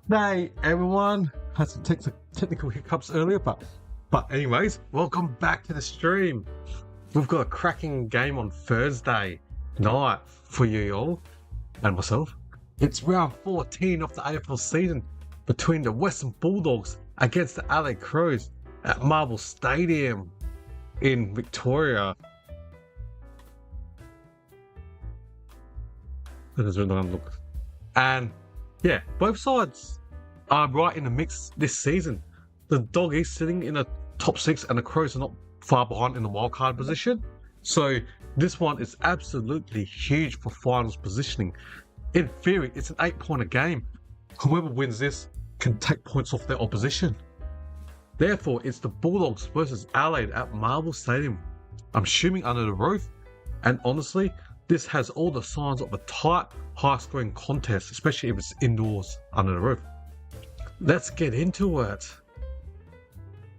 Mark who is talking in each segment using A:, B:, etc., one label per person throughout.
A: Hey everyone, had some technical hiccups earlier, but anyways, welcome back to the stream. We've got a cracking game on Thursday night for you all and myself. It's round 14 of the AFL season between the Western Bulldogs against the Adelaide Crows at Marvel Stadium in Victoria. And yeah, both sides are right in the mix this season. The Doggies sitting in the top 6 and the Crows are not far behind in the wildcard position. So this one is absolutely huge for finals positioning. In theory, it's an 8-pointer game. Whoever wins this can take points off their opposition. Therefore, it's the Bulldogs versus Adelaide at Marvel Stadium. I'm assuming under the roof. And honestly, this has all the signs of a tight, high-scoring contest, especially if it's indoors under the roof. Let's get into it.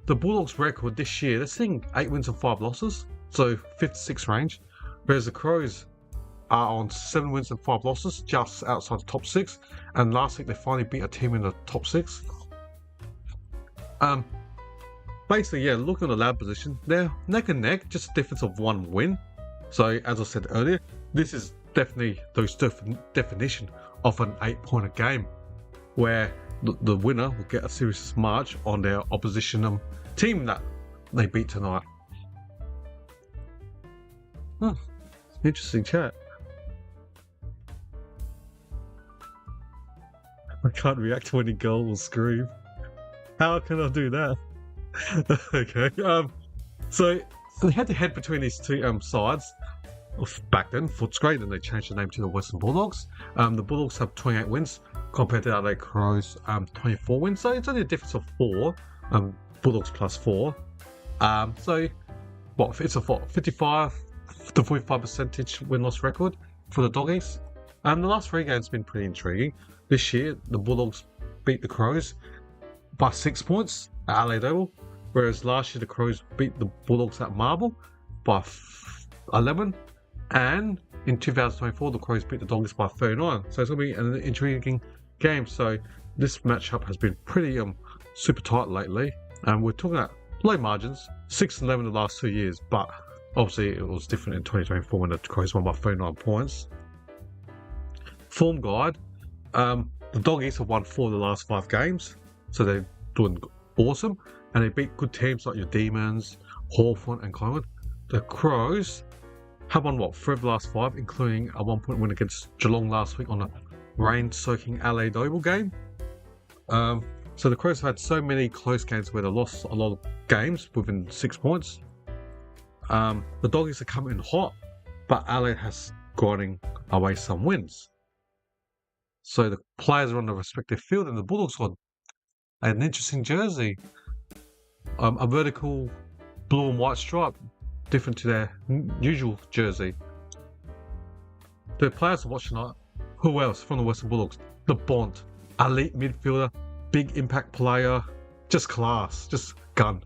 A: The Bulldogs' record this year, they're sitting 8 wins and 5 losses, so 5th to 6th range, whereas the Crows are on 7 wins and 5 losses, just outside the top 6, and last week they finally beat a team in the top 6. Basically, yeah, look at the lab position, they're neck and neck, just a difference of 1 win. So, as I said earlier, this is definitely those definition of an 8-pointer game, where the winner will get a serious march on their opposition team that they beat tonight. Interesting chat. I can't react to any goal or scream. How can I do that? Okay. So the head-to-head between these two sides back then, Footscray, then they changed the name to the Western Bulldogs. The Bulldogs have 28 wins compared to Adelaide Crows 24 wins, so it's only a difference of 4. Bulldogs plus 4. So what? It's a 55 to 45% win-loss record for the Doggies. The last 3 games have been pretty intriguing. This year, the Bulldogs beat the Crows by 6 points at Adelaide Oval, whereas last year the Crows beat the Bulldogs at Marble by 11, and in 2024 the Crows beat the Doggies by 39. So it's going to be an intriguing game. So this matchup has been pretty super tight lately, and we're talking about low margins, 6-11 the last 2 years, but obviously it was different in 2024 when the Crows won by 39 points. Form guide, the Doggies have won 4 of the last 5 games, so they're doing awesome, and they beat good teams like your Demons, Hawthorn and Collingwood. The Crows have won 3 of the last 5, including a 1-point win against Geelong last week on a rain-soaking Adelaide Oval game. So the Crows have had so many close games where they lost a lot of games within 6 points. The Doggies are coming in hot, but Adelaide has grinding away some wins. So the players are on the respective field, and the Bulldogs got an interesting jersey. A vertical blue and white stripe, different to their usual jersey. The players are watching tonight. Who else from the Western Bulldogs? The Bont, elite midfielder, big impact player, just class, just gun.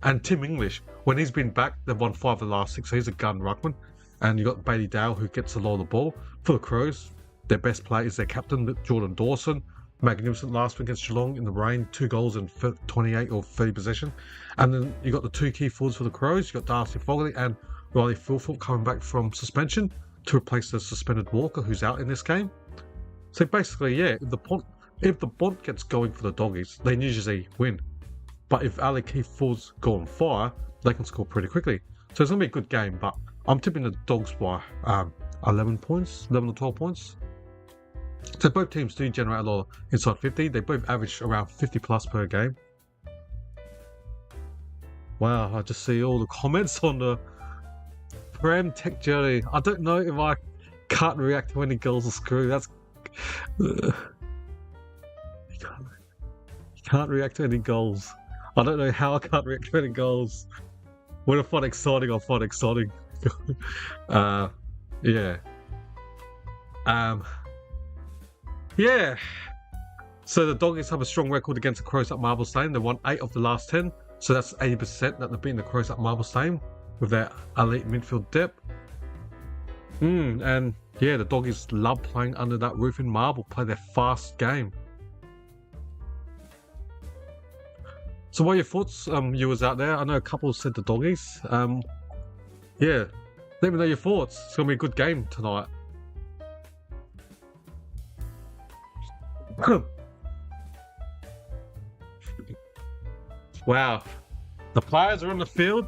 A: And Tim English, when he's been back, they've won 5 of the last 6, so he's a gun ruckman. And you got Bailey Dale, who gets a lot of the ball. For the Crows, their best player is their captain, Jordan Dawson. Magnificent last week against Geelong in the rain, 2 goals in 28 or 30 possession. And then you got the 2 key forwards for the Crows. You got Darcy Fogarty and Riley Philthorpe coming back from suspension to replace the suspended Walker, who's out in this game. So basically, yeah, if the Bont gets going for the Doggies, they usually win. But if Ali key forwards go on fire, they can score pretty quickly. So it's going to be a good game, but I'm tipping the Dogs by 11 points, 11 or 12 points. So both teams do generate a lot of inside 50. They both average around 50 plus per game. Wow, I just see all the comments on the Prem Tech Journey. I don't know if I can't react to any goals or screw. That's you can't react to any goals. I don't know how I can't react to any goals. When I find exciting, I find exciting. Yeah. Yeah. So the Doggies have a strong record against the Crows at Marble Stadium. They won 8 of the last 10. So that's 80% that they've beaten the Crows at Marble Stadium with their elite midfield depth. And yeah, the Doggies love playing under that roof in Marble, play their fast game. So what are your thoughts, viewers out there? I know a couple said the Doggies. Yeah, let me know your thoughts. It's gonna be a good game tonight. Wow, the players are on the field.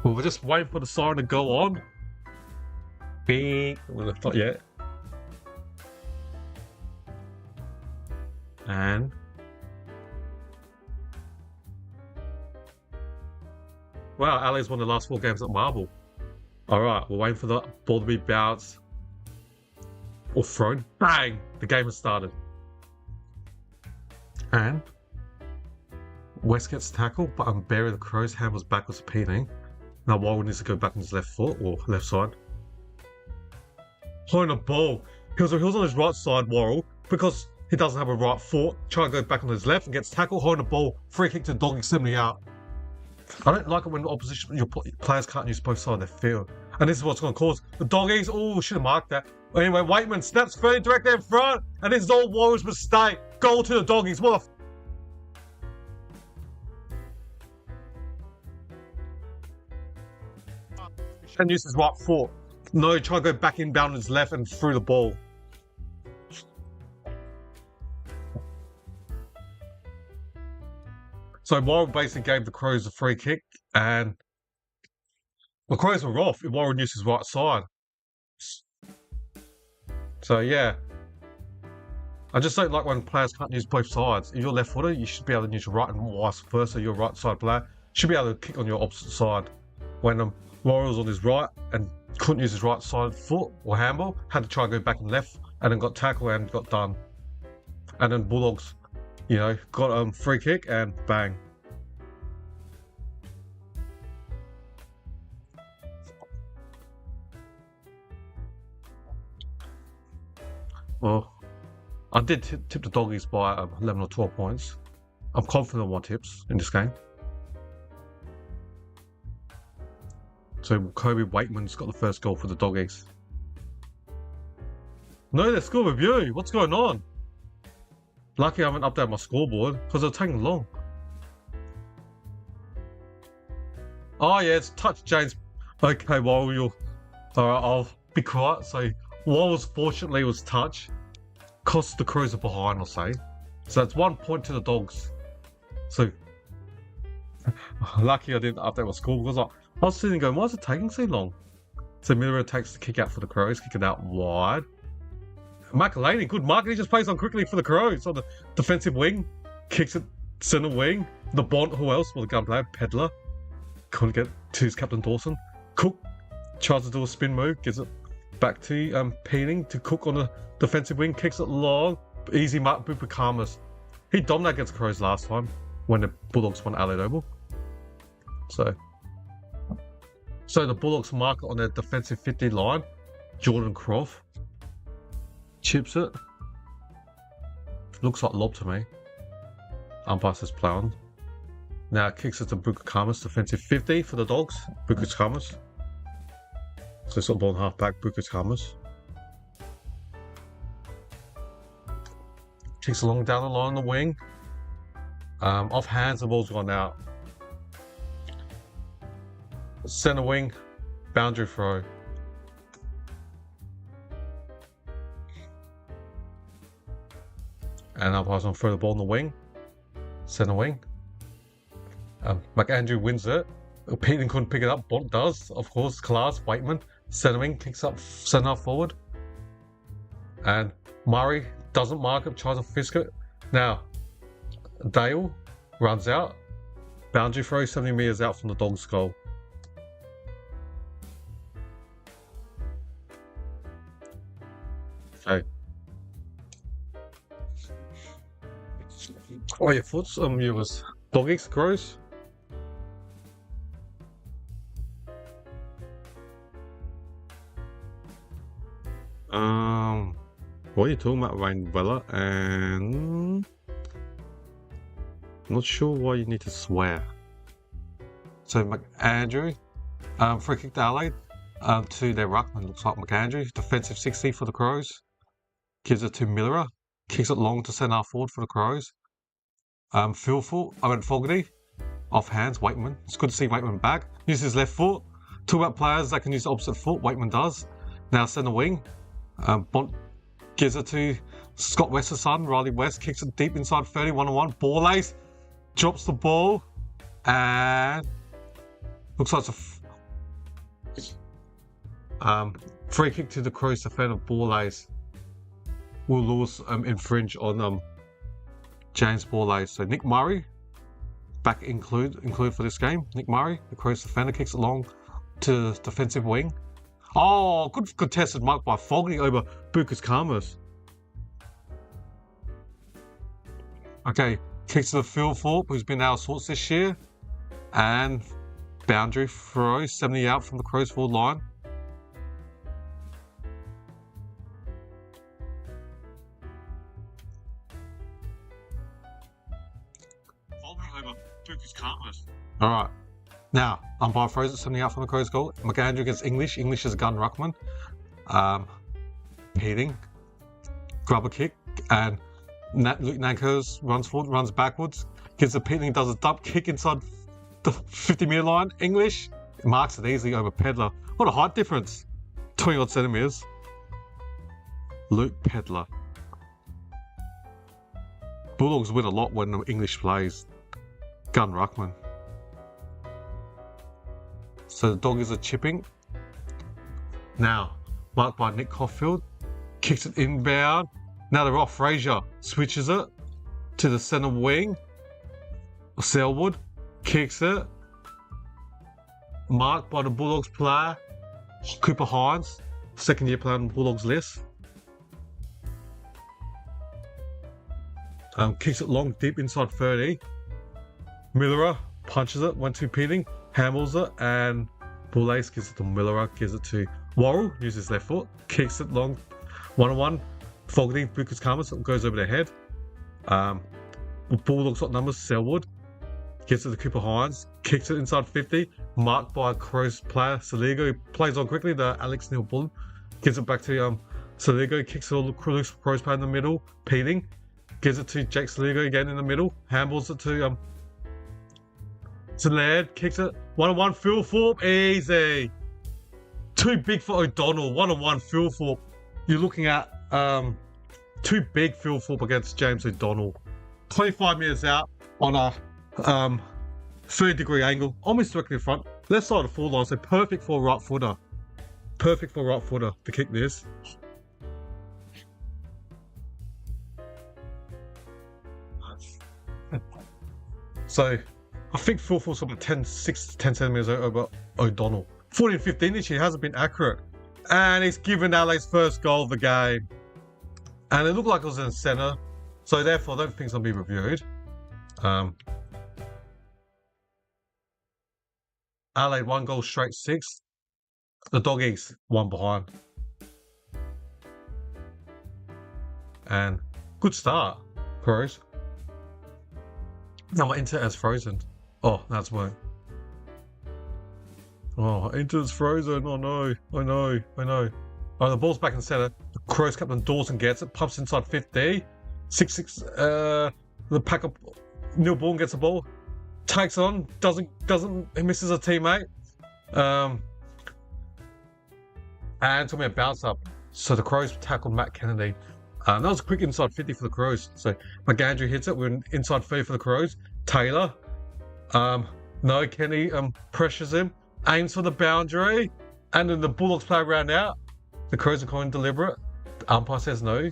A: We're just waiting for the siren to go on. Beep. Not yet. And wow, Adelaide's won the last 4 games at Marble. Alright, we're waiting for the ball to be bounced or thrown. Bang! The game has started. And West gets tackled, but Barry the Crows handles backwards Peating. Now Warren needs to go back on his left foot or left side. Holding the ball. He was on his right side, Worrell, because he doesn't have a right foot. Trying to go back on his left and gets tackled, holding the ball. Free kick to the Doggies, 70 out. I don't like it when the opposition, your players can't use both sides of their field. And this is what's going to cause the Doggies. Oh, should have marked that. Anyway, Waitman snaps fairly direct in front, and this is all Warriors' mistake. Goal to the Doggies. What a and use his right foot. No, try to go back inbound his left and through the ball. So Warren basically gave the Crows a free kick, and the Crows were off if Warren used his right side. So yeah, I just don't like when players can't use both sides. If you're left footer, you should be able to use your right, and vice versa. Your right side player should be able to kick on your opposite side. When Warren was on his right and couldn't use his right side foot or handball, had to try and go back and left, and then got tackled and got done. And then Bulldogs, you know, got free kick and bang. Well, I did tip the Doggies by 11 or 12 points. I'm confident on my tips in this game. So Kobe Waitman's got the first goal for the Doggies. No, they're score review. What's going on? Lucky I haven't updated my scoreboard because they're taking long. Oh yeah, it's touch James. Okay, well you'll. Alright, I'll be quiet. So Walls fortunately was touch. Cost the Crows are behind, I'll say. So that's 1 point to the Dogs. So lucky I didn't update my scoreboard because I was sitting going, why is it taking so long? So Miller takes the kick out for the Crows, kick it out wide. McElhaney, good mark, he just plays on quickly for the Crows on the defensive wing, kicks it centre wing. The Bond, who else? Well, the gun player, Pedler. Couldn't get to his Captain Dawson. Cook tries to do a spin move, gives it back to Peating to Cook on the defensive wing, kicks it long. Easy mark, Bupakarmas. He dominated against the Crows last time when the Bulldogs won Adelaide Oval. So the Bulldogs mark it on their defensive 50 line. Jordan Croft chips it. Looks like lob to me. Umpire says play on. Now it kicks it to Bupakarmas, defensive 50 for the Dogs. Bupakarmas. So it's not ball and half back, Bupakarmas. Kicks along down the line on the wing. Off hands, the ball's gone out. Centre wing, boundary throw. And umpire's on throw the ball on the wing. Centre wing. McAndrew wins it. Peating couldn't pick it up. Bont does, of course. Class, Waitman. Centre wing kicks up centre forward. And Murray doesn't mark it, tries to fisk it. Now, Dale runs out. Boundary throw, 70 metres out from the Dogs' goal. Okay. What are your thoughts, viewers? Doggies, Crows? What are you talking about, Wayne Weller? And not sure why you need to swear. So McAndrew, free kick to Adelaide, to their ruckman. Looks like McAndrew, defensive 60 for the Crows. Gives it to Miller, kicks it long to centre forward for the Crows. Fogarty off hands, Waitman. It's good to see Waitman back. Uses his left foot. Talk about players that can use the opposite foot, Waitman does. Now centre wing. Bont gives it to Scott West's son, Riley West, kicks it deep inside 30, 1-on-1. Ball ace, drops the ball, and looks like it's a free kick to the Crows defender. Ball ace. Will Lewis infringe on James Ball ace. So Nick Murray back include for this game. Nick Murray, the Crows defender, kicks it long to the defensive wing. Oh, good contested mark by Fogarty over Bukas Karmas. Okay, kicks to the field Thorpe, who's been out of sorts this year. And boundary throw, 70 out from the Crows forward line. Fogarty over Bukas Karmas. Alright. Now, umpire throws it 70 out from the Crows goal. McAndrew against English. English is gun ruckman. Heating. Grubber kick. And Luke Nankers runs forward, runs backwards. Gives the Peeling, does a dump kick inside the 50-metre line. English marks it easily over Pedler. What a height difference. 20 odd centimetres. Luke Pedler. Bulldogs win a lot when the English plays. Gun ruckman. So the Doggies are chipping. Now, marked by Nick Caulfield. Kicks it inbound. Now they're off. Fraser switches it to the centre wing. Selwood kicks it. Marked by the Bulldogs player, Cooper Hines. Second year player on the Bulldogs list. Kicks it long, deep inside 30. Millerer punches it, 1-2 Peeling. Handles it, and Bull Ace gives it to Millerer, gives it to Worrell, uses his left foot, kicks it long, 1-on-1. Fogarty, Bukas Karmas, goes over their head. Bulldogs got numbers, Selwood, gives it to Cooper Hines, kicks it inside 50, marked by Crows player, Saligo, plays on quickly, the Alex Neil Bullen, gives it back to Saligo, kicks it all the Crows player in the middle, Peeling, gives it to Jake Saligo again in the middle, handballs it to Laird, kicks it, 1-on-1, Phil Thorpe, easy. Too big for O'Donnell, 1-on-1, Phil Thorpe. You're looking at too big Phil Thorpe against James O'Donnell. 25 metres out on a 30-degree angle, almost directly in front. Left side of the forward line, so perfect for a right footer. Perfect for a right footer to kick this. So, I think Phil Thorpe's about 10 centimetres over O'Donnell. 14-15 this year, hasn't been accurate. And he's given Adelaide's first goal of the game. And it looked like it was in the centre. So therefore, I don't think it's going to be reviewed. Adelaide 1 goal straight 6. The Doggies 1 behind. And good start, Crows. Now my internet has frozen. Oh, that's why. Oh, inter's frozen. Oh no. I know. Oh, the ball's back in centre. The Crows captain Dawson gets it, pumps inside 50. 6-6. The pack up. Neil Bourne gets the ball, takes on, he misses a teammate. And took me a bounce up. So the Crows tackled Matt Kennedy. That was a quick inside 50 for the Crows. So McAndrew hits it. We're inside 30 for the Crows. Taylor. No, Kenny pressures him. Aims for the boundary. And then the Bulldogs play around out. The Crows are calling deliberate. The umpire says no.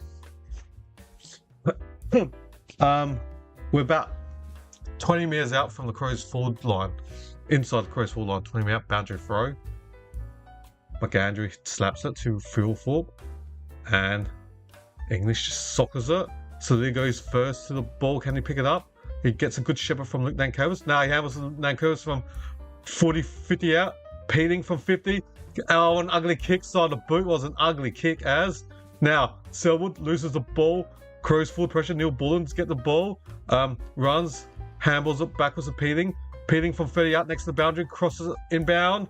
A: We're about 20 metres out from the Crows forward line. Inside the Crows forward line, 20 metres out, boundary throw. McAndrew slaps it to Phil Thorpe. And English soccers it. So he goes first to the ball. Can he pick it up? He gets a good shepherd from Luke Nankervis. Now he handles Nankervis from 40, 50 out. Peeling from 50. Oh, an ugly kick. Side the boot was an ugly kick as. Now, Selwood loses the ball. Crows full pressure. Neil Bullens get the ball. Runs. Handballs it backwards to Peeling. Peeling from 30 out next to the boundary. Crosses it inbound.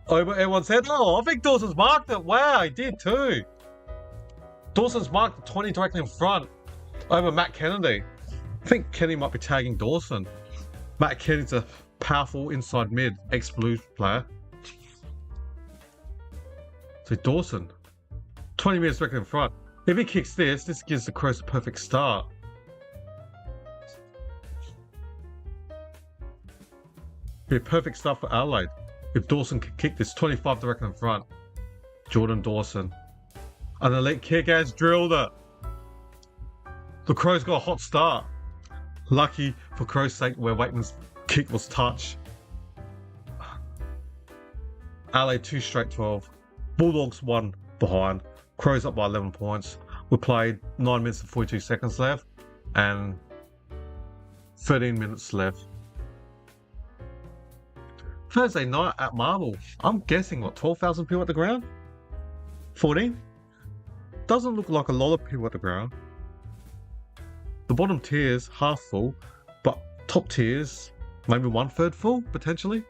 A: Over everyone's head. Oh, I think Dawson's marked it. Wow, he did too. Dawson's marked the 20 directly in front over Matt Kennedy. I think Kenny might be tagging Dawson. Matt Kennedy's a powerful inside mid, ex-Blues player. So Dawson, 20 minutes back in front. If he kicks this gives the Crows a perfect start. Be a perfect start for Adelaide. If Dawson can kick this 25 direct in front. Jordan Dawson. An elite kick has drilled it. The Crows got a hot start. Lucky for Crows' sake where Waitman's kick was touched. Adelaide 2 straight 12. Bulldogs 1 behind. Crows up by 11 points. We played 9 minutes and 42 seconds left and 13 minutes left. Thursday night at Marvel. I'm guessing what, 12,000 people at the ground? 14? Doesn't look like a lot of people at the ground. The bottom tiers half full, but top tiers maybe 1/3 full potentially.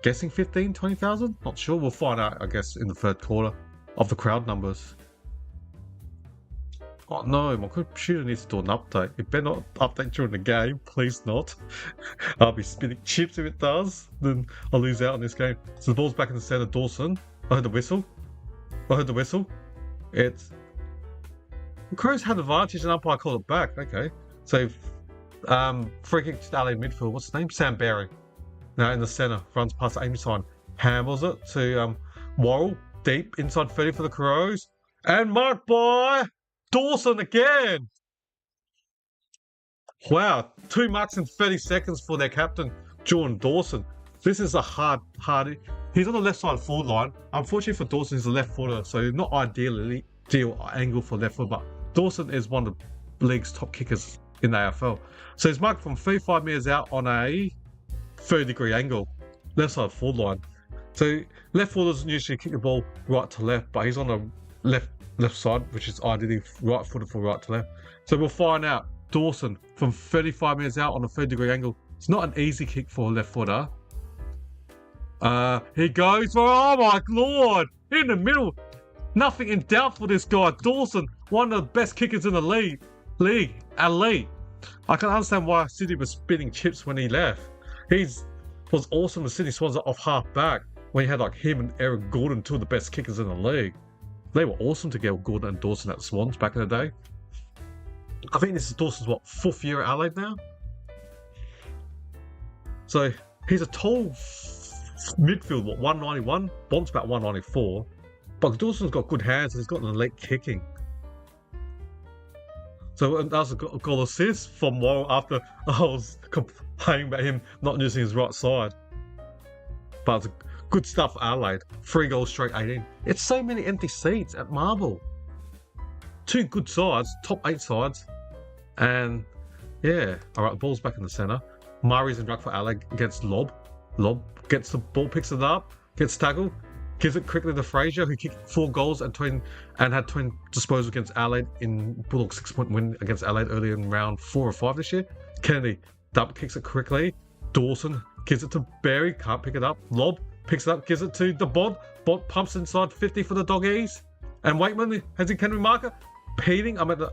A: Guessing 15, 20,000? Not sure. We'll find out, I guess, in the third quarter of the crowd numbers. Oh no, my computer needs to do an update. It better not update during the game, please not. I'll be spinning chips if it does, then I'll lose out on this game. So the ball's back in the centre, Dawson. I heard the whistle. It's... The Crows had advantage and umpire called it back. Okay. So, free kick to Adelaide midfield. What's his name? Sam Berry. Now in the centre, runs past Amy Sign. Handles it to Worrell. Deep inside 30 for the Crows. And marked by Dawson again. Wow. 2 marks in 30 seconds for their captain, Jordan Dawson. This is a hard. He's on the left side forward line. Unfortunately for Dawson, he's a left footer, so not ideal angle for left foot, but Dawson is one of the league's top kickers in the AFL. So he's marked from 35 metres out on a 30-degree angle, left side forward line. So left footers usually kick the ball right to left, but he's on the left side, which is ideally right footed for right to left. So we'll find out. Dawson from 35 metres out on a 30-degree angle. It's not an easy kick for a left footer. He goes for, oh my lord, in the middle. Nothing in doubt for this guy. Dawson, one of the best kickers in the league. Elite. I can understand why Sydney was spinning chips when he left. Was awesome. The Sydney Swans are off half back when you had like him and Eric Gordon, 2 of the best kickers in the league. They were awesome to get Gordon and Dawson at the Swans back in the day. I think this is Dawson's 4th year at Adelaide now. So he's a tall midfield, 191. Bond's about 194. But Dawson's got good hands and he's got an elite kicking. So that was a goal assist from Worrell after I was complaining about him not using his right side. But it's good stuff for Adelaide. 3 goals straight 18. It's so many empty seats at Marvel. 2 good sides, top 8 sides. And yeah, alright, the ball's back in the centre. Murray's in ruck for Adelaide against Lob. Lob gets the ball, picks it up, gets tackled, gives it quickly to Frazier, who kicked 4 goals and had twin disposals against Adelaide in Bulldogs' 6-point win against Adelaide earlier in round 4 or 5 this year. Kennedy kicks it quickly. Dawson gives it to Berry, can't pick it up. Lob picks it up, gives it to the Bod. Bod pumps inside 50 for the Doggies. And Waitman has a Kennedy marker. Peeling, I'm at the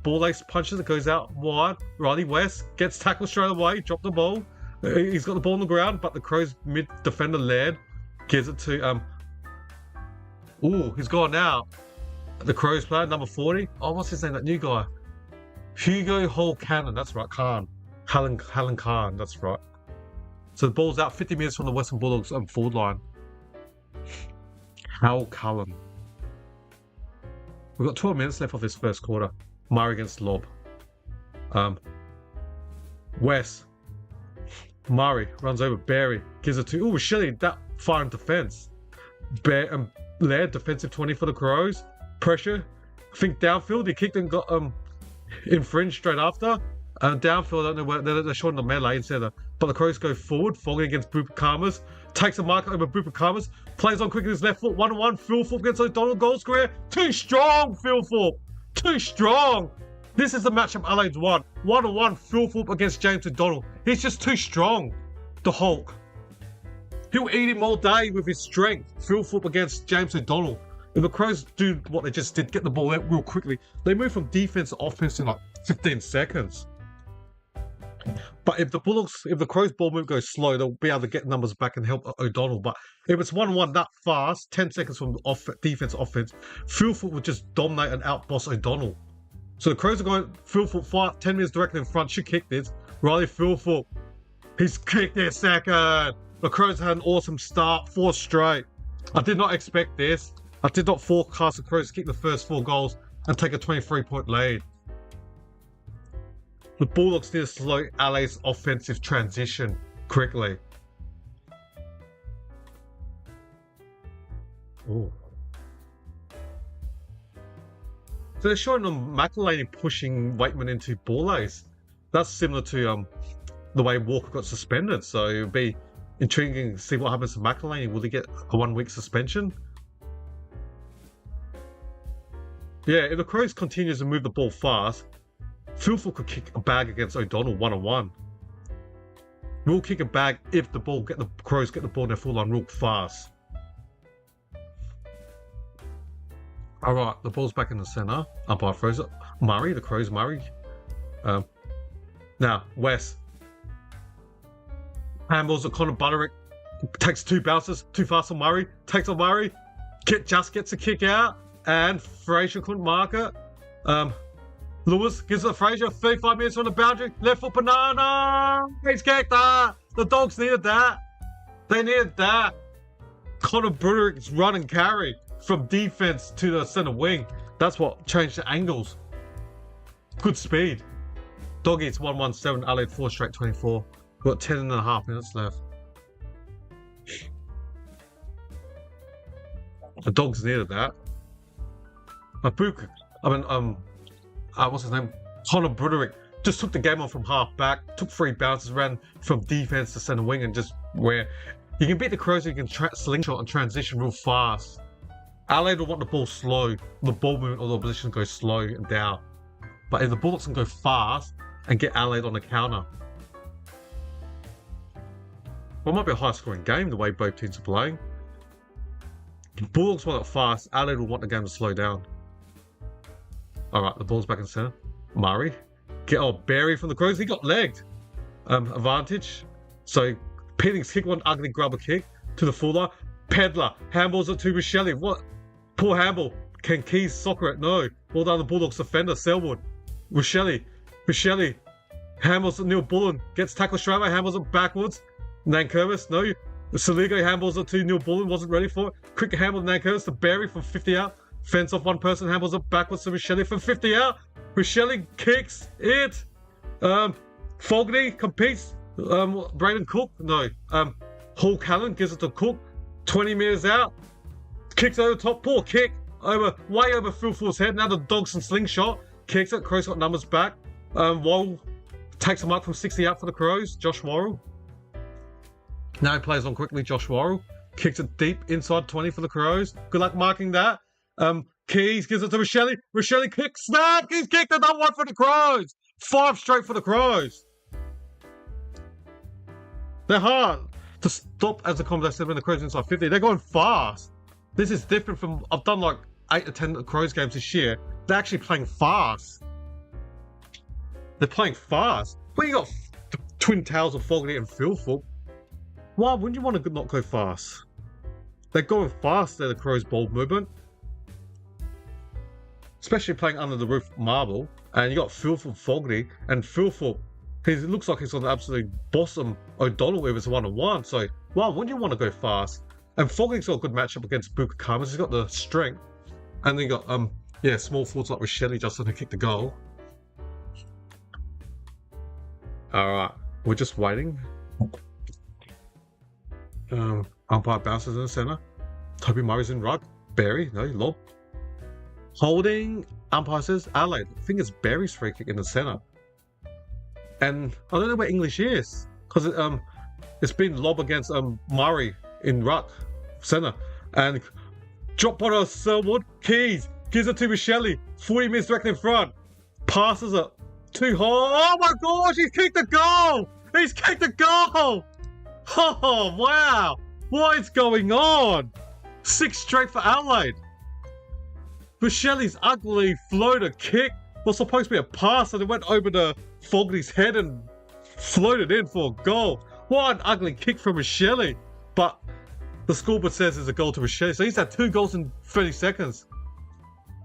A: ball lace punches, it goes out wide. Riley West gets tackled straight away, dropped the ball. He's got the ball on the ground, but the Crows mid defender Laird gives it to he's gone out. The Crows player, number 40. Oh, what's his name? That new guy. Hugo Hall Cannon, that's right, Khan. Helen Khan, that's right. So the ball's out 50 metres from the Western Bulldogs forward line. Hal Cullen. We've got 12 minutes left of this first quarter. Murray against Lob. West. Murray runs over Berry. Gives it to... Shelley, that far in defence. Laird, defensive 20 for the Crows. Pressure. I think downfield, he kicked and got infringed straight after. Downfield, I don't know where... They're short in the melee instead of... But the Crows go forward, falling against Booper Karmas. Takes a marker over Booper Karmas. Plays on quick with his left foot. 1-1. Phil Thorpe against O'Donnell. Goal square. Too strong, Phil Thorpe. Too strong. This is the matchup Adelaide's won. 1-1. Phil Thorpe against James O'Donnell. He's just too strong. The Hulk. He'll eat him all day with his strength. Phil Thorpe against James O'Donnell. If the Crows do what they just did, get the ball out real quickly, they move from defense to offense in like 15 seconds. But if the Crows ball move goes slow, they'll be able to get numbers back and help O'Donnell. But if it's 1-1 that fast, 10 seconds from defense, offense, Philfoot would just dominate and outboss O'Donnell. So the Crows are going, Philfoot 10 minutes directly in front, should kick this. Riley Philfoot, he's kicked their second. The Crows had an awesome start, 4 straight. I did not expect this. I did not forecast the Crows to kick the first 4 goals and take a 23-point lead. The Bulldogs need to slow LA's offensive transition quickly. Ooh. So they're showing them McElhaney pushing Waitman into ball ace. That's similar to the way Walker got suspended. So it would be intriguing to see what happens to McElhaney. Will he get a 1-week suspension? Yeah, if the Crows continues to move the ball fast, Philfoot could kick a bag against O'Donnell 1-on-1. We'll kick a bag if the Crows get the ball in their full line real fast. Alright, the ball's back in the centre. Umpire throws it. Murray, the Crows Murray. Now, West. Handballs at Connor Butterick. Takes 2 bounces. Too fast on Murray. Takes on Murray. Just gets a kick out. And Fraser couldn't mark it. Lewis gives it to Fraser. 35 minutes on the boundary. Left foot banana. He's kicked that. The Dogs needed that. They needed that. Connor Butterick's run and carry from defense to the centre wing. That's what changed the angles. Good speed. Doggies 117, Adelaide 4 straight 24. We've got 10.5 minutes left. The Dogs needed that. What's his name? Connor Butterick just took the game on from half back, took 3 bounces, ran from defense to centre wing, and just where you can beat the Crows, you can slingshot and transition real fast. Adelaide will want the ball slow, the ball movement or the opposition goes slow and down. But if the Bulldogs can go fast and get Adelaide on the counter, well, it might be a high-scoring game the way both teams are playing. The Bulldogs want it fast, Adelaide will want the game to slow down. Alright, the ball's back in the centre. Murray. Barry from the Crows, he got legged. Advantage. So, Peeling's kick, one ugly grubber kick to the full line. Pedler, handballs it to Michele. What? Poor handball. Can Keys soccer it? No. Ball down the Bulldogs defender, Selwood. Michele, handballs it Neil Bullen. Gets tackled straight away, handballs it backwards. Nankervis, no. Saligo handballs it to Neil Bullen, wasn't ready for it. Quick handball Nankervis to Barry from 50 out. Fence off one person, handballs it backwards to Michele from 50 out. Michele kicks it. Fogarty competes. Braden Cook, no. Hall Callan gives it to Cook. 20 metres out. Kicks over the top. Poor kick. Way over Philfoot's head. Now the Dogs and slingshot. Kicks it. Crows got numbers back. Worrell takes him up from 60 out for the Crows. Josh Worrell. Now he plays on quickly. Josh Worrell. Kicks it deep inside 20 for the Crows. Good luck marking that. Keys gives it to Michele. Michele kicks. Snap! He's kicked another one for the Crows. 5 straight for the Crows. They're hard to stop as a combination when the Crows inside 50. They're going fast. This is different from, I've done like 8 to 10 Crows games this year. They're actually playing fast. They're playing fast. When you got twin tails of Fogarty and Philfoot, why wouldn't you want to not go fast? They're going fast, they're the Crows' ball movement. Especially playing under the roof marble. And you got Philfoot, Fogarty, and Philfoot, he looks like he's on the absolute bosom O'Donnell if it's 1-on-1. So, why wouldn't you want to go fast? And Fogarty's got a good matchup against Buka Kamas. He's got the strength. And then you got, small forwards like Michele Justin who kicked the goal. Alright, we're just waiting. Umpire bounces in the centre. Toby Murray's in ruck. Barry, no, lob. Holding, umpire says Adelaide. I think it's Barry's free kick in the centre. And I don't know where English is. Because it's been lob against Murray in ruck centre. And drop ball of Selwood. Keys gives it to Michele. 40 minutes directly in front. Passes it. Too high. Oh my gosh, he's kicked the goal! He's kicked the goal! Oh, wow! What is going on? 6 straight for Adelaide. Michele's ugly floater kick was supposed to be a pass and it went over to Fogarty's head and floated in for a goal. What an ugly kick from Michele. But the scoreboard says it's a goal to Michele. So he's had 2 goals in 30 seconds.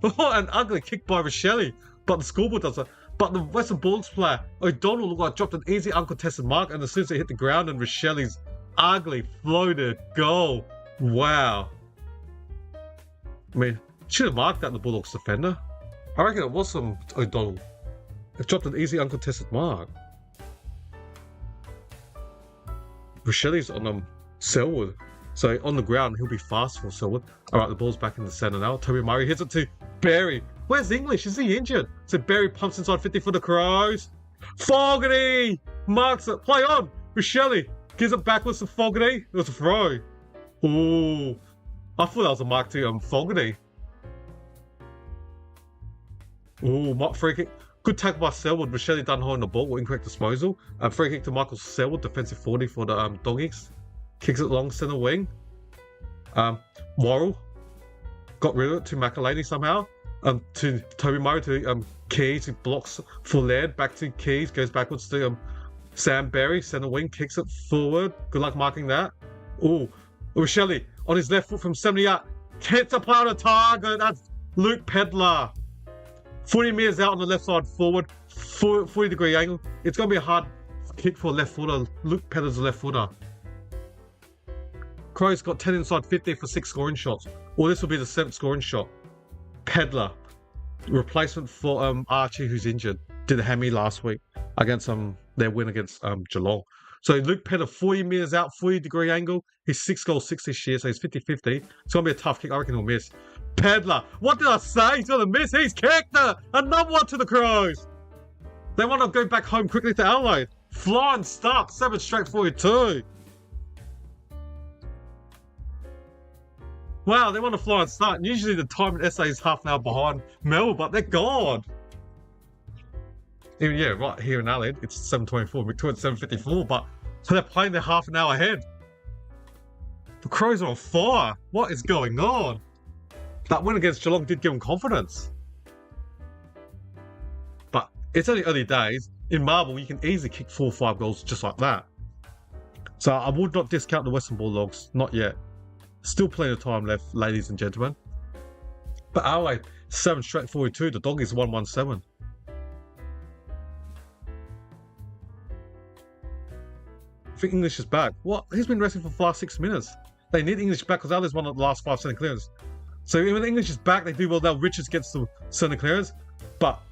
A: What an ugly kick by Michele. But the scoreboard doesn't. But the Western Bulldogs player, O'Donnell, looked like dropped an easy uncontested mark, and as soon as it hit the ground, and Michele's ugly floated goal. Wow. I mean, should have marked that in the Bulldogs defender. I reckon it was some O'Donnell. It dropped an easy uncontested mark. Michele's on Selwood. So on the ground, he'll be fast for Selwood. Alright, the ball's back in the centre now. Toby Murray hits it to Berry. Where's English? Is he injured? So Berry pumps inside 50 for the Crows. Fogarty marks it. Play on. Michele gives it backwards to Fogarty. It was a throw. Ooh. I thought that was a mark to Fogarty. Ooh, free kick. Good tackle by Selwood. Michele done holding the ball. Incorrect disposal. Free kick to Michael Selwood. Defensive 40 for the Doggies. Kicks it long centre wing. Worrell got rid of it to McElhaney somehow. To Toby Murray to Keys, who blocks for Laird. Back to Keys, goes backwards to Sam Berry, centre wing, kicks it forward. Good luck marking that. Ooh, Michele on his left foot from 70 yards. Hits a play on a target. That's Luke Pedlar. 40 metres out on the left side forward. 40-degree angle. It's going to be a hard kick for a left footer. Luke Pedlar's a left footer. Crows got 10 inside 50 for 6 scoring shots. Or this will be the 7th scoring shot. Pedlar, replacement for Archie, who's injured, did a hammy last week against their win against Geelong. So Luke Pedlar, 40 metres out, 40-degree angle. He's 6 goals, 6 this year, so he's 50-50. It's going to be a tough kick. I reckon he'll miss. Pedlar, what did I say? He's going to miss. He's kicked it. Another one to the Crows. They want to go back home quickly to Adelaide. Flying start, 7 straight 42. Wow, they want to fly and start. And usually the time at SA is half an hour behind Melbourne, but they're gone. Even, yeah, right here in Adelaide, it's 7:24, Victoria 7:54, but so they're playing their half an hour ahead. The Crows are on fire. What is going on? That win against Geelong did give them confidence. But it's only early days. In Marvel, you can easily kick 4 or 5 goals just like that. So I would not discount the Western Bulldogs, not yet. Still plenty of time left, ladies and gentlemen. But Adelaide, 7 straight 42. The Doggies 117. I think English is back. What? He's been resting for the last 6 minutes. They need English back because Adelaide's won the last 5 centre clearance. So even when English is back, they do well now. Richards gets the centre clearance. But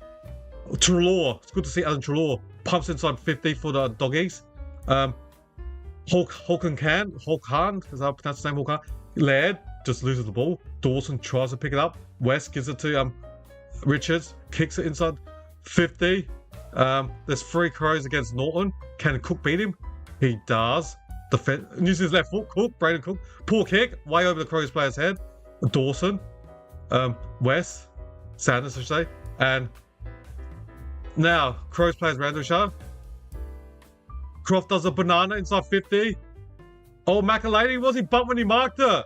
A: Treloar, it's good to see Alan Treloar pumps inside 50 for the Doggies. Hulkan Khan, is that how I pronounce his name? Hulkan. Laird just loses the ball. Dawson tries to pick it up. West gives it to Richards, kicks it inside 50. There's 3 Crows against Norton. Can Cook beat him? He does. Uses his left foot. Cook, Braden Cook. Poor kick, way over the Crows player's head. Dawson, West, Sanders, I should say. And now Crows players Randall. Croft does a banana inside 50. Oh, McElhaney, was he bumped when he marked it?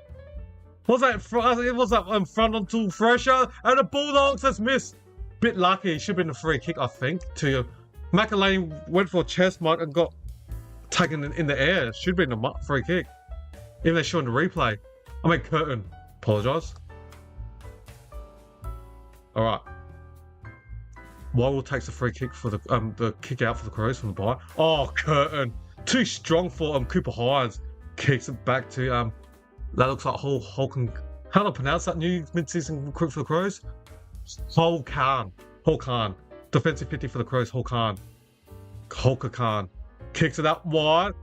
A: Was that front onto Fresher? And the Bulldogs has missed. Bit lucky. It should have been a free kick, I think. To McElhaney went for a chest mark and got taken in the air. Should have been a free kick. Even they're showing the replay. I mean, Curtin. Apologise. Alright. Worrell takes a free kick for the kick out for the Crows from the bye. Oh, Curtin. Too strong for Cooper Hines. Kicks it back to that looks like Holcomb. How do I pronounce that new mid-season recruit for the Crows? Holcomb. Defensive 50 for the Crows. Holcomb. Kicks it up wide.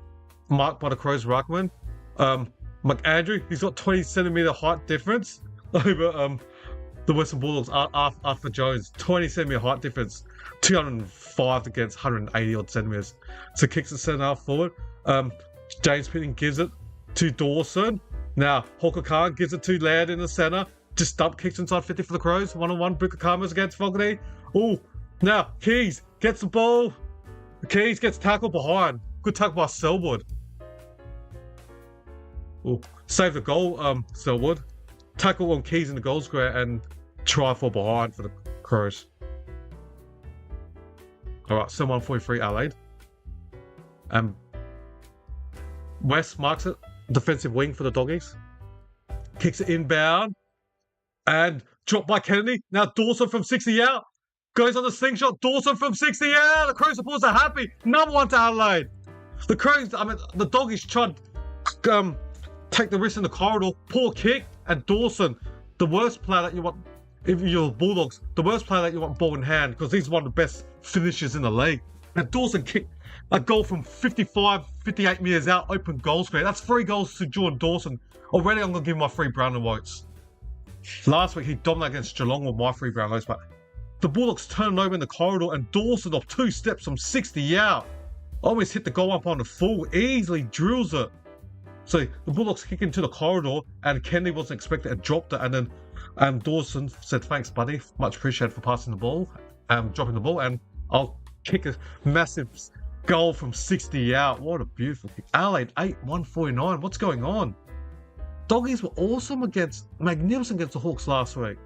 A: Marked by the Crows ruckman. McAndrew, he's got 20 centimetre height difference over the Western Bulldogs. Arthur Jones, 20 centimetre height difference. 205 against 180 odd centimetres. So kicks it centre half forward. James Pitting gives it to Dawson. Now Hawker Khan gives it to Laird in the centre. Just dump kicks inside 50 for the Crows. 1-on-1. Booker Karmas against Fogarty. Oh, now Keys gets the ball. Keys gets tackled behind. Good tackle by Selwood. Oh, save the goal, Selwood. Tackle on Keys in the goal square and try for behind for the Crows. Alright, still 143 Adelaide. West marks it, defensive wing for the Doggies. Kicks it inbound and dropped by Kennedy. Now Dawson from 60 out. Goes on the slingshot. Dawson from 60 out. The Crows supporters are happy. Number 1 to Adelaide. The Crows, the Doggies tried to take the risk in the corridor. Poor kick. And Dawson, the worst player that you want, if you're Bulldogs, the worst player that you want ball in hand, because he's one of the best finishers in the league. And Dawson kicked a goal from 55, 58 metres out, open goal square. That's 3 goals to Jordan Dawson. Already I'm going to give him my 3 brown and whites. Last week he dominated against Geelong with my 3 brown and whites, but the Bulldogs turned over in the corridor and Dawson off 2 steps from 60 out. Almost hit the goal up on the full, easily drills it. So the Bulldogs kick into the corridor and Kennedy wasn't expected and dropped it, and then Dawson said, "Thanks, buddy. Much appreciated for passing the ball, dropping the ball, and I'll kick a massive goal from 60 out." What a beautiful kick. Adelaide 8-149. What's going on? Doggies were magnificent against the Hawks last week.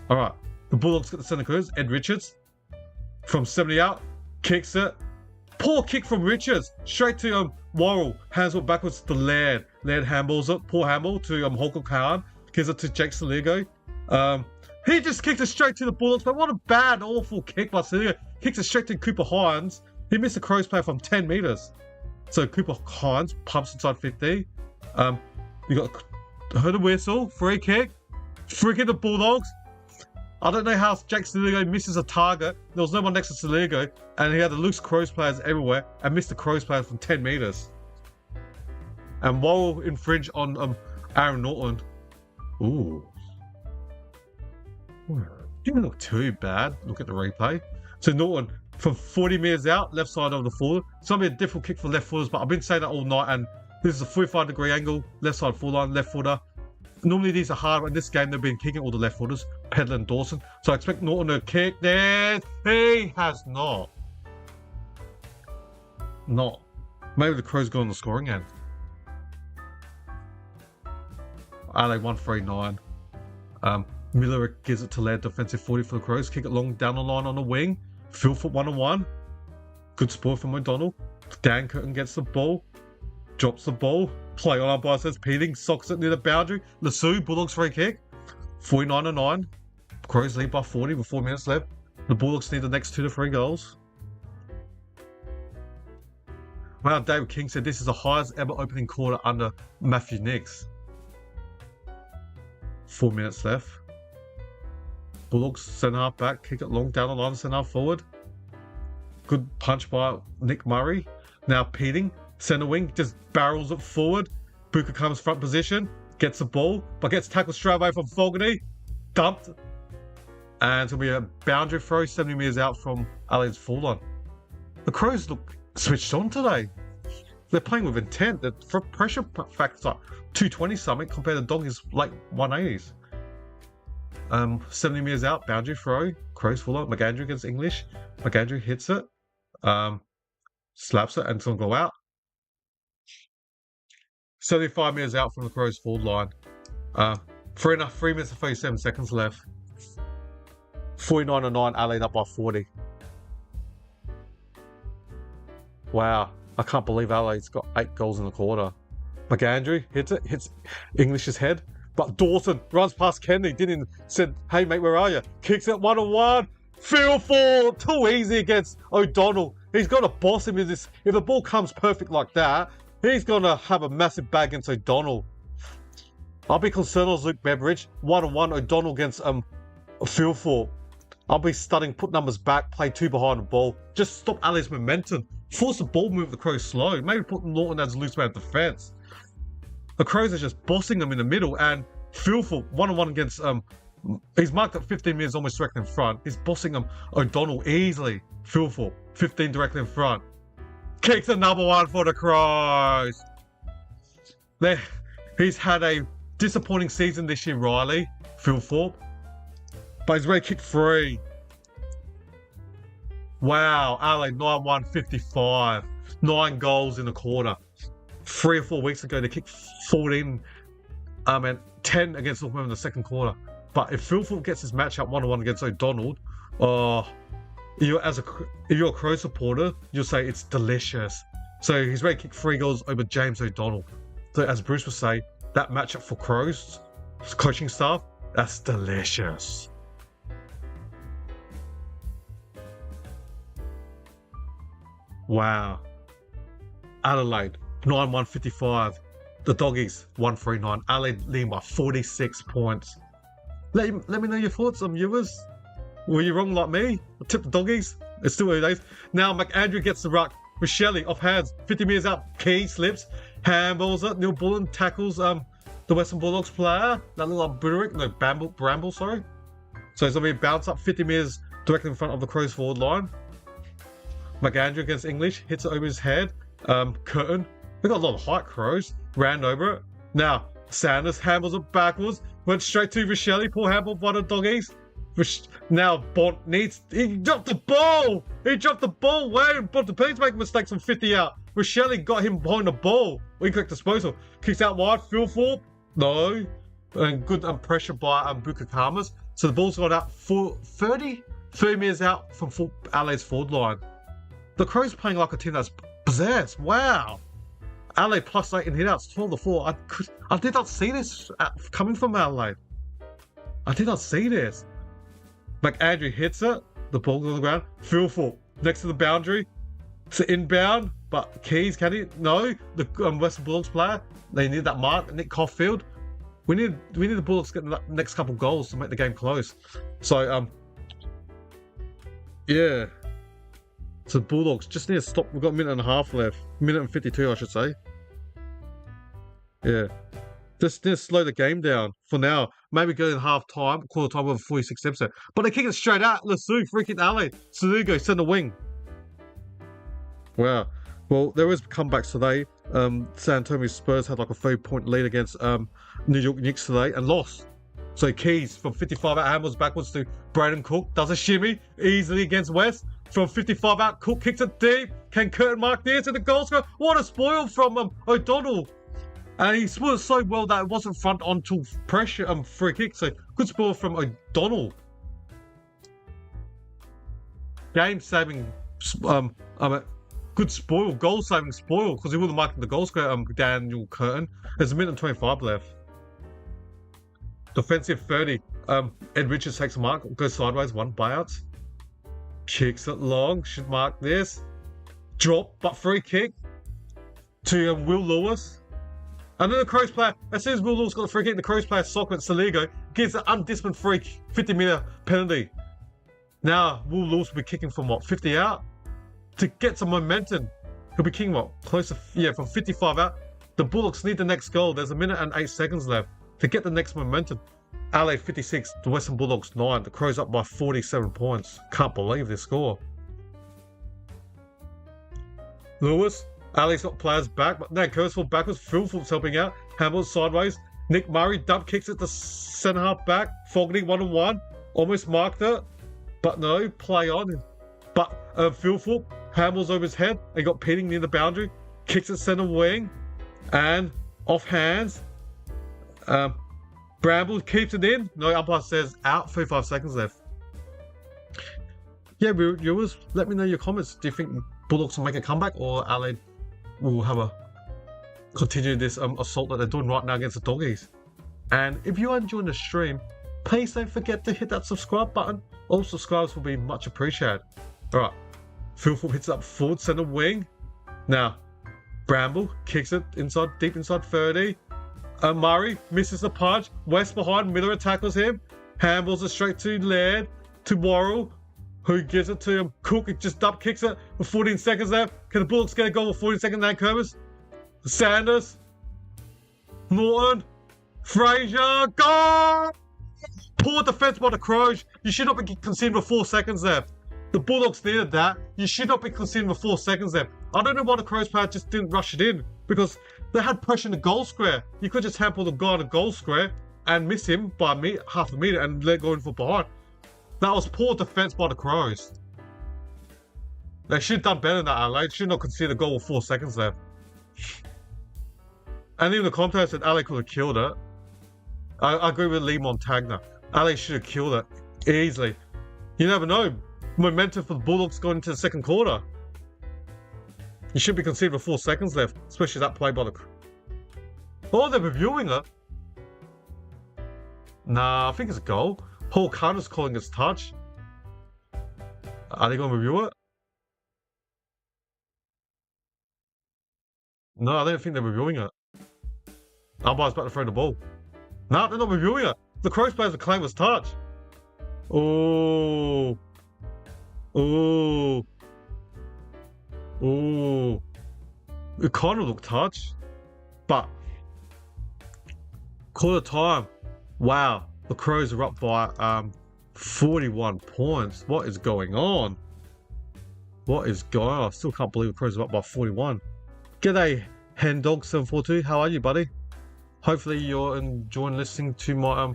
A: All right. The Bulldogs get the centre clearance. Ed Richards from 70 out. Kicks it. Poor kick from Richards. Straight to Worrell. Hands it backwards to Laird. Laird handballs it. Poor handball to Holcomb Khan. Gives it to Jake Saligo. He just kicked it straight to the Bulldogs. But what a bad, awful kick by Saligo. Kicks it straight to Cooper Hines. He missed the Crows player from 10 metres. So Cooper Hines pumps inside 50. You heard a whistle. Free kick. Free kick to Bulldogs. I don't know how Jake Saligo misses a target. There was no one next to Saligo, and he had the loose Crows players everywhere and missed the Crows players from 10 metres. And Worrell infringed on Aaron Norton. Ooh. Didn't look too bad. Look at the replay. So Norton, from 40 metres out, left side of the forward. It's going to be a difficult kick for left footers, but I've been saying that all night, and this is a 45-degree angle, left side full line, left footer. Normally these are hard, but in this game they've been kicking all the left footers, Pedler and Dawson. So I expect Norton to kick there. He has not. Maybe the Crows go on the scoring end. Adelaide 139. Miller gives it to Laird, defensive 40 for the Crows. Kick it long down the line on the wing. Philfoot 1-on-1. Good sport from O'Donnell. Dan Curtin gets the ball. Drops the ball. Play on umpire says Peeling socks it near the boundary. Lasue, Bulldogs free kick. 49-9. Crows lead by 40 with 4 minutes left. The Bulldogs need the next 2 to 3 goals. Wow, David King said this is the highest ever opening quarter under Matthew Nicks. 4 minutes left. Bulldogs centre half back, kick it long down the line, centre half forward. Good punch by Nick Murray. Now Peeling, centre wing, just barrels it forward. Buka comes front position, gets the ball, but gets tackled straight away from Fogarty. Dumped. And it's going to be a boundary throw, 70 metres out from Adelaide's full line. The Crows look switched on today. They're playing with intent. The pressure factor's like 220 something compared to Doggies like 180s. 70 metres out, boundary throw, Crows full line. McAndrew against English. McAndrew hits it, slaps it, and it's going to go out. 75 metres out from the Crows forward line. 3 minutes and 37 seconds left. 49-9, Adelaide up by 40. Wow, I can't believe Adelaide's got 8 goals in the quarter. McAndrew hits it, hits English's head. But Dawson runs past Kennedy, didn't said, "Hey mate, where are you?" Kicks it 1-on-1. Field fall, too easy against O'Donnell. He's got to boss him with this. If the ball comes perfect like that, he's going to have a massive bag against O'Donnell. I'll be concerned as Luke Beveridge. 1-on-1 O'Donnell against field fall. I'll be studying, put numbers back, play 2 behind the ball. Just stop Ali's momentum. Force the ball move the Crows slow. Maybe put Norton as a loose man of defence. The Crows are just bossing them in the middle, and Philfoot 1-on-1 against he's marked at 15 metres almost directly in front. He's bossing them O'Donnell easily. Philfoot 15 directly in front. Kicks another one for the Crows. He's had a disappointing season this year, Riley Philfoot, but he's ready to kick 3. Wow, Adelaide 9-1-55. 9 goals in the quarter. 3 or 4 weeks ago, they kicked 14 and 10 against North Melbourne in the second quarter. But if Philfoot gets his match up 1-on-1 against O'Donnell, If you're a Crow supporter, you'll say it's delicious. So he's ready to kick 3 goals over James O'Donnell. So as Bruce would say, that matchup for Crows coaching staff, that's delicious. Wow. Adelaide 9-155. The Doggies 139. Adelaide leading by 46 points. Let me know your thoughts, viewers. Were you wrong like me? I tipped the Doggies. It's still early days. Now McAndrew gets the ruck. Michele off hands. 50 metres out. Key slips. Handballs it. Neil Bullen tackles the Western Bulldogs player. That looked like Buderick. No, Bramble, sorry. So it's going to be bounce up 50 metres directly in front of the Crows forward line. McAndrew against English. Hits it over his head. Curtin. They got a lot of height, Crows. Ran over it. Now, Sanders handles it backwards. Went straight to Michele. Poor handball by the Doggies. Now Bont he dropped the ball! He dropped the ball! Where? But the players make mistakes from 50 out. Michele got him behind the ball. Incorrect disposal. Kicks out wide. Philthorpe. No. And good pressure by Buka Kamas. So the ball's got out for 30 metres out from Adelaide's forward line. The Crows playing like a team that's possessed. Wow. Adelaide +8 in hitouts, 12-4. I did not see this coming from Adelaide. I did not see this. McAndrew hits it. The ball's on the ground. Philthorpe next to the boundary. It's inbound, but Keys, can he? No. The Western Bulldogs player. They need that mark. Nick Caulfield. We need the Bulldogs to get the next couple goals to make the game close. So yeah. So Bulldogs just need to stop. We've got a minute and a half left. Minute and 52, I should say. Yeah. Just need to slow the game down for now. Maybe go in half time, quarter time with a 46 episode. But they kick it straight out. Lasu, freaking alley. Salugo, centre wing. Wow. Well, there was comebacks today. San Antonio Spurs had like a 30-point lead against New York Knicks today and lost. So Keys from 55 out handballs backwards to Braden Cook. Does a shimmy easily against West. From 55 out, Cook kicks it deep. Can Curtin mark this and the goal score? What a spoil from O'Donnell. And he spoiled so well that it wasn't front on to pressure free kick. So good spoil from O'Donnell. Game saving good spoil, goal saving spoil, because he would have marked the goal scorer, Daniel Curtin. There's a minute and 25 left. Defensive 30. Ed Richards takes a mark, goes sideways, 1 buyout. Kicks it long, should mark this. Drop, but free kick to Will Lewis. And then the Crows player, as soon as Will Lewis got the free kick, the Crows player, Sockman Saligo, gives an undisciplined free 50-metre penalty. Now, Will Lewis will be kicking from 50 out? To get some momentum. He'll be kicking close to, from 55 out. The Bulldogs need the next goal. There's a minute and 8 seconds left to get the next momentum. Adelaide 56, the Western Bulldogs 9. The Crows up by 47 points. Can't believe this score. Lewis, Adelaide's got players back, but now Kurzford backwards. Philthorpe's helping out. Hamilton sideways. Nick Murray dump kicks it to centre half back. Fogarty 1-on-1. Almost marked it, but no, play on. But Philthorpe handles over his head. They got Peting near the boundary. Kicks it centre wing. And off hands. Bramble keeps it in. No, umpire says out. 35 seconds left. Yeah, viewers, let me know your comments. Do you think Bulldogs will make a comeback, or Adelaide will have a continue this assault that they're doing right now against the Doggies? And if you are enjoying the stream, please don't forget to hit that subscribe button. All subscribers will be much appreciated. Alright, Philthorpe hits up forward centre wing. Now, Bramble kicks it inside, deep inside 30. Murray misses the punch. West behind, Miller tackles him. Handballs it straight to Laird, to Worrell, who gives it to him. Cook, it just up kicks it with 14 seconds left. Can the Bulldogs get a goal with 14 seconds now, Kermis? Sanders, Norton, Fraser, goal! Poor defense by the Crows. You should not be conceding with 4 seconds left. The Bulldogs needed that. You should not be conceding with 4 seconds left. I don't know why the Crows player just didn't rush it in, because they had pressure in the goal square. You could just handball the guy in the goal square and miss him by half a metre and let go in for behind. That was poor defence by the Crows. They should have done better than that, Adelaide. Should not concede a goal with 4 seconds left. And even the commentator said Adelaide could have killed it. I agree with Lee Montagna. Adelaide should have killed it easily. You never know. momentum for the Bulldogs going into the second quarter. You should be conceded with 4 seconds left, especially that play by the... Oh, they're reviewing it. Nah, I think it's a goal. Paul Carter's calling his touch. Are they going to review it? No, I don't think they're reviewing it. Umpire's about to throw the ball. No, they're not reviewing it. The Crows players are claiming his touch. Oh. Oh. Oh. It kind of looked touch. But quarter time. Wow. The Crows are up by 41 points. What is going on? What is going on? I still can't believe the Crows are up by 41. G'day, HenDog742. How are you, buddy? Hopefully you're enjoying listening to my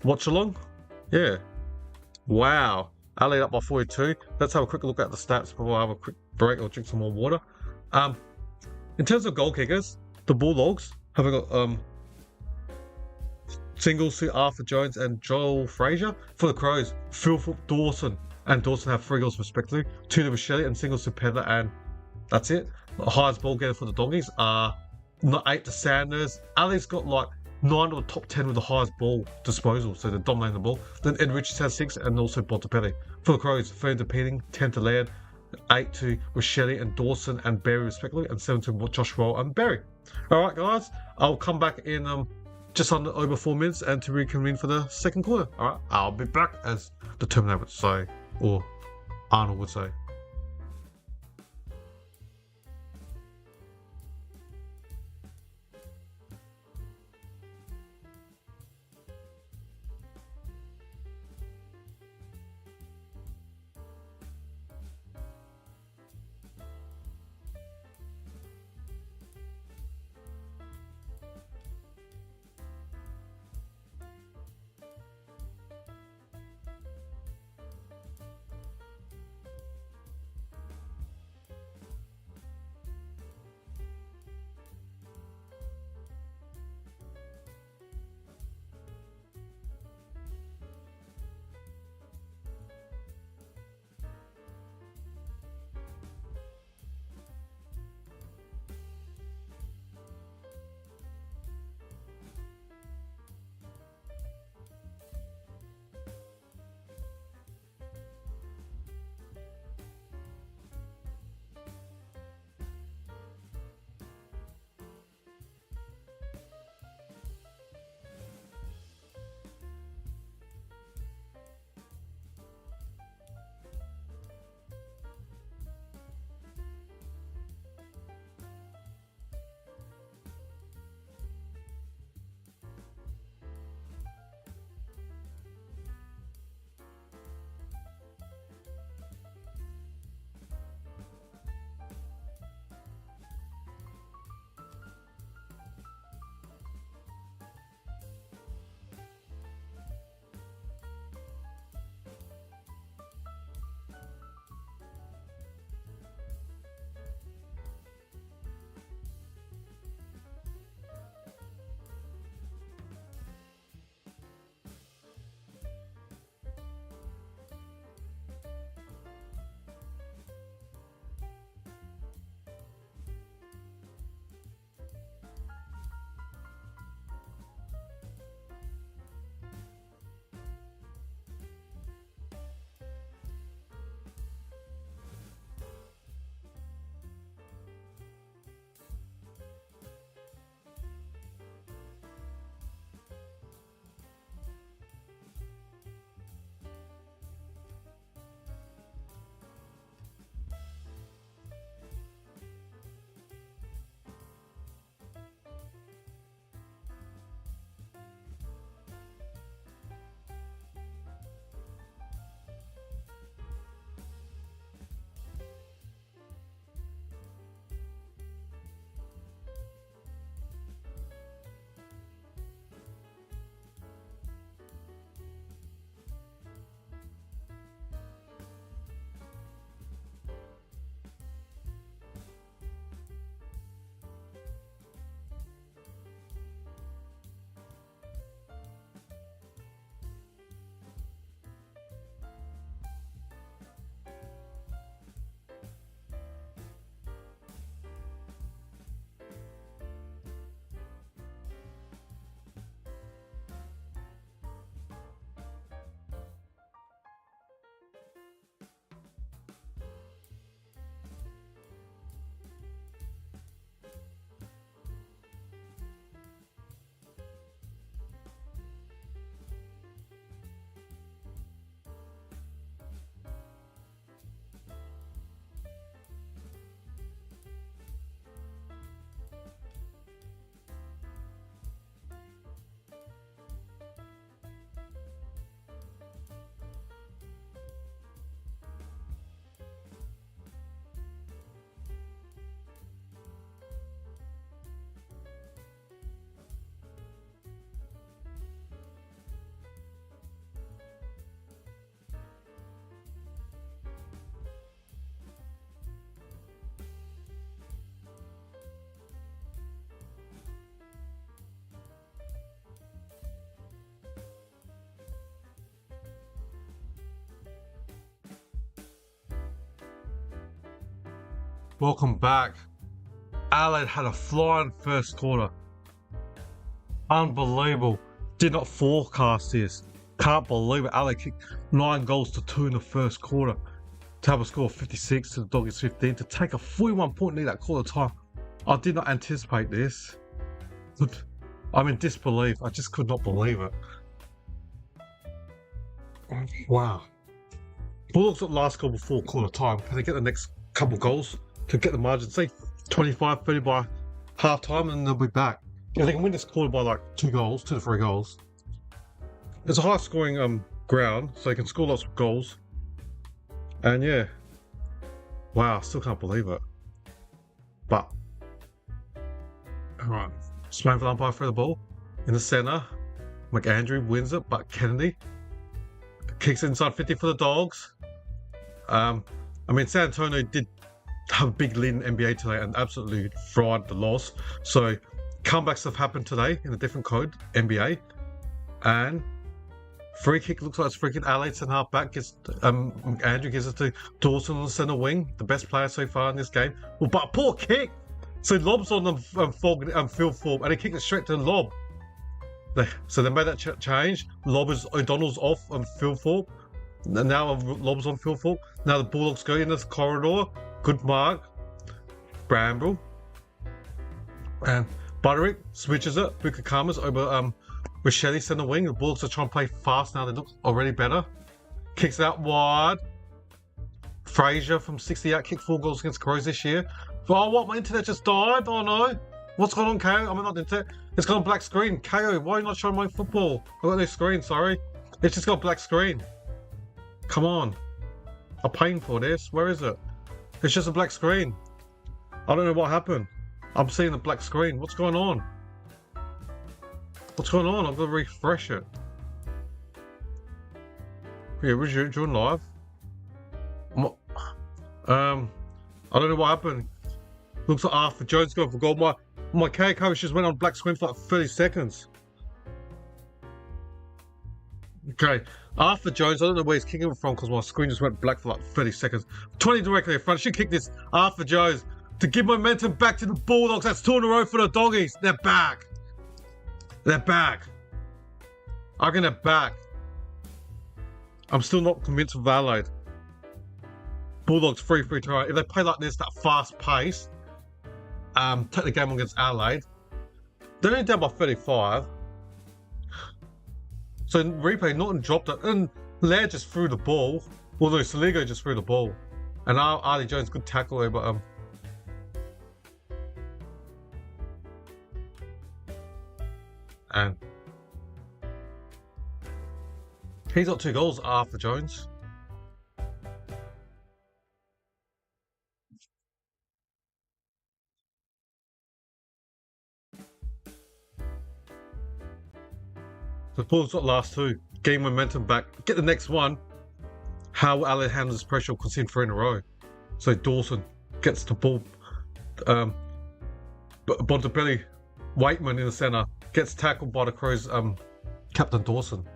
A: watch along. Yeah. Wow. Adelaide up by 42. Let's have a quick look at the stats before I have a quick break or drink some more water. In terms of goal kickers, the Bulldogs have got singles to Arthur Jones and Joel Frazier. For the Crows, Phil Dawson and Dawson have 3 goals respectively. 2 to Shelley and singles to Pedler, and that's it. The highest ball getter for the Doggies are 8 to Sanders. Ali's got like 9 of the top 10 with the highest ball disposal, so they're dominating the ball. Then Ed Richards has 6, and also Bontempelli. For the Crows, 13 to Peating, 10 to Laird, 8 to Shelley and Dawson and Berry respectively, and 7 to Josh Roll and Berry. Alright guys, I'll come back in just under over 4 minutes and to reconvene for the second quarter. Alright, I'll be back, as the Terminator would say, or Arnold would say. welcome back. Adelaide had a flying first quarter. Unbelievable. Did not forecast this. Can't believe it. Adelaide kicked 9 goals to 2 in the first quarter. To have a score of 56 to the Doggies 15. To take a 41-point lead at quarter time. I did not anticipate this. I'm in disbelief. I just could not believe it. Wow. Bulldogs got last goal before quarter time. Can they get the next couple goals to get the margin? Say 25, 30 by half time, and they'll be back. If they can win this quarter by like 2 to 3 goals. It's a high scoring ground, so they can score lots of goals. And yeah. Wow, still can't believe it. But alright. Slam for the umpire for the ball. In the centre. McAndrew wins it, but Kennedy kicks inside 50 for the Dogs. I mean, San Antonio did have a big lead in NBA today and absolutely fried the loss. So comebacks have happened today in a different code, NBA. And free kick looks like it's free kick. Adelaide centre half back gets Andrew gives it to Dawson on the centre wing, the best player so far in this game. Well, but a poor kick. So lobs on them Phil Thorpe, and he kicked it straight to the lob. So they made that change. Lob is O'Donnell's off on Phil Thorpe. And now lob's on Phil Thorpe. Now the Bulldogs go in this corridor. Good mark. Bramble. And Butterick switches it. Bukakamas over Rochetti centre wing. The Bulldogs are trying to play fast now. They look already better. Kicks out wide. Fraser from 68 kicked 4 goals against Crows this year. Oh, what? My internet just died? Oh no. What's going on, KO? I mean, not the internet. It's got a black screen. KO, why are you not showing my football? I've got no screen, sorry. It's just got a black screen. Come on. I'm paying for this. Where is it? It's just a black screen. I don't know what happened. I'm seeing the black screen. What's going on? What's going on? I've got to refresh it. Yeah, was you doing live? I don't know what happened. Looks like Arthur Jones going for goal. My KO coverage just went on black screen for like 30 seconds. Okay, Arthur Jones, I don't know where he's kicking it from because my screen just went black for like 30 seconds. 20 directly in front. Should kick this. Arthur Jones to give momentum back to the Bulldogs. That's 2 in a row for the Doggies. They're back. They're back. I reckon they're back. I'm still not convinced of Adelaide. Bulldogs 3-3 try. If they play like this, that fast pace, take the game against Adelaide. They're only down by 35. So in replay, Norton dropped it, and Laird just threw the ball. Well, no, Saligo just threw the ball. And Artie Jones, good tackle there, but and he's got 2 goals, Arthur Jones. The Bulldogs got last 2. Gain momentum back. Get the next one. How Adelaide handles pressure will concede 3 in a row. So Dawson gets the ball. Bontempelli, Waitman in the centre, gets tackled by the Crows captain Dawson.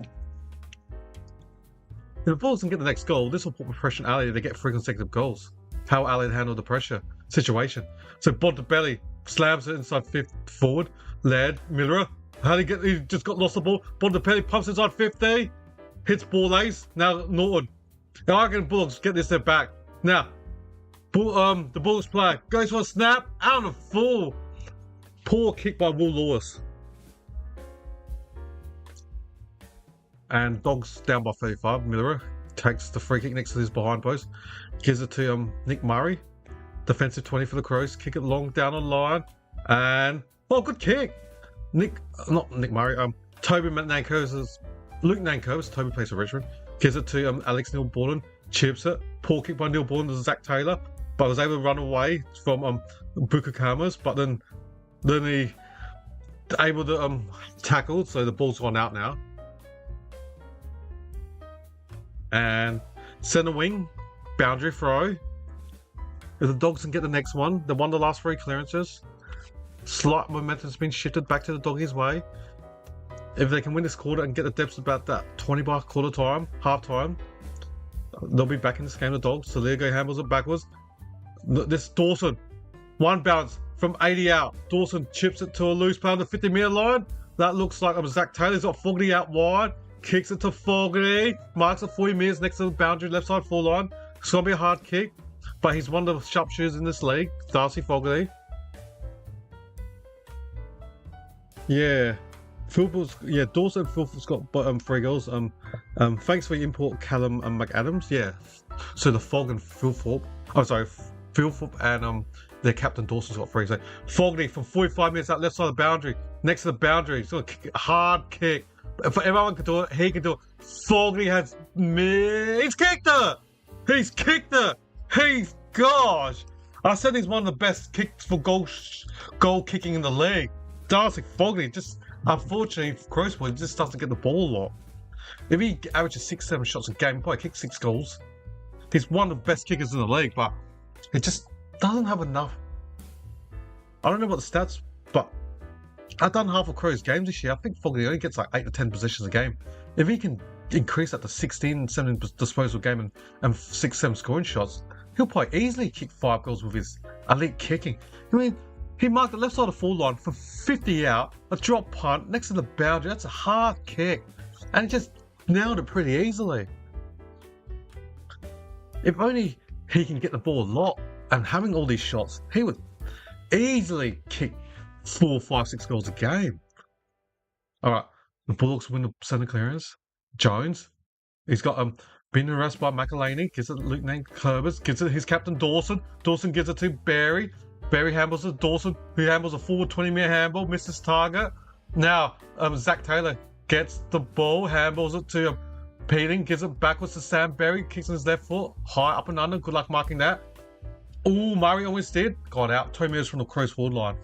A: If the Bulldogs can get the next goal, this will put pressure on Adelaide. They get 3 consecutive goals. How Adelaide handle the pressure situation. So Bontempelli slams it inside 5th forward. Laird, Miller. How did he get? He just got lost the ball. Bontempelli pumps inside 50. Hits ball ace. Now Norton. Now I reckon Bulldogs get this step back. Now, the Bulldogs player goes for a snap. Out of full. Poor kick by Will Lewis. And Dogs down by 35. Miller takes the free kick next to his behind post. Gives it to Nick Murray. Defensive 20 for the Crows. Kick it long down on line. And, oh, good kick. Not Nick Murray, Toby Nankervis, Luke Nankervis, Toby plays for Richmond, gives it to Alex Neil-Borden, chips it, poor kick by Neil-Borden to Zach Taylor, but was able to run away from Bukakamas, but then he able to tackle, so the ball's gone out now. And centre wing, boundary throw. If the Dogs can get the next one, they won the last 3 clearances. Slight momentum's been shifted back to the Doggies' way. If they can win this quarter and get the depths about that 20 by quarter time, half time, they'll be back in this game. The Dogs. Saligo handles it backwards. This Dawson, one bounce from 80 out. Dawson chips it to a loose player on the 50-meter line. That looks like Zach Taylor's got Fogarty out wide. Kicks it to Fogarty. Marks at 40 meters next to the boundary, left side full line. It's going to be a hard kick, but he's one of the sharpshooters in this league, Darcy Fogarty. Yeah. Dawson and Philthorpe's got 3 goals. Thanks for your import, Callum and McAdams. Yeah. So the Fog and Philthorpe. Oh, sorry, Philthorpe and their captain Dawson's got 3. So Fogarty from 45 meters out left side of the boundary, next to the boundary. He's got a hard kick. If everyone can do it, he can do it. Fogarty has he's kicked it. He's kicked it. Gosh. I said he's one of the best kicks for goal kicking in the league. Darcy Fogarty just, unfortunately, for Crowsport, just doesn't get the ball a lot. If he averages 6-7 shots a game, he probably kicks 6 goals. He's one of the best kickers in the league, but he just doesn't have enough. I don't know what the stats, but I've done half of Crow's games this year. I think Fogarty only gets like 8 to 10 possessions a game. If he can increase that to 16, 17 disposal game and 6-7 scoring shots, he'll probably easily kick 5 goals with his elite kicking. I mean, he marked the left side of full line from 50 out, a drop punt next to the boundary. That's a hard kick. And he just nailed it pretty easily. If only he can get the ball a lot and having all these shots, he would easily kick 4, 5, 6 goals a game. Alright, the Bulldogs win the centre clearance. Jones, he's got been harassed by McElhaney, gives it to Luke Herbers, gives it to his captain Dawson. Dawson gives it to Barry. Barry handles it. Dawson, who handles a forward 20-meter handball, misses target. Now, Zach Taylor gets the ball, handballs it to Peeling, gives it backwards to Sam Berry, kicks on his left foot, high up and under. Good luck marking that. Ooh, Murray almost did. Got out 20 meters from the Crows forward line.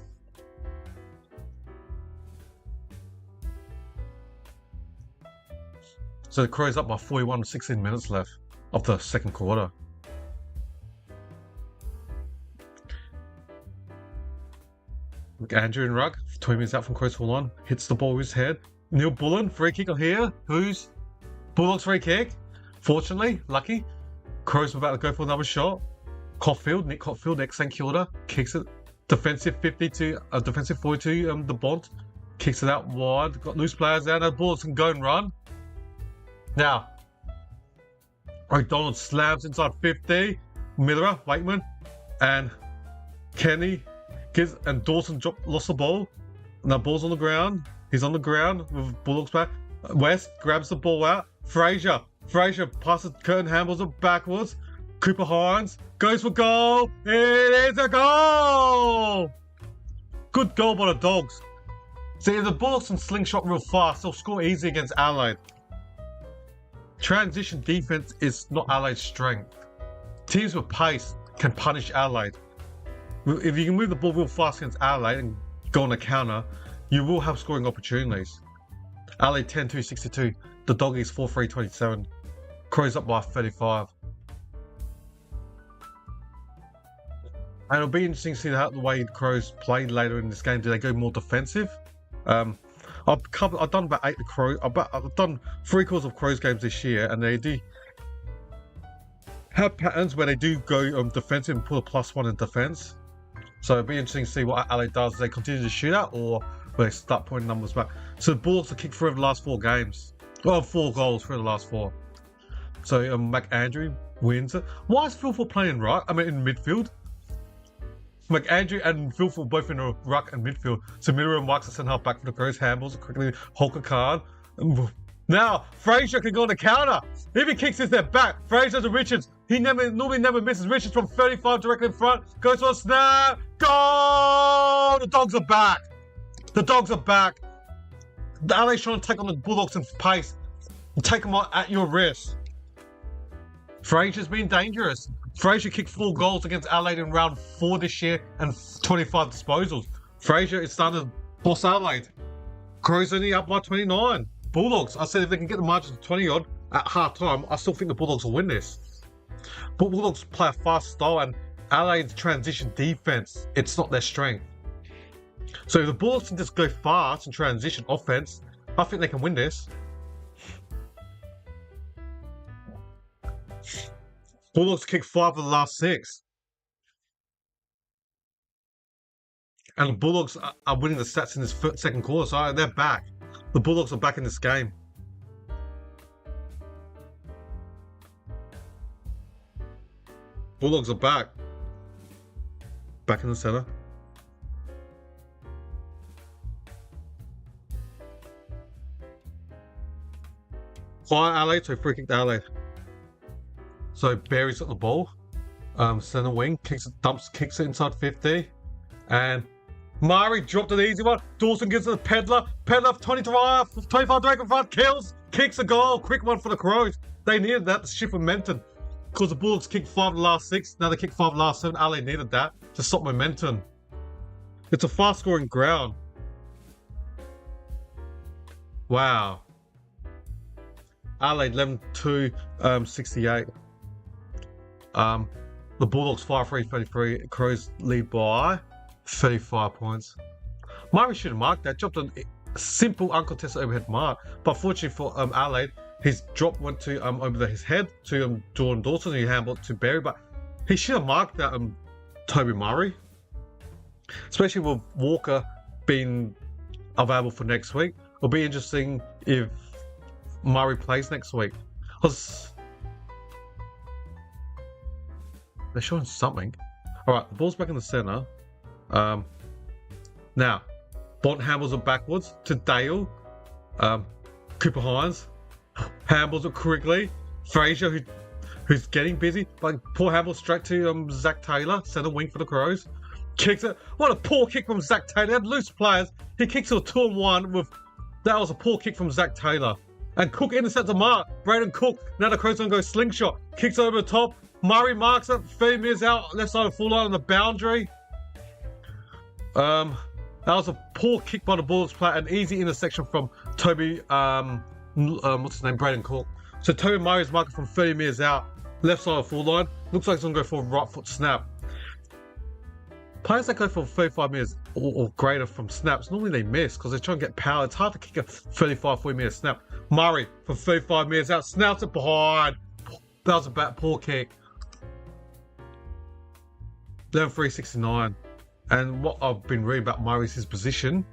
A: So the Crows up by 41 with 16 minutes left of the second quarter. Andrew and Rugg, 20 minutes out from Crows forward line, hits the ball with his head. Neil Bullen, free kick here. Who's Bulldogs free kick? Fortunately, lucky. Crows were about to go for another shot. Nick Coffield, ex-St Kilda, kicks it. Defensive 50 to defensive 42. The Bont kicks it out wide. Got loose players there. Now Bulldogs can go and run. Now, O'Donnell slams inside 50. Miller, Wakeman, and Kenny and Dawson lost the ball. Now ball's on the ground. He's on the ground with Bulldogs back. West grabs the ball out. Fraser passes Curtin, handles it backwards. Cooper Hines goes for goal. It is a goal! Good goal by the Dogs. See, if the Bulldogs can slingshot real fast, they'll score easy against Adelaide. Transition defense is not Adelaide's strength. Teams with pace can punish Adelaide. If you can move the ball real fast against Adelaide and go on a counter, you will have scoring opportunities. Adelaide 10-2-62. The Doggies 4-3-27. Crows up by 35. And it'll be interesting to see the way the Crows play later in this game. Do they go more defensive? I've done about 8 Crows. I've done 3 quarters of Crows games this year, and they do have patterns where they do go defensive and put a +1 in defense. So it'll be interesting to see what Adelaide does. Do they continue to shoot out, or will they start putting numbers back? So the Bulldogs have kicked 3 of the last 4 games. Well, 4 goals for the last 4. So McAndrew wins it. Why is Philthorpe playing right? I mean, in midfield. McAndrew and Philthorpe both in a ruck and midfield. So Miller and Marks are sent half back for the Crows. Handballs quickly. Holker Khan. Now Fraser can go on the counter. If he kicks his step back, Fraser to Richards. He normally never misses. Richards from 35 directly in front. Goes for a snap. Goal! The Dogs are back. The Dogs are back. The Adelaide's trying to take on the Bulldogs in pace and take them on at your risk. Fraser's been dangerous. Fraser kicked 4 goals against Adelaide in round 4 this year and 25 disposals. Fraser is starting to boss Adelaide. Crows only up by 29. Bulldogs, I said if they can get the margin to 20 odd at half time, I still think the Bulldogs will win this. But Bulldogs play a fast style and Adelaide's transition defense, it's not their strength. So if the Bulldogs can just go fast and transition offense, I think they can win this. Bulldogs kicked 5 of the last 6. And the Bulldogs are winning the stats in this second quarter, so they're back. The Bulldogs are back in this game. Bulldogs are back. Back in the centre. Fire Adelaide, so free kick to Adelaide. So Barry's got the ball. Centre wing, kicks it inside 50. And Murray dropped an easy one. Dawson gives it to Pedler. Pedler 25 direct in front, kicks a goal. Quick one for the Crows. They needed that to shift momentum. Because the Bulldogs kicked 5 in the last 6. Now they kicked 5 in the last 7. Adelaide needed that to stop momentum. It's a fast scoring ground. Wow. Adelaide 11-2, 68. The Bulldogs 5-3-33. Crows lead by 35 points. Murray should have marked that. Dropped a simple uncontested overhead mark. But fortunately for Adelaide, his drop went to over his head to Jordan Dawson, who handled to Barry. But he should have marked that Toby Murray. Especially with Walker being available for next week. It'll be interesting if Murray plays next week. Because they're showing something. Alright, the ball's back in the centre. Now, Bont handles it backwards to Dale. Cooper Hines handles it quickly. Fraser, who's getting busy, but poor handle straight to Zach Taylor, centre wing for the Crows. Kicks it. What a poor kick from Zach Taylor. They had loose players. He kicks it a 2-on-1 with. That was a poor kick from Zach Taylor. And Cook intercepts the mark. Braden Cook. Now the Crows gonna go slingshot. Kicks over the top. Murray marks it. 30 meters out. Left side of full line on the boundary. That was a poor kick by the Bulldogs player. An easy intersection from Toby. What's his name? Braden Cook. So Toby Murray's marking from 30 meters out. Left side of full line. Looks like he's gonna go for a right foot snap. Players that go for 35 meters or greater from snaps, normally they miss because they try and get power. It's hard to kick a 35, 40 meter snap. Murray from 35 meters out, snouts it behind. That was a poor kick. 11-3-69. And what I've been reading about Murray's his position,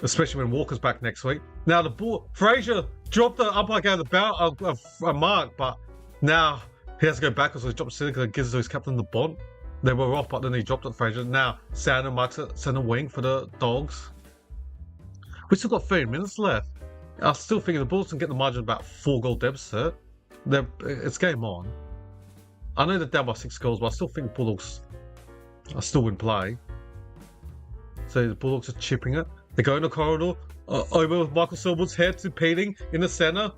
A: especially when Walker's back next week. Now the ball, Fraser dropped the umpire gave a mark, but now he has to go back because he dropped it because it gives his captain the Bont. They were off, but then he dropped it, Fraser. Now, Sander marks it, centre wing for the Dogs. We still got 30 minutes left. I still think the Bulldogs can get the margin of about 4-goal deficit. It's game on. I know they're down by 6 goals, but I still think Bulldogs are still in play. So the Bulldogs are chipping it. They go in the corridor, over Michael Silverwood's head to Peeling in the centre.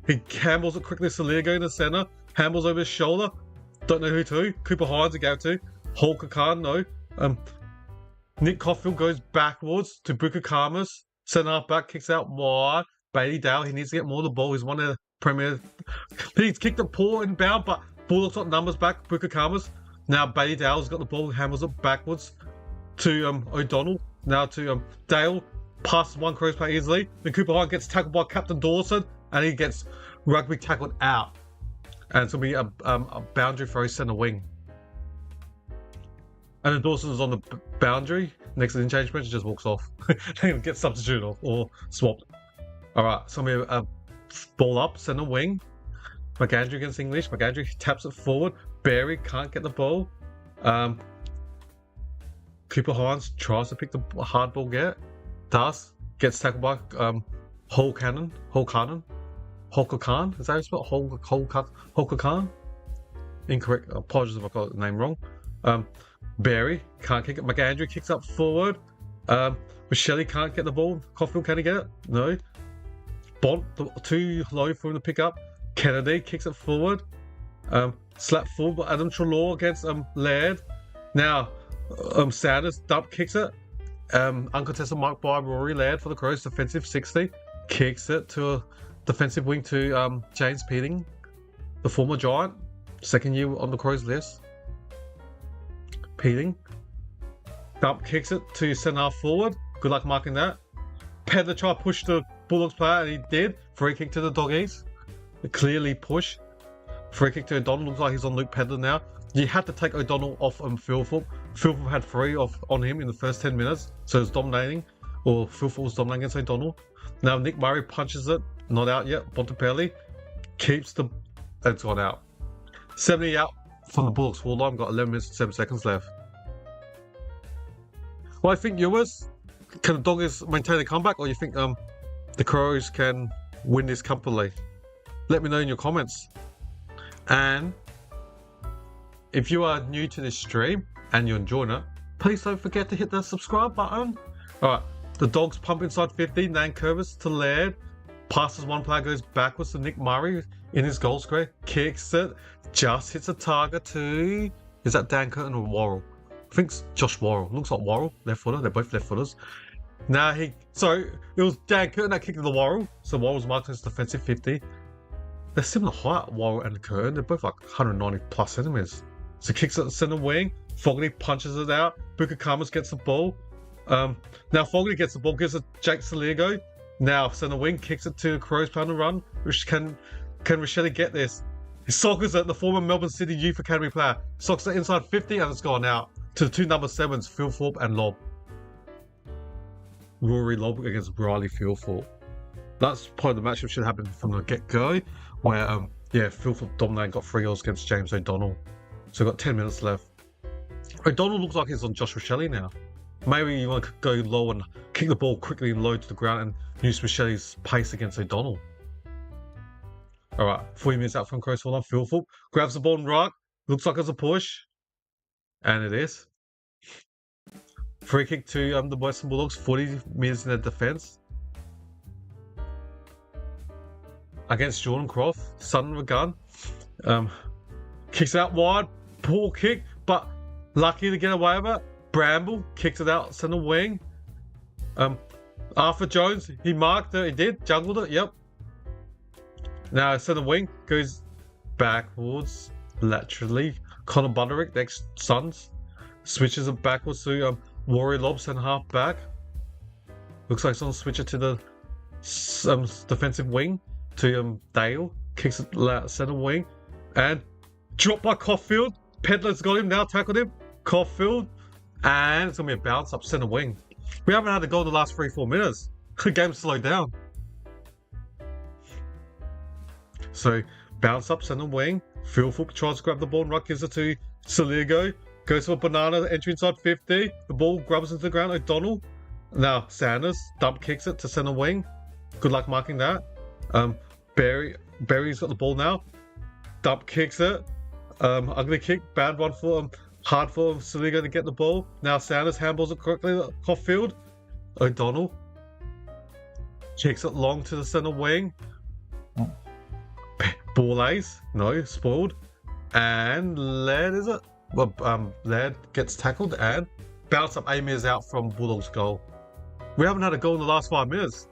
A: He handles it quickly to Liago in the centre. Handles over his shoulder. Don't know who to. Cooper Hines to go to. Hulk Khan, no. Nick Caulfield goes backwards to Booker Karmas. Centre half back, kicks out wide. Bailey Dale, he needs to get more of the ball. He's one of the premier. He's kicked it poor inbound, but Bulldogs got numbers back. Booker Karmas. Now Bailey Dale's got the ball, handles it backwards to O'Donnell. Now to Dale. Passes one Crows play easily. Then Cooper Hines gets tackled by Captain Dawson, and he gets rugby tackled out. And it's going to be a boundary for his centre wing. And then Dawson is on the boundary next to the interchange bench, just walks off. Gets substituted or swapped. Alright, so we have a ball up, centre wing. McAndrew against English. McAndrew taps it forward. Barry can't get the ball. Cooper Hines tries to pick the hard ball, does. Gets tackled by Hulk Khan. Hulk Khan, is that how you spell it? Hulk Khan? Incorrect. Apologies if I got the name wrong. Barry can't kick it. McAndrew kicks up forward. Michelle can't get the ball. Caulfield, can he get it? No. Bont, too low for him to pick up. Kennedy kicks it forward. Slap forward by Adam Trelaw against Laird. Now, Sanders dump kicks it. Uncontested mark by Rory Laird for the Crows. Defensive 60. Kicks it to a defensive wing to James Peeling, the former Giant. Second year on the Crows list. Peeling. Dump kicks it to centre half forward. Good luck marking that. Pedler tried to push the Bulldogs player and he did. Free kick to the Doggies. Clearly push. Free kick to O'Donnell. Looks like he's on Luke Pedler now. You had to take O'Donnell off field foot. Philfoot had 3 on him in the first 10 minutes, so it was dominating, or Philfoot was dominating against O'Donnell. Now Nick Murray punches it, not out yet. Bontempelli keeps the... It's gone out. 70 out from the Bulldogs full line, got 11 minutes and 7 seconds left. Well, I think yours, can the Doggers maintain a comeback, or you think the Crows can win this comfortably? Let me know in your comments. And if you are new to this stream and you're enjoying it, please don't forget to hit the subscribe button. Alright, the Dogs pump inside 50, Nan curves to Laird, passes one player, goes backwards to Nick Murray in his goal square, kicks it, just hits a target to... Is that Dan Curtin or Worrell? I think it's Josh Worrell. Looks like Worrell, left footer. They're both left footers. Now so it was Dan Curtin that kicked the Worrell. So Worrell's marked as defensive 50. They're similar height, Worrell and Curtin. They're both like 190 plus centimeters. So kicks it at the center wing. Fogarty punches it out. Booker Kamas gets the ball. Now Fogarty gets the ball, gives it Jake Saligo. Now center wing kicks it to Crows pound and run. Which can Ricchetti get this? He sockers it, the former Melbourne City Youth Academy player. Sockers it inside 50 and it's gone out. To the 2 number 7s, Phil Thorpe and Lobb. Rory Lobb against Riley Phil Thorpe. That's probably the matchup should happen from the get-go, where Phil Thorpe dominated, got 3 goals against James O'Donnell. So we've got 10 minutes left. O'Donnell looks like he's on Josh Ricchetti now. Maybe you want to go low and kick the ball quickly and low to the ground and use Richetti's pace against O'Donnell. Alright, 40 minutes out from Crows full on. Phil Thorpe grabs the ball and ruck. Looks like it's a push. And it is. Free kick to the Western Bulldogs, 40 metres in their defence. Against Jordan Croft, son of a gun. Kicks out wide, poor kick, but lucky to get away with it. Bramble kicks it out centre wing. Arthur Jones, he marked it, he did, juggled it, yep. Now centre wing goes backwards, laterally. Connor Butterick, next Suns, switches it backwards to Warrior Lobb, centre half back. Looks like someone switch it to the defensive wing to Dale. Kicks it centre wing and dropped by Caulfield. Pedler's got him now, tackled him. Caulfield, and it's gonna be a bounce up centre wing. We haven't had a goal in the last 3-4 minutes. The game's slowed down. So bounce up centre wing. Phil Thorpe tries to grab the ball and ruck, gives it to Saligo. Goes for a banana, entry inside 50. The ball grabs into the ground. O'Donnell. Now Sanders dump kicks it to centre wing. Good luck marking that. Berry's got the ball now. Dump kicks it. Ugly kick, bad one for hard for Saligo to get the ball. Now Sanders handballs it quickly to Caulfield. O'Donnell kicks it long to the centre wing. Ball ace, no, spoiled. And Laird, is it? Well, Laird gets tackled and bounce up 8 metres out from Bulldogs goal. We haven't had a goal in the last 5 minutes.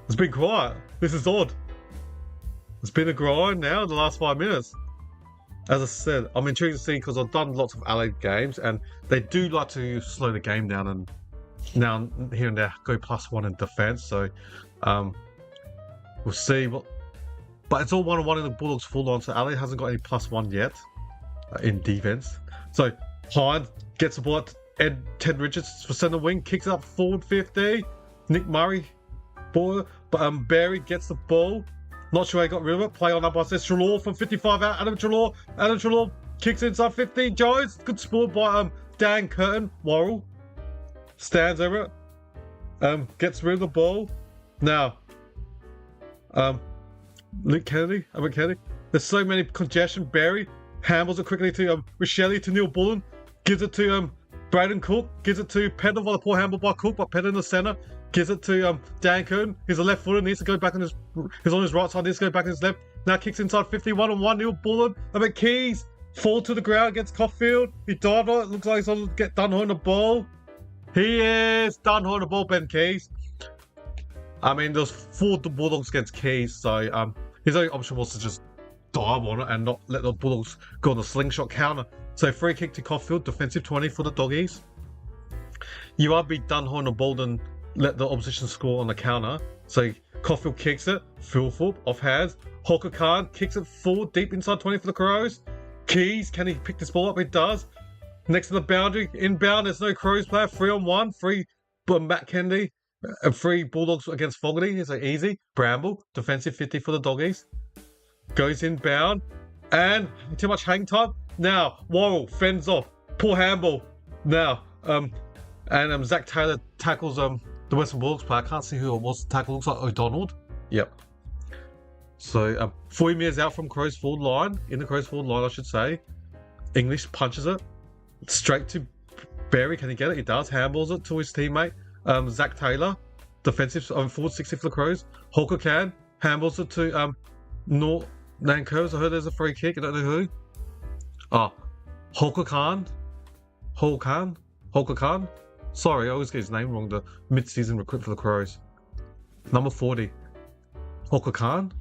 A: It's been quiet. This is odd. It's been a grind now in the last 5 minutes. As I said, I'm intrigued to see because I've done lots of Adelaide games and they do like to slow the game down and now here and there go +1 in defence. So we'll see what. But it's all 1-1 in the Bulldogs full on, so Adelaide hasn't got any +1 yet in defence. So Hyde gets the ball at Ted Richards for centre wing, kicks up forward 50. Nick Murray, ball, but Barry gets the ball. Not sure he got rid of it. Play on up by Trelaw from 55 out. Adam Trelaw kicks inside 50. Jones, good sport by Dan Curtin. Worrell stands over it. Gets rid of the ball. Now, Luke Kennedy. There's so many congestion. Barry handles it quickly to Ricchetti, to Neil Bullen. Gives it to Braden Cook. Gives it to Pedder by the poor handball by Cook, but Pedder in the centre. Gives it to Dan Curtin. He's a left footer, needs to go back on his. He's on his right side, needs to go back on his left. Now kicks inside 51-on-1. Neil Bullen. Keys fall to the ground against Caulfield. He dived on it. Looks like he's on to get done holding the ball. He is done holding the ball, Ben Keys. I mean, there's 4 Bulldogs against Keys, so his only option was to just dive on it and not let the Bulldogs go on the slingshot counter. So free kick to Caulfield, defensive 20 for the Doggies. You are be done holding the ball and let the opposition score on the counter. So Caulfield kicks it, Phil Thorpe off hands. Hawker Khan kicks it forward deep inside 20 for the Crows. Keys, can he pick this ball up? He does. Next to the boundary, inbound, there's no Crows player. 3-on-1, 3 Matt Kennedy, and 3 Bulldogs against Fogarty. It's easy. Bramble, defensive 50 for the Doggies. Goes inbound, and too much hang time. Now, Worrell fends off. Poor handball. Now, and Zach Taylor tackles the Western Bulldogs player. I can't see who it was. Tackle looks like O'Donnell. Yep. So, 40 metres out from Crows forward line. In the Crows forward line, I should say. English punches it. Straight to Barry. Can he get it? He does. Handballs it to his teammate. Zach Taylor. Defensive forward 60 for the Crows. Hawker can. Handballs it to Nankos. I heard there's a free kick. I don't know who. Hawker Khan. Hawker Khan. Sorry, I always get his name wrong. The mid-season recruit for the Crows. Number 40. Hawker Khan.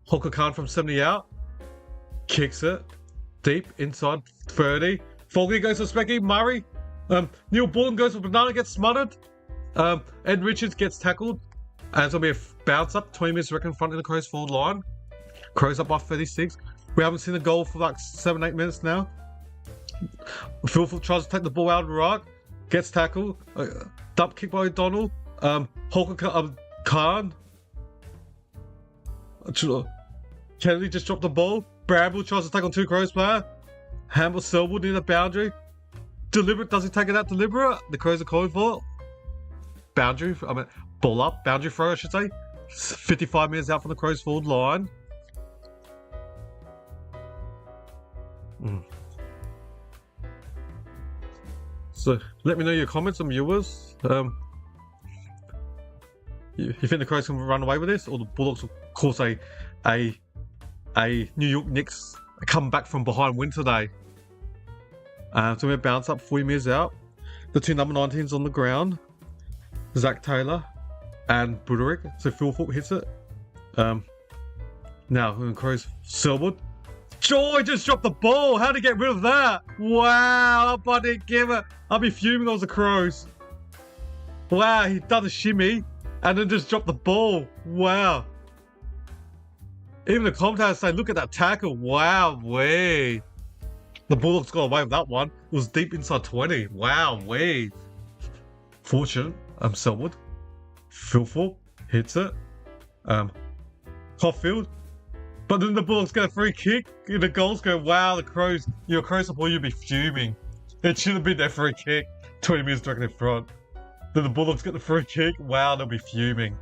A: Hawker Khan from 70 out. Kicks it. Deep inside 30. Fogarty goes for Specky. Murray. Neil Bullen goes for Banana, gets smothered. Ed Richards gets tackled. And it's going to be a bounce up. 20 minutes reckon front in the Crows forward line. Crows up by 36. We haven't seen a goal for like 7-8 minutes now. Phil tries to take the ball out of the right. Gets tackled. Dump kick by O'Donnell. Hawker Khan. Kennedy just dropped the ball. Bramble tries to take on 2 Crows player. Handball Selwood near the boundary. Deliberate, does he take it out deliberate? The Crows are calling for it. Ball up. Boundary throw, I should say. 55 metres out from the Crows forward line. So, let me know your comments on viewers. You think the Crows can run away with this? Or the Bulldogs will cause a New York Knicks come back from behind win today? So we bounce up 40 metres out. The 2 number 19s on the ground. Zach Taylor and Buderick. So Phil Foot hits it. Now, the Crows, Selwood. Joy just dropped the ball. How to get rid of that? Wow, I didn't give it. I'll be fuming on the Crows. Wow, he done a shimmy and then just dropped the ball. Wow. Even the commentators say, look at that tackle. Wow, way. The Bulldogs got away with that one. It was deep inside 20. Wow, way. Fortune, Selwood. Philthorpe hits it. Caulfield. But then the Bulldogs get a free kick. And the goals go, wow, the Crows. You're a Crows supporter, you'd be fuming. It should have been their free kick. 20 minutes directly in front. Then the Bulldogs get the free kick. Wow, they'll be fuming.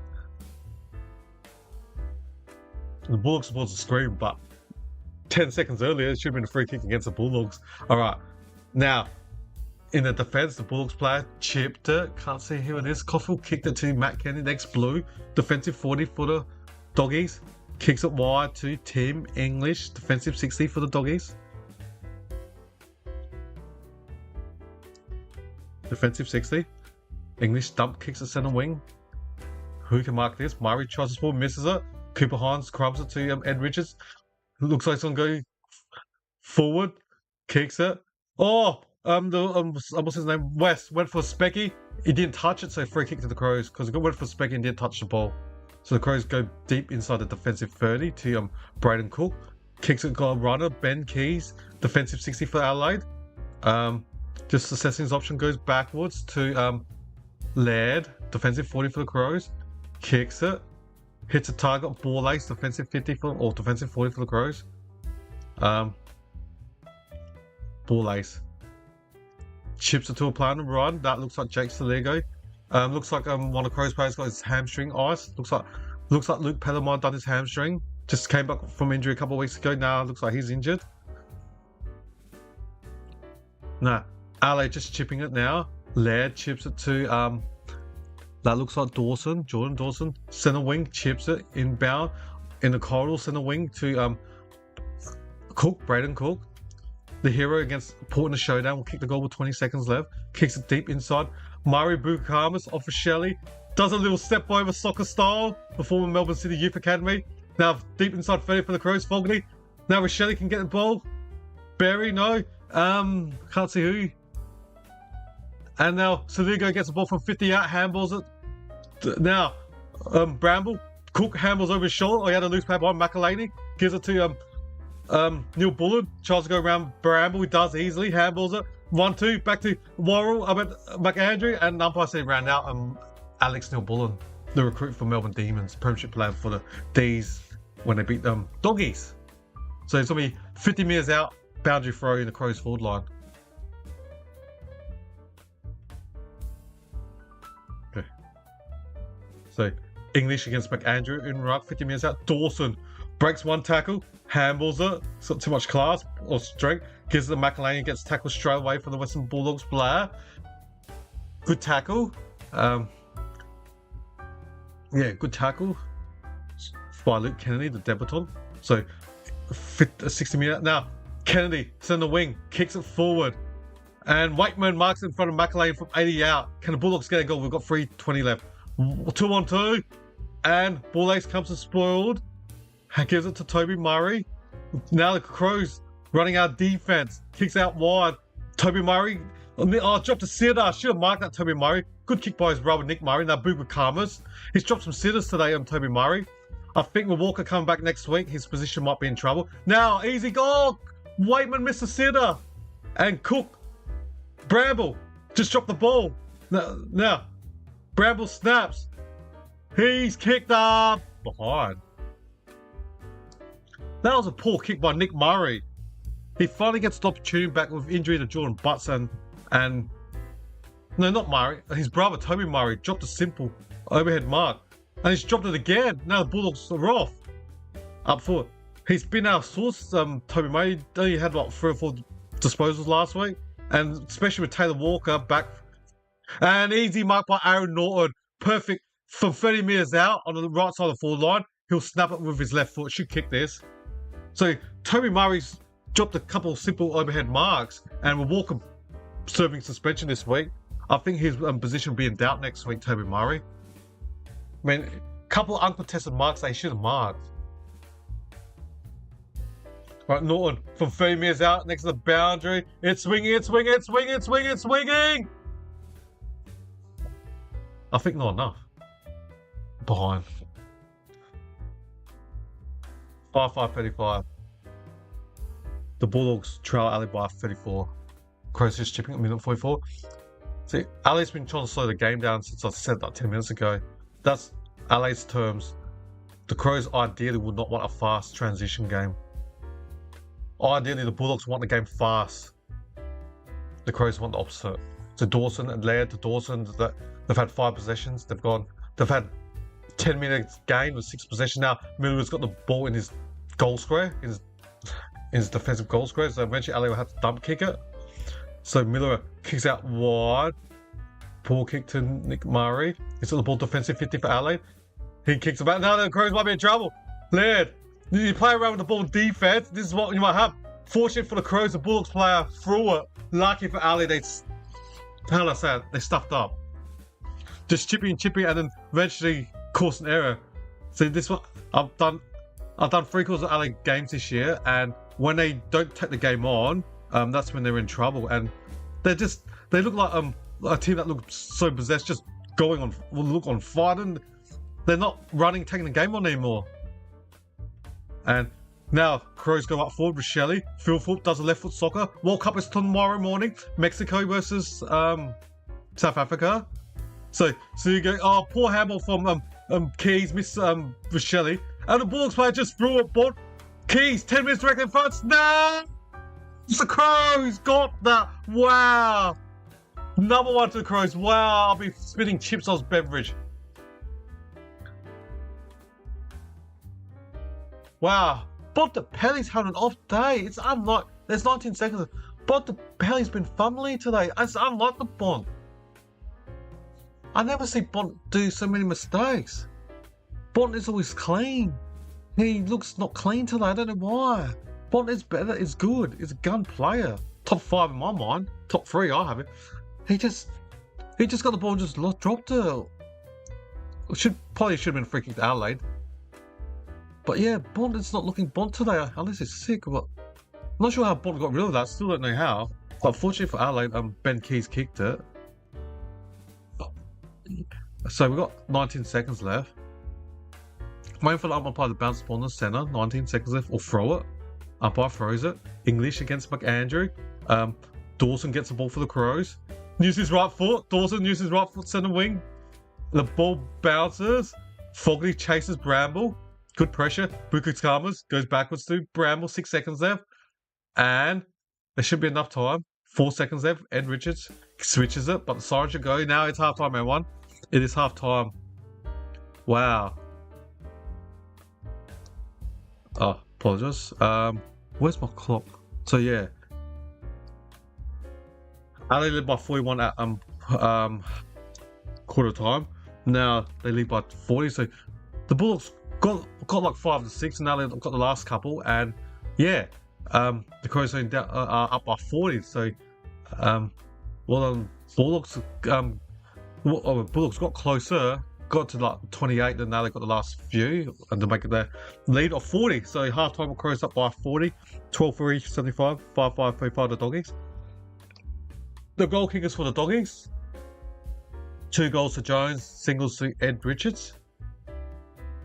A: The Bulldogs supporters are screaming, but 10 seconds earlier, it should have been a free kick against the Bulldogs. Alright, now, in the defense, the Bulldogs player chipped it. Can't see who it is. Caulfield kicked it to Matt Kennedy, next blue. Defensive 40 for the Doggies. Kicks it wide to Tim English. Defensive 60 for the Doggies. Defensive 60. English dump kicks at centre wing. Who can mark this? Murray tries to score, misses it. Cooper Hines crumbs it to Ed Richards. Looks like it's going to go forward. Kicks it. Oh! What's his name? West went for Specky. He didn't touch it, so free kick to the Crows because he went for Specky and didn't touch the ball. So the Crows go deep inside the defensive 30 to Braden Cook. Kicks it, got a runner, Ben Keys, defensive 60 for Adelaide. Just assessing his option, goes backwards to Laird, defensive 40 for the Crows. Kicks it. Hits a target, ball ace, defensive 50 for, or defensive 40 for the Crows. Ball ace. Chips it to a player on the run. That looks like Jake Saligo. Looks like one of the Crows players got his hamstring ice. Looks like Luke Pellermine done his hamstring. Just came back from injury a couple of weeks ago. Now looks like he's injured. Nah, Ale just chipping it now. Laird chips it to that looks like Dawson, Jordan Dawson. Centre wing chips it inbound in the corridor. Centre wing to Cook, Braden Cook. The hero against Port in the showdown will kick the goal with 20 seconds left. Kicks it deep inside. Murray Bukamas off of Shelley. Does a little step over soccer style. The former Melbourne City Youth Academy. Now deep inside 30 for the Crows. Fogarty. Now Shelley can get the ball. Barry, no. Can't see who. And now Saligo gets the ball from 50 out. Handballs it. Now, Bramble. Cook handballs over his shoulder. Oh, he had a loose pad by McElhaney. Gives it to Neil Bullen. Tries to go around Bramble. He does easily. Handballs it. 1-2, back to Worrell, McAndrew, and umpire said ran out. Alex Neil-Bullen, the recruit for Melbourne Demons, premiership player for the D's when they beat them Doggies. So it's going to be 50 metres out, boundary throw in the Crows forward line. Okay. So English against McAndrew in ruck, 50 metres out. Dawson breaks one tackle, handballs it. It's not too much class or strength. Gives it to McElhaney, gets tackled straight away from the Western Bulldogs player. Good tackle. Good tackle by Luke Kennedy, the debutant. So 60 minutes. Now Kennedy, centre wing, kicks it forward. And Wakeman marks in front of McElhaney from 80 out. Can the Bulldogs get a goal? We've got 3:20 left. 2-on-2. And Bulldogs comes to spoiled. And gives it to Toby Murray. Now the Crows running our defense. Kicks out wide. Toby Murray. Dropped a sitter. Should have marked that Toby Murray. Good kick by his brother Nick Murray. Now Booba Karmas. He's dropped some sitters today on Toby Murray. I think with Walker coming back next week, his position might be in trouble. Now, easy goal. Waitman missed a sitter. And Cook. Bramble just dropped the ball. Now Bramble snaps. He's kicked up behind. That was a poor kick by Nick Murray. He finally gets the opportunity back with injury to Jordan Butts and no, not Murray. His brother Toby Murray dropped a simple overhead mark, and he's dropped it again. Now the Bulldogs are off. Up forward. He's been our source. Toby Murray only had like 3 or 4 disposals last week, and especially with Taylor Walker back. And easy mark by Aaron Norton. Perfect from 30 metres out on the right side of the forward line. He'll snap it with his left foot. Should kick this. So Toby Murray's dropped a couple of simple overhead marks, and with Walker serving suspension this week, I think his position will be in doubt next week, Toby Murray. I mean, a couple of uncontested marks they should have marked. Right, Norton from 30 metres out next to the boundary. It's swinging, it's swinging, it's swinging, it's swinging, it's swinging! I think not enough. Behind. 5-5-35. The Bulldogs trail Ali by 34. Crows just chipping at minute 44. See, Ali's been trying to slow the game down since I said that 10 minutes ago. That's Ali's terms. The Crows ideally would not want a fast transition game. Ideally, the Bulldogs want the game fast. The Crows want the opposite. So Dawson and Laird to Dawson, they've had 5 possessions. They've had 10 minutes gain with 6 possessions. Now Miller's got the ball in his goal square, in his defensive goal square. So eventually Ali will have to dump kick it. So Miller kicks out wide. Poor kick to Nick Murray. He's got the ball defensive 50 for Adelaide. He kicks about. Now the Crows might be in trouble. Laird, you play around with the ball defense. This is what you might have. Fortunate for the Crows, the Bulldogs player threw it. Lucky for Ali, they stuffed up. Just chipping, and then eventually caused an error. So this one, I've done 3 quarters of Ali games this year, and when they don't take the game on, that's when they're in trouble. And they look like a team that looks so possessed, just look on fire, and they're not taking the game on anymore. And now Crows go up forward with Shelley. Phil Fulp does a left foot soccer. World Cup is tomorrow morning. Mexico versus South Africa. So you go, oh, poor handball from Keys, miss with Shelley. And the Bulldogs player just threw it, but Keys 10 minutes directly in front. No! The Crows got that. Wow. Number 1 to the Crows. Wow, I'll be spitting chips on his beverage. Wow. Bontempelli's had an off day. It's unlike. There's 19 seconds. Bontempelli's been fumbling today. It's unlike the Bont. I never see Bont do so many mistakes. Bont is always clean. He looks not clean today. I don't know why. Bont is better. Is good. He's a gun player. Top 5 in my mind. Top 3, I have it. He just got the ball and just dropped it. Probably should have been a free kick to Adelaide. But yeah, Bont is not looking Bont today. Unless he's sick. But I'm not sure how Bont got rid of that. Still don't know how. But fortunately for Adelaide, Ben Keys kicked it. So we've got 19 seconds left. Waiting for the umpire to bounce the ball in the centre. 19 seconds left. Or throw it. Umpire throws it. English against McAndrew. Dawson gets the ball for the Crows. Uses his right foot. Dawson uses his right foot centre wing. The ball bounces. Fogarty chases Bramble. Good pressure. Buku goes backwards to Bramble. 6 seconds left. And there should be enough time. 4 seconds left. Ed Richards switches it, but the siren should go. Now it's half time, everyone. It is half time. Wow. Oh, apologize. Where's my clock? So yeah. Adelaide led by 41 at quarter time. Now they lead by 40. So the Bulldogs got like 5 to 6, and now they've got the last couple. And yeah, the Crows are up by 40. So Bulldogs Bulldogs got closer, got to like 28, and now they've got the last few, and to make it their lead of 40. So half time, Crows up by 40, 12-3, 75, 5-5, 3-5 the Doggies. The goal kickers for the Doggies: 2 goals to Jones, singles to Ed Richards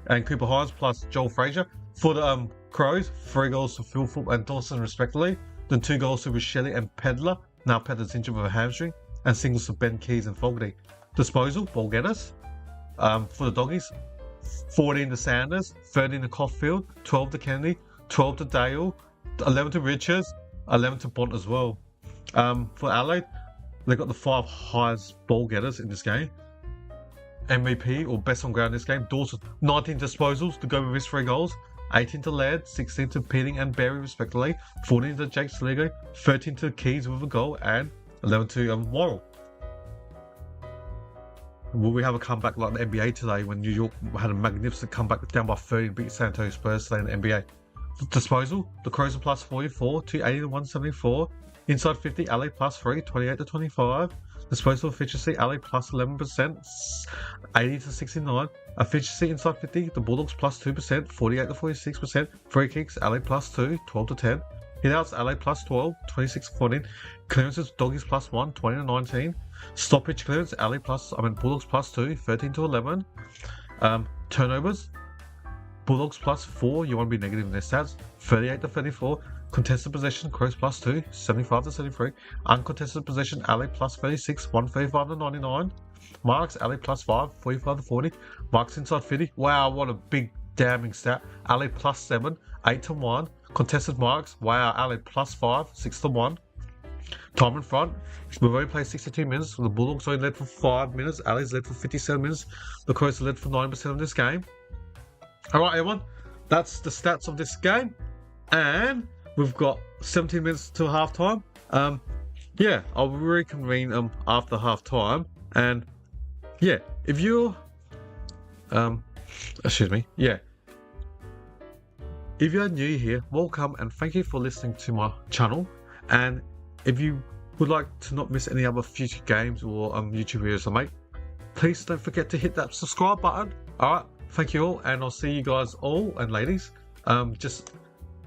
A: and Cooper Hines, plus Joel Frazier. For the Crows, 3 goals to Phil Fulp and Dawson respectively, then 2 goals to Richelli and Pedler. Now Pedler's injured with a hamstring, and singles to Ben Keys and Fogarty. Disposal, ball getters, for the Doggies: 14 to Sanders, 13 to Caulfield, 12 to Kennedy, 12 to Dale, 11 to Richards, 11 to Bont as well. For Adelaide, they got the 5 highest ball getters in this game. MVP or best on ground in this game: Dawson, 19 disposals to go with his 3 goals, 18 to Laird, 16 to Petting and Berry respectively, 14 to Jake Sligo, 13 to Keys with a goal, and 11 to Worrell. Will we have a comeback like the NBA today, when New York had a magnificent comeback down by 30 and beat San Antonio Spurs today in the NBA? Disposal, the Crows are plus 44, 280 to 174. Inside 50, LA plus 3, 28 to 25. Disposal efficiency, LA plus 11%, 80 to 69. Efficiency inside 50, the Bulldogs plus 2%, 48 to 46%. Free kicks, LA plus 2, 12 to 10. Hitouts, LA plus 12, 26 to 14. Clearances, Doggies plus 1, 20 to 19. Stoppage clearance, Bulldogs plus 2, 13 to 11. Turnovers, Bulldogs plus 4, you want to be negative in their stats, 38 to 34. Contested possession, Crows plus 2, 75 to 73. Uncontested possession, LA plus 36, 135 to 99. Marks, LA plus 5, 45 to 40. Marks inside 50. Wow, what a big damning stat. LA plus 7, 8 to 1. Contested marks, wow, LA plus 5, 6 to 1. Time in front, we've only played 62 minutes. The Bulldogs only led for 5 minutes. LA's led for 57 minutes. The Crows led for 9% of this game. Alright, everyone, that's the stats of this game. And we've got 17 minutes till half time. Yeah, I'll reconvene after half time. And yeah, if you're excuse me, yeah. If you're new here, welcome and thank you for listening to my channel. And if you would like to not miss any other future games or YouTube videos I make, please don't forget to hit that subscribe button. Alright, thank you all, and I'll see you guys all and ladies just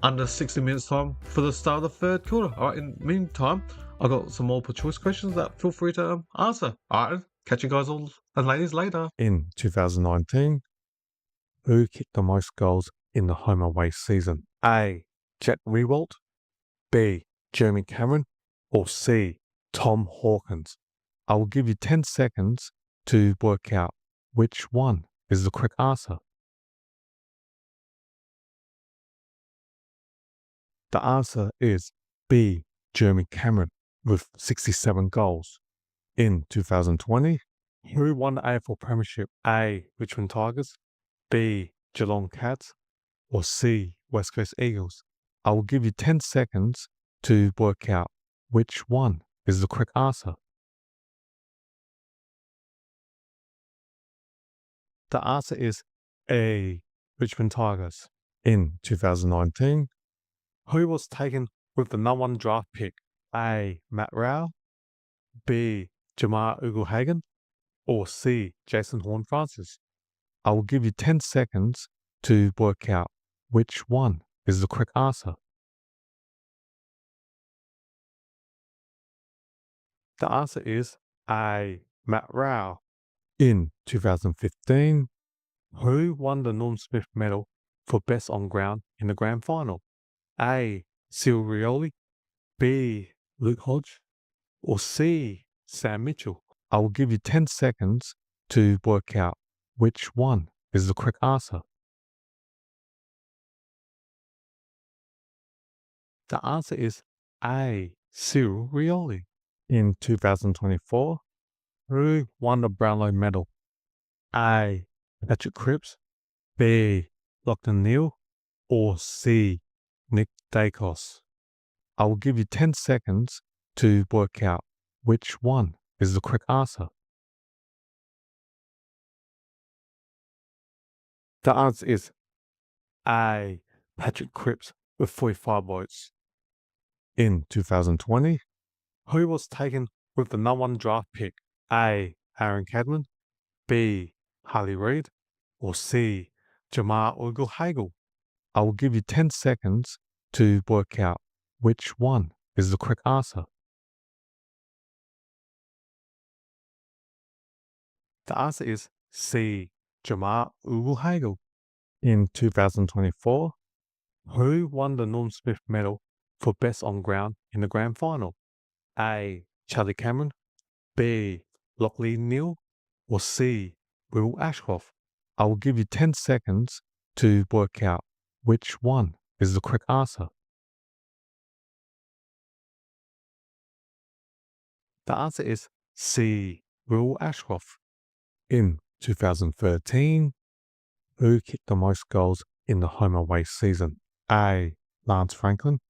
A: under 60 minutes time for the start of the 3rd quarter. Alright, in the meantime, I've got some multiple choice questions that feel free to answer. Alright, catch you guys all and ladies later.
B: In 2019, who kicked the most goals in the home away season? A. Jet Riewoldt, B. Jeremy Cameron, or C. Tom Hawkins? I will give you 10 seconds to work out which one is the correct answer. The answer is B. Jeremy Cameron with 67 goals. In 2020, who won the AFL Premiership? A. Richmond Tigers, B. Geelong Cats, or C. West Coast Eagles? I will give you 10 seconds to work out which one is the correct answer. The answer is A. Richmond Tigers. In 2019, who was taken with the #1 draft pick? A. Matt Rowell, B. Jamar Ugle-Hagan, or C. Jason Horne-Francis? I will give you 10 seconds to work out which one is the correct answer. The answer is A. Matt Rowell. In 2015, who won the Norm Smith medal for best on ground in the grand final? A. Cyril Rioli, B. Luke Hodge, or C, Sam Mitchell? I will give you 10 seconds to work out which one is the correct answer. The answer is A, Cyril Rioli. In 2024, who won the Brownlow medal? A, Patrick Cripps, B, Lachlan Neal, or C, Nick Dacos? I will give you 10 seconds to work out which one is the correct answer. The answer is A, Patrick Cripps with 45 votes. In 2020, who was taken with the number 1 draft pick? A, Aaron Cadman, B, Harley Reid, or C, Jamar Ugle-Hagel? I will give you 10 seconds to work out which one is the correct answer. The answer is C, Jamar Ugle-Hagel. In 2024, who won the Norm Smith medal for best on ground in the grand final? A, Charlie Cameron, B, Lachlan Neal, or C, Will Ashcroft? I will give you 10 seconds to work out which one is the correct answer. The answer is C, Will Ashcroft. In 2013, who kicked the most goals in the home away season? A, Lance Franklin,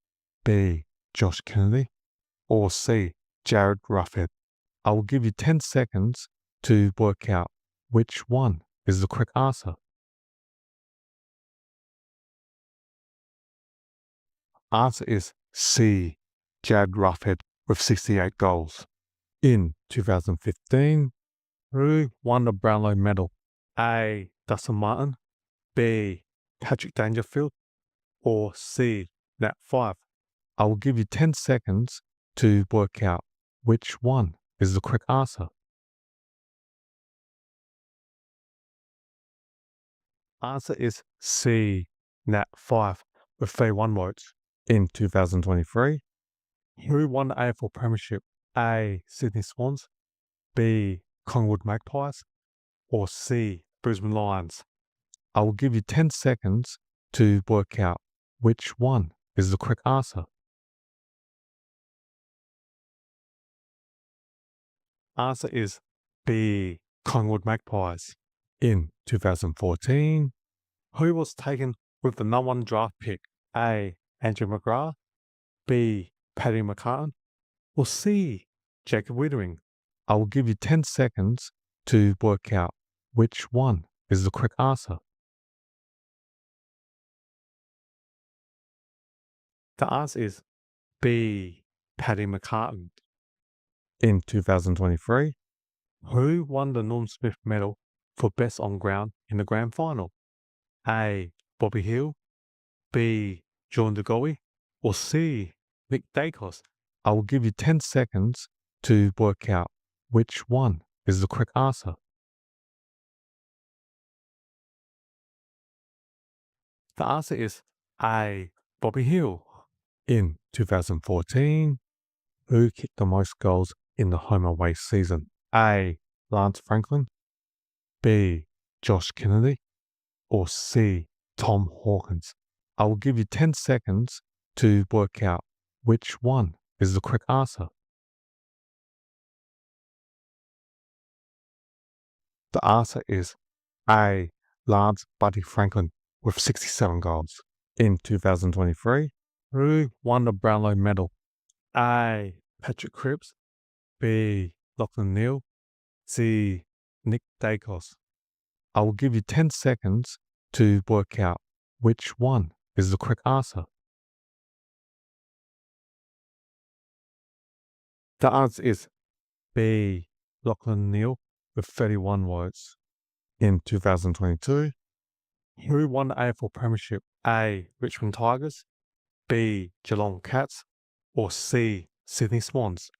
B: B, Josh Kennedy, or C, Jared Ruffhead? I will give you 10 seconds to work out which one is the correct answer. Answer is C, Jared Ruffhead with 68 goals. In 2015, who won the Brownlow medal? A, Dustin Martin, B, Patrick Dangerfield, or C, Nat Fyfe? I will give you 10 seconds to work out which one is the correct answer. Answer is C, Nat Fyfe with 31 votes. In 2023, who won the AFL Premiership? A, Sydney Swans, B, Collingwood Magpies, or C, Brisbane Lions? I will give you 10 seconds to work out which one is the correct answer. Answer is B, Collingwood Magpies. In 2014, who was taken with the number 1 draft pick? A, Andrew McGrath, B, Paddy McCartan, or C, Jacob Wittering? I will give you 10 seconds to work out which one is the correct answer. The answer is B, Paddy McCartan. In 2023, who won the Norm Smith medal for best on ground in the grand final? A, Bobby Hill, B, John DeGoey, or C, Nick Dacos? I will give you 10 seconds to work out which one is the correct answer. The answer is A, Bobby Hill. In 2014, who kicked the most goals in the home away season? A, Lance Franklin, B, Josh Kennedy, or C, Tom Hawkins? I will give you 10 seconds to work out which one is the correct answer. The answer is A, Lance Buddy Franklin with 67 goals. In 2023, who won the Brownlow medal? A, Patrick Cripps, B, Lachlan Neal, C, Nick Dacos? I will give you 10 seconds to work out which one is the correct answer. The answer is B, Lachlan Neal with 31 votes. In 2022, who won the AFL Premiership? A, Richmond Tigers, B, Geelong Cats, or C, Sydney Swans?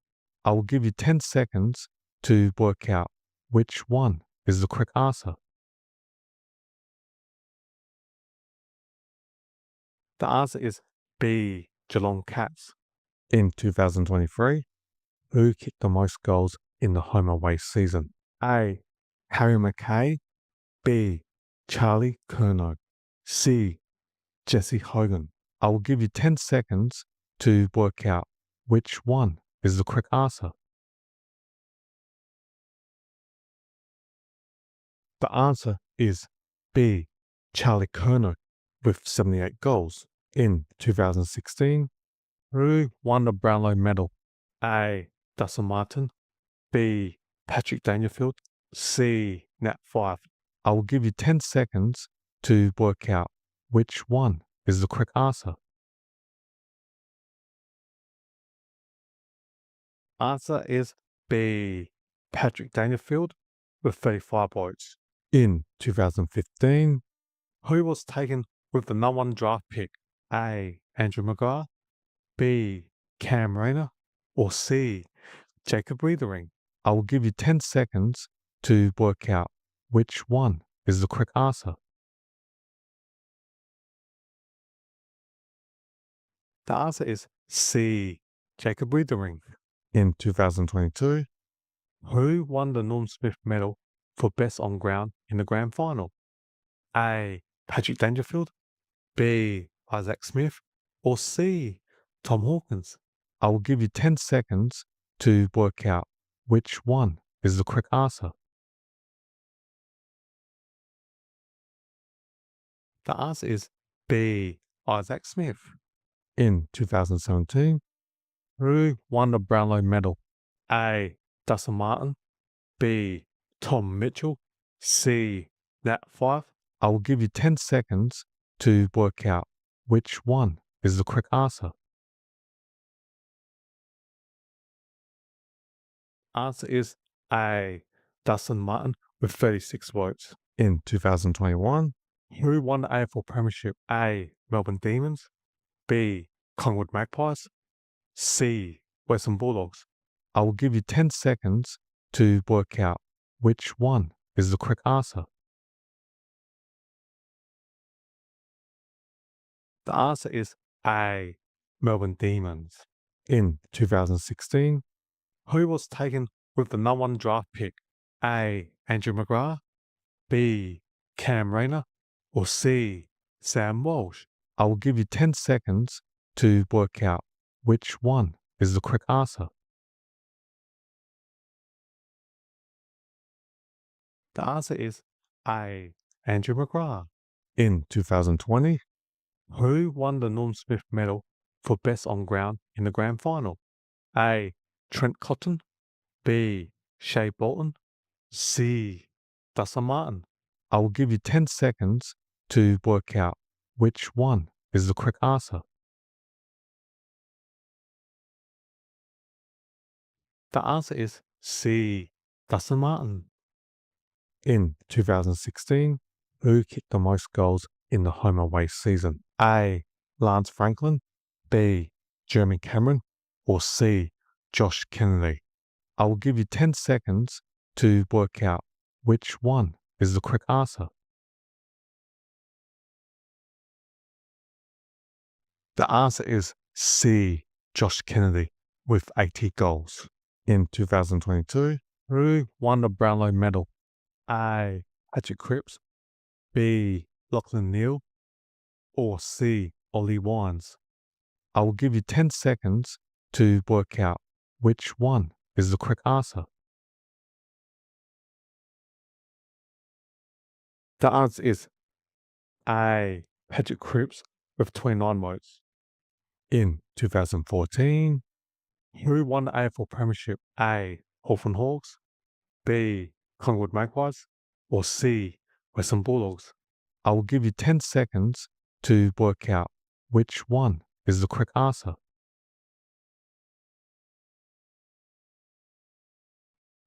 B: I will give you 10 seconds to work out which one is the correct answer. The answer is B, Geelong Cats. In 2023, Who kicked the most goals in the home away season? A. Harry McKay. B. Charlie Curnow. C. Jesse Hogan. I will give you 10 seconds to work out which one is the correct answer. The answer is B. Charlie Curnow with 78 goals. In 2016, who won the Brownlow medal? A. Dustin Martin. B. Patrick Dangerfield. C. Nat Fyfe. I will give you 10 seconds to work out which one is the correct answer. Answer is B. Patrick Dangerfield with 35 votes. In 2015, who was taken with the number 1 draft pick? A. Andrew McGrath. B. Cam Rayner. Or C. Jacob Wiethering. I will give you 10 seconds to work out which one is the correct answer. The answer is C. Jacob Wiethering. In 2022, who won the Norm Smith medal for best on ground in the grand final? A. Patrick Dangerfield. B. Isaac Smith. Or C. Tom Hawkins. I will give you 10 seconds to work out which one is the correct answer. The answer is B. Isaac Smith. In 2017, who won the Brownlow medal? A. Dustin Martin. B. Tom Mitchell. C. Nat Fyfe. I will give you 10 seconds to work out which one is the correct answer. Answer is A. Dustin Martin with 36 votes. In 2021, who won the AFL Premiership? A. Melbourne Demons. B. Collingwood Magpies. C. Western Bulldogs. I will give you 10 seconds to work out which one is the correct answer. The answer is A. Melbourne Demons. In 2016, who was taken with the number 1 draft pick? A. Andrew McGrath. B. Cam Rayner. Or C. Sam Walsh. I will give you 10 seconds to work out which one is the correct answer. The answer is A. Andrew McGrath. In 2020, who won the Norm Smith medal for best on ground in the grand final? A. Trent Cotton. B. Shea Bolton. C. Dustin Martin. I will give you 10 seconds to work out which one is the correct answer. The answer is C. Dustin Martin. In 2016, who kicked the most goals in the home away season? A. Lance Franklin. B. Jeremy Cameron. Or C. Josh Kennedy. I will give you 10 seconds to work out which one is the correct answer. The answer is C. Josh Kennedy with 80 goals. In 2022, who won the Brownlow medal? A. Patrick Cripps. B. Lachlan Neale. Or C. Ollie Wines. I will give you 10 seconds to work out which one is the correct answer. The answer is A. Patrick Cripps with 29 votes. In 2014, who won the AFL Premiership? A. Hawthorn Hawks. B. Collingwood Magpies. Or C. Western Bulldogs. I will give you 10 seconds to work out which one is the correct answer.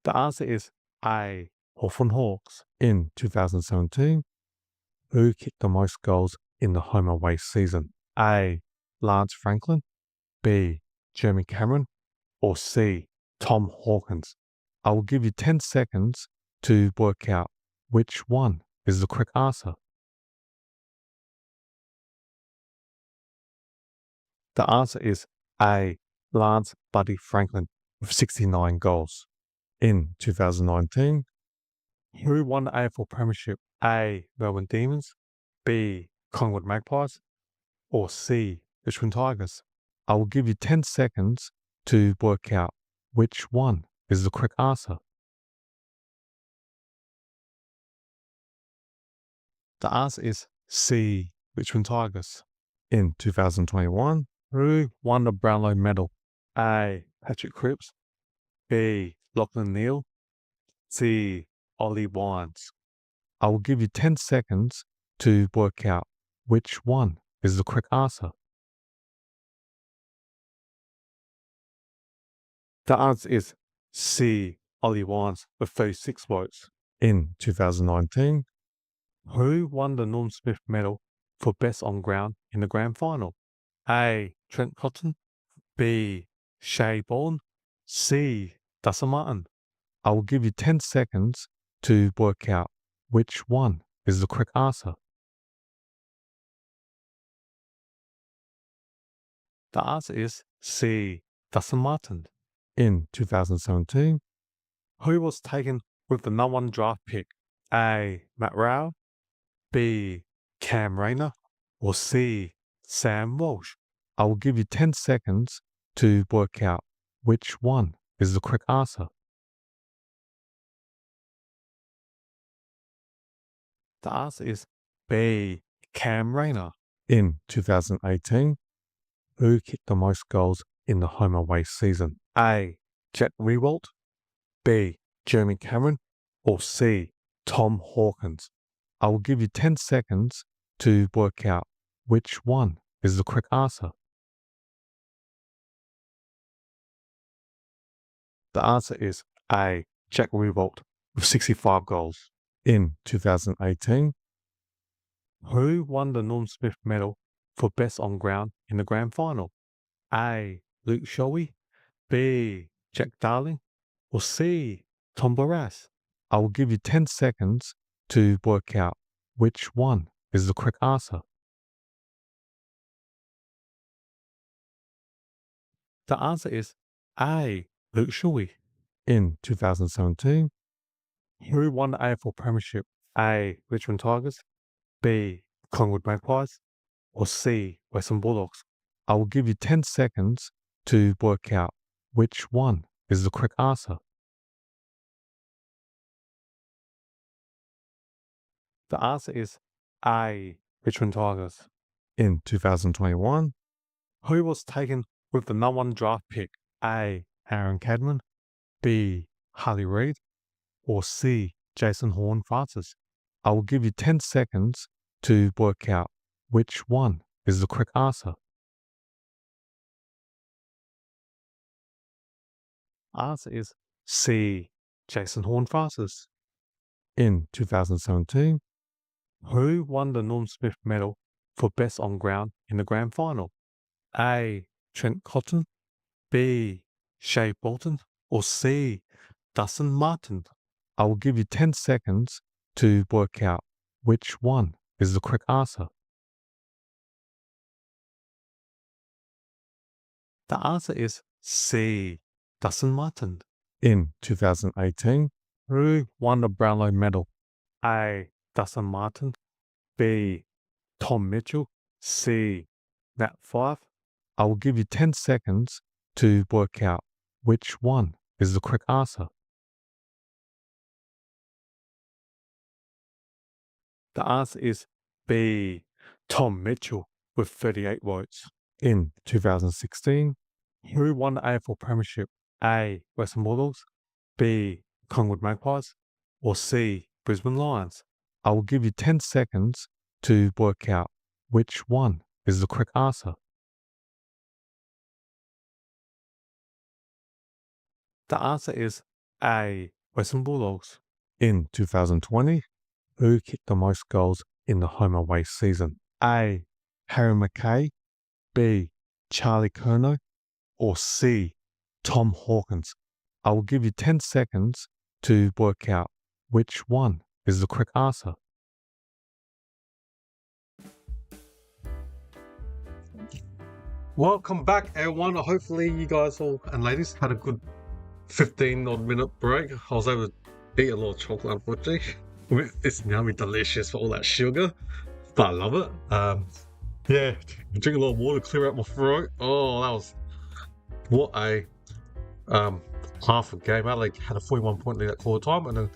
B: The answer is A. Hawthorn Hawks. In 2017, who kicked the most goals in the home away season? A. Lance Franklin. B. Jeremy Cameron. Or C. Tom Hawkins. I will give you 10 seconds to work out which one is the correct answer. The answer is A. Lance Buddy Franklin with 69 goals. In 2019, who won the AFL Premiership? A. Melbourne Demons, B. Collingwood Magpies, or C. Richmond Tigers? I will give you 10 seconds to work out which one is the correct answer. The answer is C. Richmond Tigers. In 2021, who won the Brownlow medal? A. Patrick Cripps, B. Lachlan Neale, C. Ollie Wines. I will give you 10 seconds to work out which one is the correct answer. The answer is C. Ollie Wines with 36 votes. In 2019, who won the Norm Smith medal for best on ground in the grand final? A. Trent Cotton, B. Shea Bourne, C. Dustin Martin. I will give you 10 seconds to work out which one is the correct answer. The answer is C. Dustin Martin. In 2017, who was taken with the number 1 draft pick? A. Matt Rowell, B. Cam Rayner, or C. Sam Walsh? I will give you 10 seconds to work out which one is the correct answer. The answer is B. Cam Rayner. In 2018, who kicked the most goals in the home away season? A. Jack Riewoldt, B. Jeremy Cameron, or C. Tom Hawkins? I will give you 10 seconds to work out which one is the correct answer. The answer is A. Jack Riewoldt with 65 goals. In 2018, who won the Norm Smith medal for best on ground in the grand final? A. Luke Shoei, B. Jack Darling, or C. Tom Barras? I will give you 10 seconds to work out which one is the correct answer. The answer is A. Luke Shoei. In 2017, who won the AFL Premiership? A. Richmond Tigers, B. Collingwood Magpies, or C. Western Bulldogs? I will give you 10 seconds to work out which one is the correct answer. The answer is A. Richmond Tigers. In 2021, who was taken with the number 1 draft pick? A. Aaron Cadman, B. Harley Reid, or C. Jason Horne-Francis? I will give you 10 seconds to work out which one is the correct answer. Answer is C. Jason Horne-Francis. In 2017, who won the Norm Smith medal for best on ground in the grand final? A. Trent Cotton, B. Shea Bolton, or C. Dustin Martin? I will give you 10 seconds to work out which one is the correct answer. The answer is C. Dustin Martin. In 2018, who won the Brownlow medal? A. Dustin Martin, B. Tom Mitchell, C. Nat Fyfe? I will give you 10 seconds to work out which one is the correct answer. The answer is B. Tom Mitchell with 38 votes. In 2016, who won the AFL Premiership? A. Western Bulldogs, B. Collingwood Magpies, or C. Brisbane Lions? I will give you 10 seconds to work out which one is the correct answer. The answer is A. Western Bulldogs. In 2020, who kicked the most goals in the home away season? A. Harry McKay, B. Charlie Curnow, or C. Tom Hawkins? I will give you 10 seconds to work out which one is the correct answer. Welcome back, everyone. Hopefully you guys all and ladies had a good
A: 15 odd minute break. I was able to eat a lot of chocolate, unfortunately. It's yummy, delicious for all that sugar, but I love it. Yeah, drink a lot of water, clear out my throat. Oh, that was what a half a game. Adelaide had a 41-point lead at quarter time, and then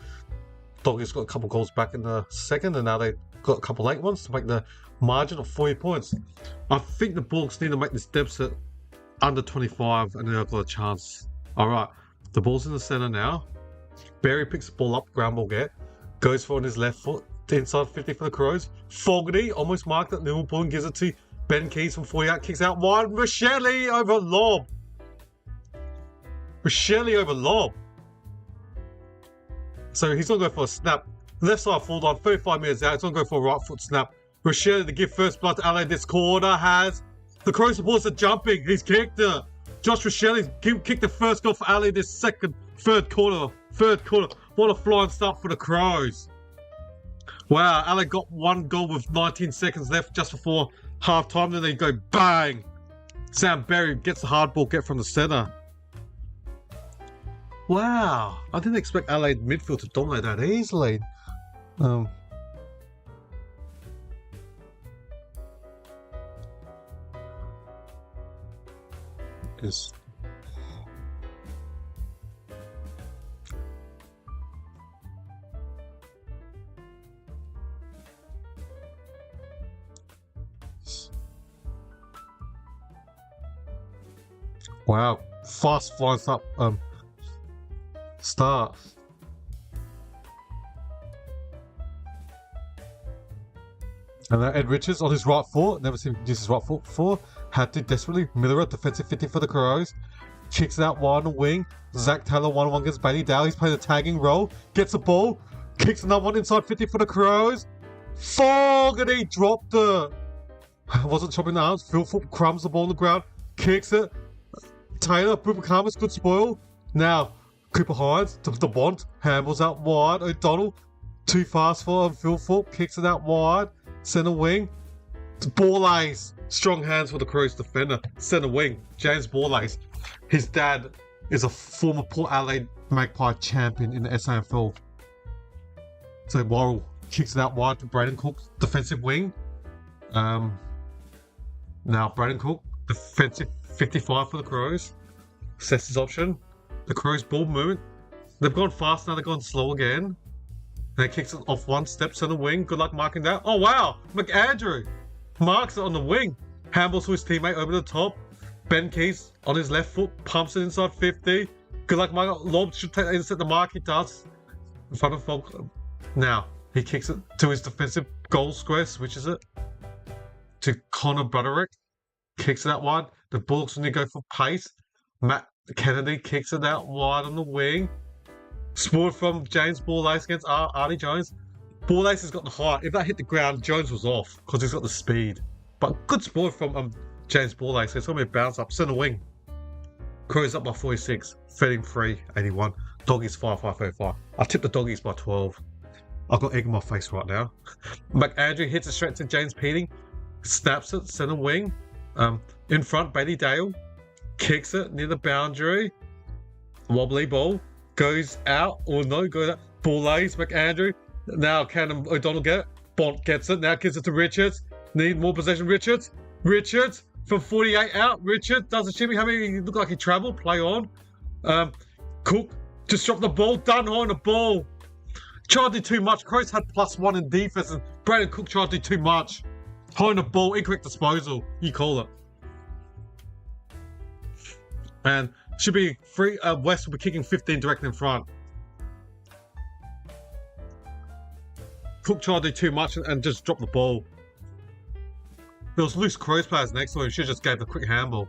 A: Doggies got a couple goals back in the second, and now they got a couple late ones to make the margin of 40 points. I think the Bulldogs need to make this deficit under 25, and then I've got a chance. All right, the ball's in the centre now. Barry picks the ball up, ground ball get, goes for on his left foot, inside 50 for the Crows. Fogarty almost marked at Liverpool and gives it to Ben Keys from 48, kicks out wide. Rochelle over lob. Rochelle over lob. So he's going to go for a snap. Left side full on, 35 metres out. He's going to go for a right foot snap. Rochelle to give first blood to Adelaide. This corner has the Crow supporters are jumping. He's kicked it. Josh Rochelle kicked the first goal for Adelaide this third quarter. What a flying start for the Crows. Wow, Adelaide got one goal with 19 seconds left just before half time. Then they go bang. Sam Berry gets the hard ball get from the centre. Wow, I didn't expect Adelaide midfield to dominate that easily. Wow, fast flying start. And then Ed Richards on his right foot, never seen him use his right foot before, had to desperately Miller, defensive 50 for the Crows, kicks it out wide on the wing. Zach Taylor 1-on-1 against Bailey Dow. He's playing a tagging role, gets the ball, kicks another one inside 50 for the Crows. Fogarty dropped it. Wasn't chopping the arms. Phil Foot crumbs the ball on the ground, kicks it. Taylor, Bubakamas, good spoil. Now, Cooper Hines to the Bont, handles out wide. O'Donnell, too fast for him. Phil Foot kicks it out wide. Centre wing. Borlace, strong hands for the Crows defender. Centre wing, James Borlace. His dad is a former Port Adelaide Magpie champion in the SAFL. So Worrell kicks it out wide to Braden Cook, defensive wing. Now Braden Cook, defensive 55 for the Crows. Sets his option. The Crows ball movement. They've gone fast, now they've gone slow again. They kicks it off one step to the wing. Good luck marking that. Oh wow! McAndrew marks it on the wing. Handballs to his teammate over the top. Ben Keys on his left foot pumps it inside 50. Good luck marking. Lob should take inside the mark. He does. In front of Falk. Now he kicks it to his defensive goal square. Switches it to Connor Broderick. Kicks it out wide. The Bulldogs need to go for pace. Matt Kennedy kicks it out wide on the wing. Spoiled from James Borlace against Artie Jones. Borlace has got the height. If that hit the ground, Jones was off because he's got the speed. But good spoil from James Borlace. So it's going to be a bounce up. Centre wing. Crows up by 46. Feeding 3, 81. Doggies 5-5-5. I tipped the Doggies by 12. I've got egg in my face right now. McAndrew hits it straight to James Peating. Snaps it. Centre wing. In front, Bailey Dale. Kicks it near the boundary. Wobbly ball. Goes out or no, goes out. Borlace, McAndrew. Now can O'Donnell get it? Bont gets it. Now gives it to Richards. Need more possession. Richards from 48 out. Richards does a chipping. How many look like he travelled? Play on. Cook just dropped the ball. Done on the ball. Tried to do too much. Crows had +1 in defense, and Brandon Cook tried to do too much. Holding the ball, incorrect disposal. You call it. And should be free. West will be kicking 15 direct in front. Cook tried to do too much and just dropped the ball. There was loose Crows players next to him. Should have just gave the quick handball.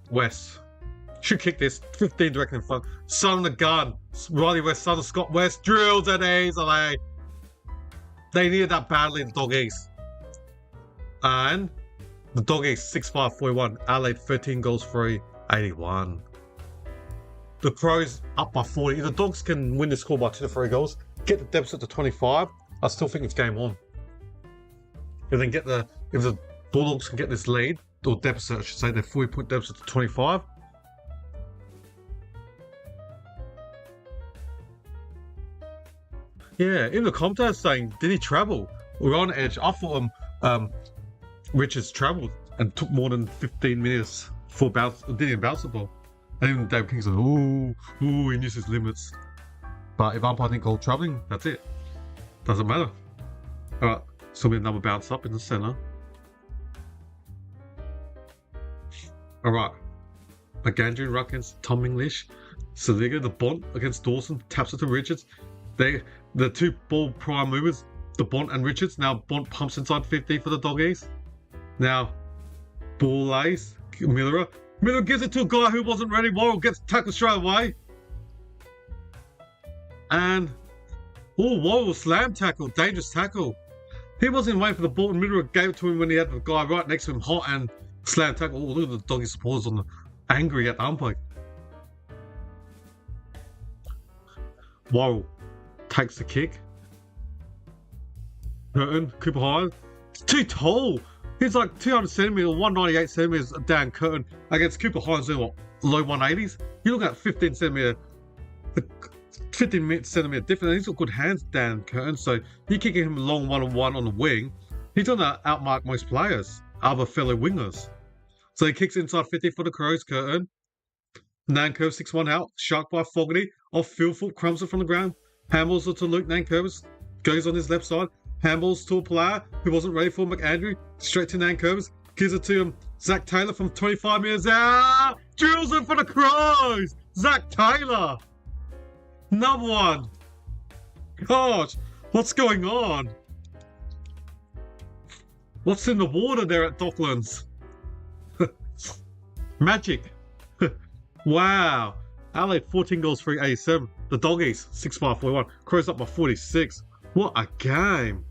A: West should kick this 15 direct in front. Son of the gun. Riley West, son of Scott West. Drills it easily. They needed that badly in the Doggies. And the Doggies 6-5-41. Adelaide 13 goals free, 81. The Crows up by 40. If the Dogs can win the score by 2 to 3 goals, get the deficit to 25, I still think it's game on. If the Bulldogs can get this lead, or deficit, I should say, their 40-point deficit to 25. Yeah, in the commentators saying, did he travel? We're on edge. I thought Richards travelled and took more than 15 minutes for bounce. Didn't even bounce the ball. And even Dave King said, "Ooh, he knew his limits." But if umpire didn't call travelling, that's it. Doesn't matter. All right, so we have another bounce up in the centre. All right, McAndrew ruck against Tom English. Saliga, the Bont against Dawson, taps it to Richards. The two ball prime movers, the Bont and Richards. Now Bont pumps inside 50 for the Doggies. Now ball lays, Miller gives it to a guy who wasn't ready. Worrell gets tackled straight away. And Worrell slam tackle, dangerous tackle. He wasn't waiting for the ball, and Miller gave it to him when he had the guy right next to him hot and slam tackle. Oh, look at the Doggy supporters on the angry at the umpire. Worrell takes the kick. Curtin, Cooper High. It's too tall. He's like 200 centimetres, 198 centimetres down Curtin against Cooper Hines in what, low 180s. You look at 15 centimetre difference. He's got good hands, Dan Curtin. So you're kicking him long 1-on-1 on the wing. He's going to outmark most players, other fellow wingers. So he kicks inside 50 for the Crows, Curtin. Nankervis 6-1 out, shark by Fogarty, off field foot, crumbs it from the ground. Handballs it to Luke Nankervis, goes on his left side. Handballs to a player who wasn't ready for McAndrew, straight to Nankervis, gives it to him. Zach Taylor from 25 metres out, drills it for the Crows. Zach Taylor, number one. Gosh, what's going on? What's in the water there at Docklands? Magic. Wow. Adelaide 14 goals, 387. The Doggies 6-5-41. Crows up by 46. What a game.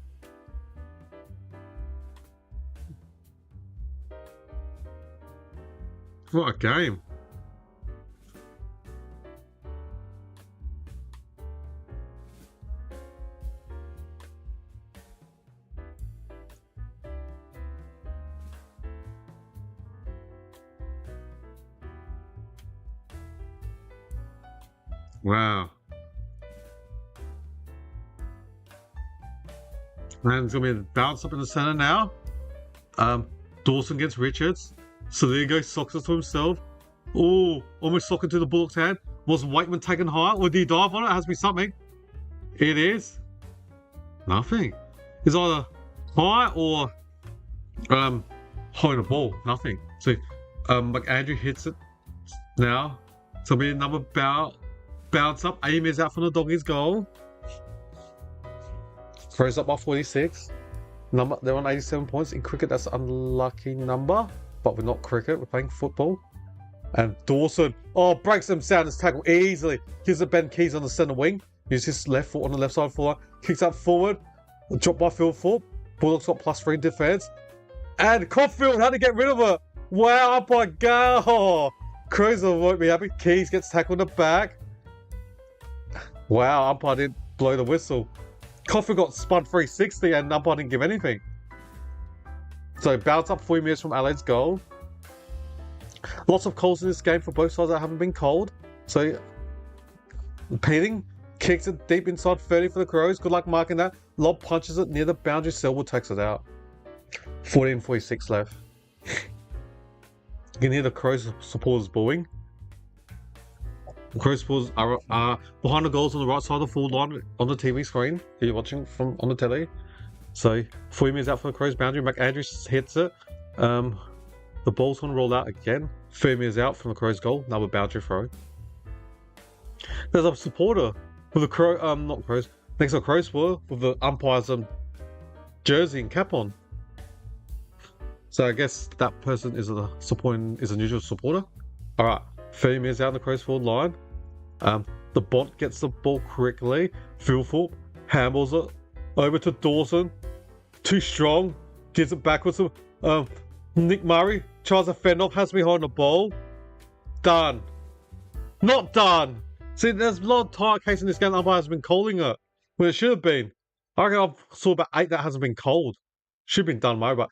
A: What a game. Wow. And it's going to be a bounce up in the centre now. Dawson against Richards. Saligo socks it to himself. Oh, almost sock into the Bulldogs' hand. Was Wakeman taken high? Or did he dive on it? It has to be something. It is nothing. It's either high or high the ball. Nothing. So McAndrew hits it now. So it'll be another bounce up. Aim is out from the Doggies' goal. Crows up by 46. They're on 87 points. In cricket, that's an unlucky number. But we're not cricket. We're playing football. And Dawson, breaks them down his tackle easily. Gives it Ben Keys on the centre wing. Uses his left foot on the left side forward. Kicks up forward. Drop by field foot. Bulldogs got +3 defence. And Caulfield had to get rid of it. Wow, up by goal. Crows won't be happy. Keys gets tackled in the back. Wow, umpire didn't blow the whistle. Caulfield got spun 360 and umpire didn't give anything. So bounce up 40 metres from Adelaide's goal. Lots of calls in this game for both sides that haven't been called. So Peeling kicks it deep inside 30 for the Crows. Good luck marking that. Lob punches it near the boundary. Selwood takes it out. 14:46 left. You can hear the Crows supporters booing. The Crows supporters are behind the goals on the right side of the forward line on the TV screen that you're watching from on the telly. So 40 metres out for the Crows boundary. McAndrew hits it. The ball's going to roll out again. 30 metres out from the Crows goal. Another boundary throw. There's a supporter with the Crow, not Crows, next to the Crows supporter with the umpire's jersey and cap on. So I guess that person is a neutral supporter. All right, 30 metres out in the Crows forward line. The Bont gets the ball correctly. Philthorpe handballs it over to Dawson. Too strong. Gives it backwards to Nick Murray. Tries to fend off. Has behind the ball. Done. Not done. See, there's a lot of tight case in this game. The umpire has been calling it when it should have been. I reckon I saw about 8 that hasn't been called. Should have been done, Mo, but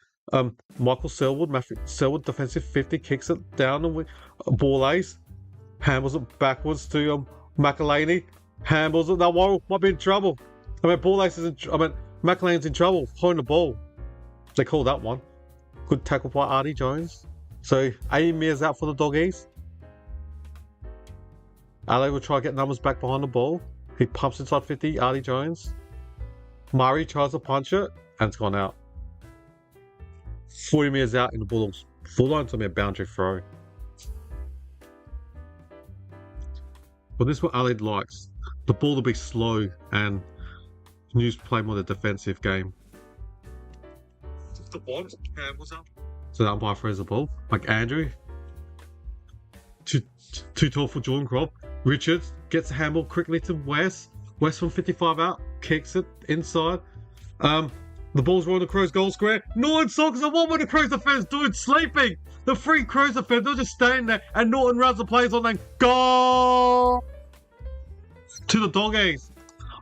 A: Michael Selwood defensive 50, kicks it down and ball ace, handles it backwards to McElhaney, handles it. Now Warrell might be in trouble. Ball ace is McElhaney's in trouble holding the ball. They call that one. Good tackle by Artie Jones. So Amir's out for the Doggies. Adelaide will try to get numbers back behind the ball. He pumps inside 50, Artie Jones. Murray tries to punch it, and it's gone out. 40 metres out in the Bulldogs. Full line to me a boundary throw. But this is what Adelaide likes. The ball to be slow and News play more the defensive game. The ball was up. So the umpire throws the ball. Like Andrew. Too tall for Jordan Crop. Richards gets the handball quickly to West. West from 55 out. Kicks it inside. The ball's rolling the Crows goal square. Norton Sockers, and what were the Crows defence doing? Sleeping. The three Crows defence, they're just standing there, and Norton runs the plays on them. Goal to the Doggies.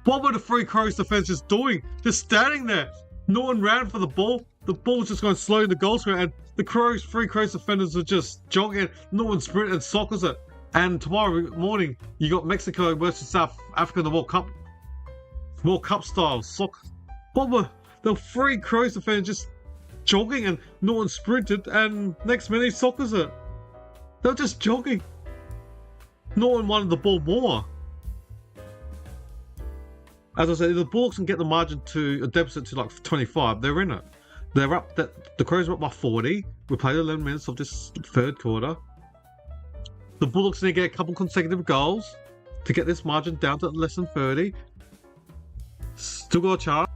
A: What were the three Crows defence just doing? Just standing there. Norton ran for the ball. The ball was just going slow in the goal square, and the three Crows defenders were just jogging. Norton sprint and Sockers it. And tomorrow morning, you got Mexico versus South Africa in the World Cup style. What were the three Crows defenders just jogging, and Norton sprinted, and next minute he Sockers it. They were just jogging. Norton wanted the ball more. As I said, if the Bulldogs can get the margin to a deficit to like 25, they're in it. They're up. The Crows are up by 40. We played 11 minutes of this third quarter. The Bulldogs need to get a couple consecutive goals to get this margin down to less than 30. Still got a chance.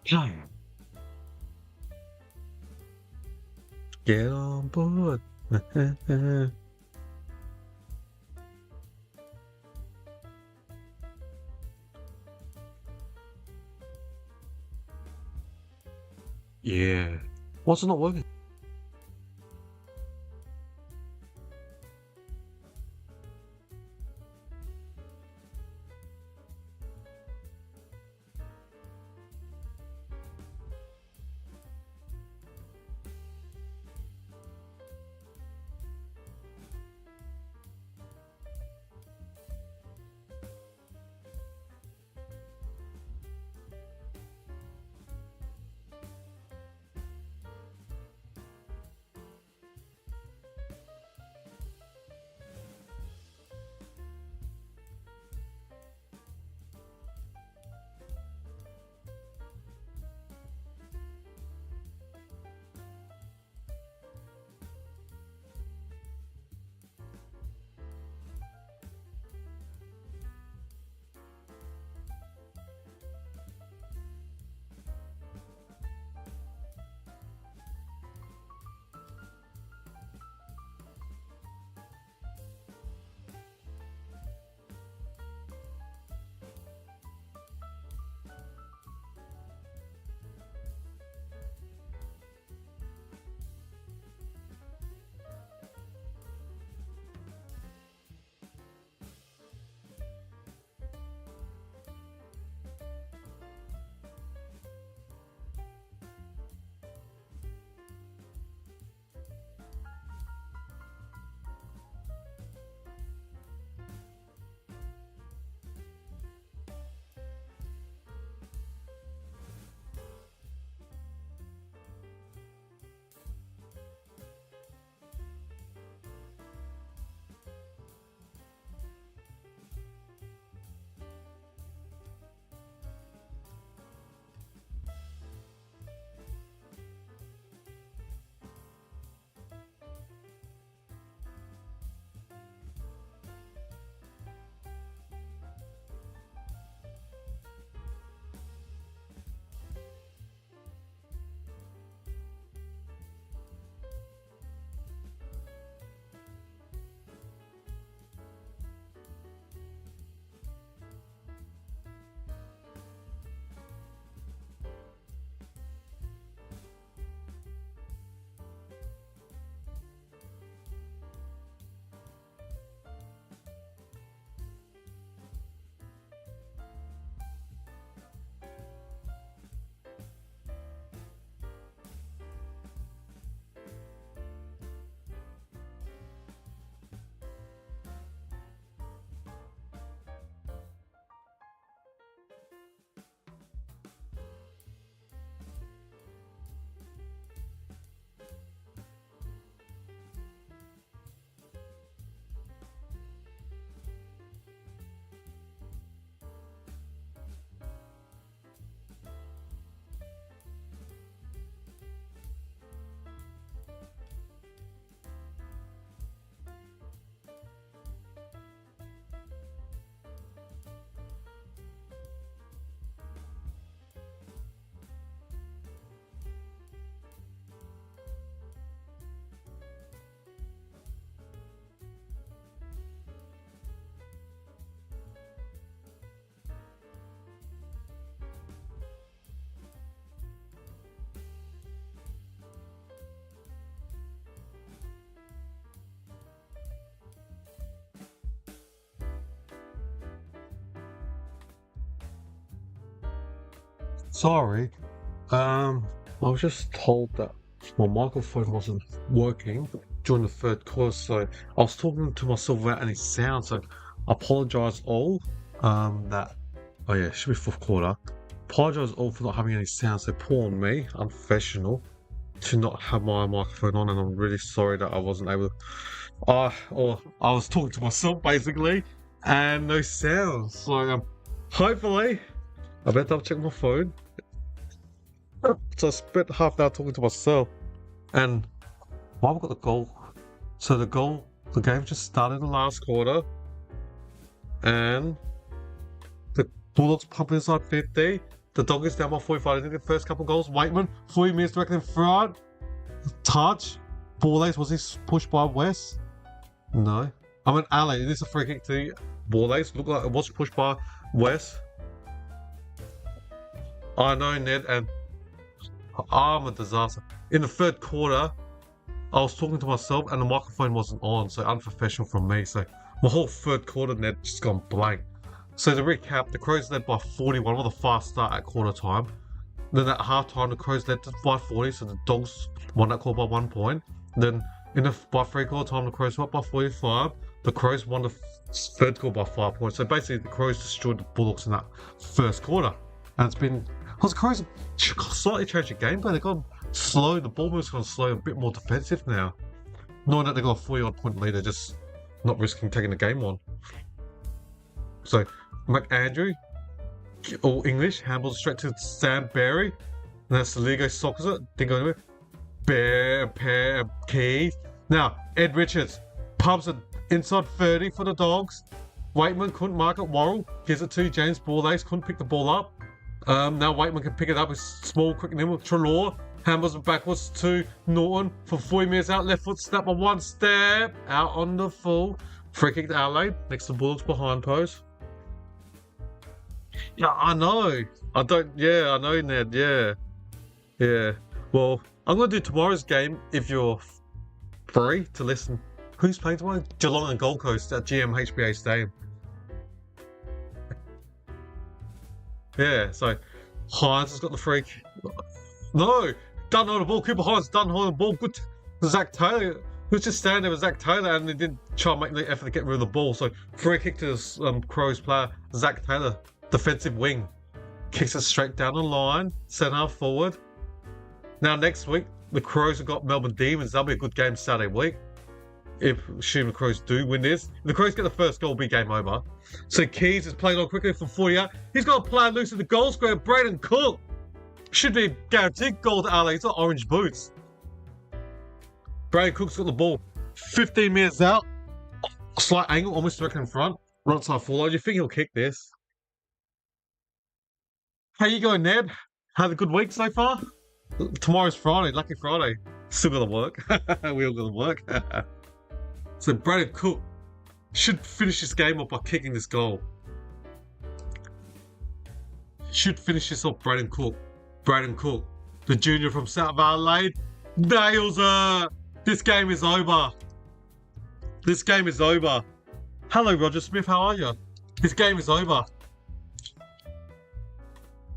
A: Get on board. Yeah. Why's it not working? Sorry. I was just told that my microphone wasn't working during the third course, so I was talking to myself without any sound, so I apologize all. That oh yeah, it should be fourth quarter. Apologize all for not having any sound, so poor on me, unprofessional, to not have my microphone on, and I'm really sorry that I wasn't able to or I was talking to myself basically, and no sound. So hopefully I better double check my phone. So I spent half an hour talking to myself, and while we got the goal, so the game just started in the last quarter, and the Bulldogs pumping inside 50. The Doggies down by 45. They did the first couple goals. Waitman, 40 minutes direct in front. Touch. Bulldogs, was he pushed by West? No. I mean, Ali, it is a free kick to Bulldogs. Looked like it was pushed by West. I know, Ned, and I'm a disaster. In the third quarter, I was talking to myself and the microphone wasn't on, so unprofessional from me. So my whole third quarter, Ned, just gone blank. So to recap, the Crows led by 41 with a fast start at quarter time. Then at half time, the Crows led by 40, so the Dogs won that quarter by 1 point. Then by three quarter time, the Crows were up by 45. The Crows won the third quarter by 5 points. So basically, the Crows destroyed the Bulldogs in that first quarter. And it's been, because the Crows slightly changed the game, but they've gone slow. The ball move's gone slow, a bit more defensive now. Knowing that they've got a 40-odd point lead, they're just not risking taking the game on. So, McAndrew, all English, handballs straight to Sam Berry. And that's Saligo sockers it, didn't go anywhere. Pair Keys. Now, Ed Richards pumps it inside 30 for the Dogs. Waitman couldn't mark it. Worrell gives it to James Bulldogs, couldn't pick the ball up. Now Waitman can pick it up. It's small, quick, and then with Trelaw. Handballs it backwards to Norton for 40 minutes out. Left foot snap on one step. Out on the full. Free kick to Adelaide. Next to Bulldogs behind post. Yeah, I know. I know, Ned. Yeah. Well, I'm going to do tomorrow's game if you're free to listen. Who's playing tomorrow? Geelong and Gold Coast at GMHBA Stadium. Yeah, so Hines has got the freak. No! Done on the ball. Cooper Hines done on the ball. Good. Zach Taylor. Who's just standing there with Zach Taylor and they didn't try and make the effort to get rid of the ball. So free kick to this Crows player, Zach Taylor, defensive wing. Kicks it straight down the line, centre forward. Now next week, the Crows have got Melbourne Demons. That'll be a good game Saturday week. If assuming the Crows do win this. If the Crows get the first goal, it'll be game over. So Keys is playing on quickly from 40 out. He's got a player loose in the goal square. Braden Cook. Should be guaranteed goal to Ali. He's got orange boots. Braden Cook's got the ball 15 minutes out. Slight angle, almost direct in front. Right side full line. You think he'll kick this? How you going, Ned? Had a good week so far? Tomorrow's Friday. Lucky Friday. Still gotta work. We all gotta work. So Braden Cook should finish this game off by kicking this goal. Should finish this off, Braden Cook. Braden Cook, the junior from South Adelaide, nails it. This game is over. This game is over. Hello, Roger Smith. How are you? This game is over.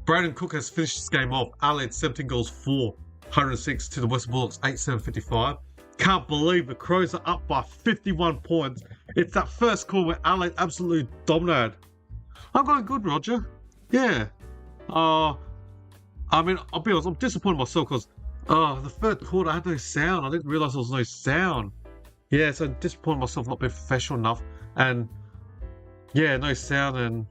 A: Braden Cook has finished this game off. Adelaide 17 goals, 406 to the Western Bulldogs 87-55. Can't believe the Crows are up by 51 points. It's that first call where Adelaide absolutely dominated. I'm going good, Roger. Yeah. I mean, I'll be honest, I'm disappointed myself because the third quarter I had no sound. I didn't realise there was no sound. Yeah, so I'm disappointed myself not being professional enough. And yeah, no sound, and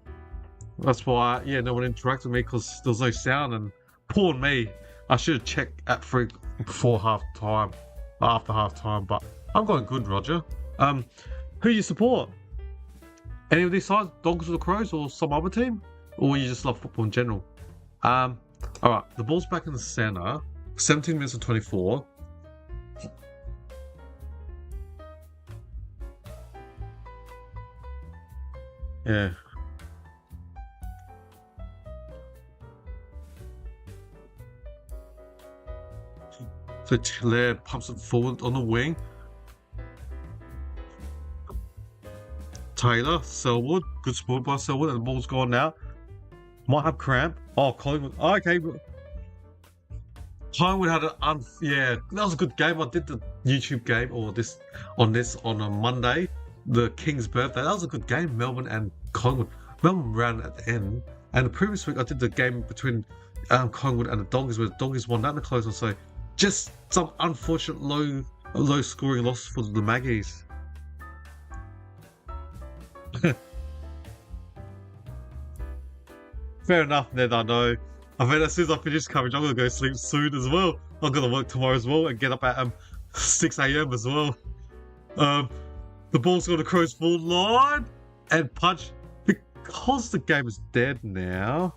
A: that's why no one interacted with me because there was no sound. And poor me, I should have checked at three before half time, after half time. But I'm going good, Roger. Who you support? Any of these sides, Dogs or the Crows, or some other team, or you just love football in general? All right, the ball's back in the centre. 17 minutes and 24. Yeah. So Taylor pumps it forward on the wing. Taylor, Selwood, good support by Selwood, and the ball's gone now. Might have cramp. Oh, Collingwood. Oh, okay. Collingwood had that was a good game. I did the YouTube game on a Monday, the King's birthday. That was a good game. Melbourne and Collingwood. Melbourne ran at the end, and the previous week I did the game between Collingwood and the Doggies, where the Doggies won that in the close one. So just some unfortunate low scoring loss for the Maggies. Fair enough, Ned, I know. I mean, as soon as I finish coverage, I'm going to go sleep soon as well. I'm going to work tomorrow as well and get up at 6 a.m. as well. The ball's going to Crows full line and punch. because the game is dead now,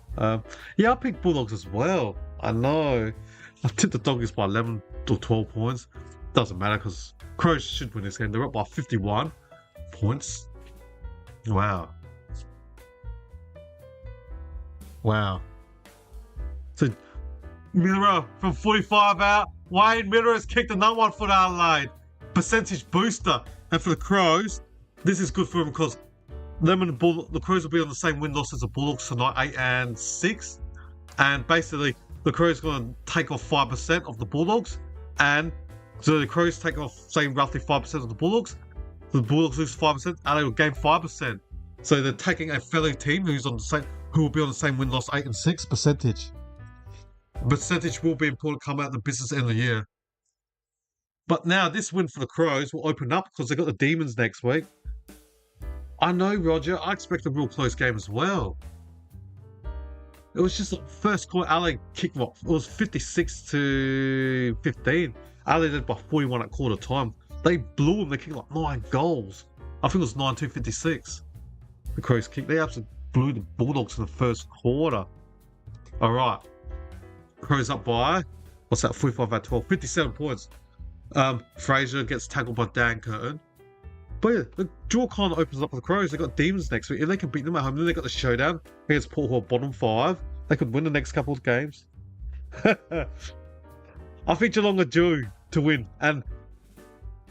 A: yeah, I picked Bulldogs as well. I know. I tipped the Doggies by 11 or 12 points. Doesn't matter because Crows should win this game. They're up by 51 points. Wow. So, Miller from 45 out. Wayne Miller has kicked another one for Adelaide. Percentage booster. And for the Crows, this is good for them because the Crows will be on the same win-loss as the Bulldogs tonight, 8 and 6. And basically, the Crows are going to take off 5% of the Bulldogs. And so the Crows take off, say, roughly 5% of the Bulldogs. The Bulldogs lose 5%, Adelaide will gain 5%. So they're taking a fellow team who will be on the same win-loss 8 and 6 percentage. Percentage will be important come out of the business end of the year. But now this win for the Crows will open up because they've got the Demons next week. I know, Roger. I expect a real close game as well. It was just the first quarter, Adelaide kicked what? It was 56-15. Adelaide led by 41 at quarter time. They blew them. They kicked like 9 goals. I think it was 9-2-56. The Crows kicked. They absolutely blew the Bulldogs in the first quarter. All right. Crows up by, what's that, 45 out 12, 57 points. Fraser gets tackled by Dan Curtin. But yeah, the draw kind of opens up for the Crows. They've got Demons next week. If they can beat them at home, then they've got the showdown against Port, who are bottom 5. They could win the next couple of games. I think Geelong are due to win. And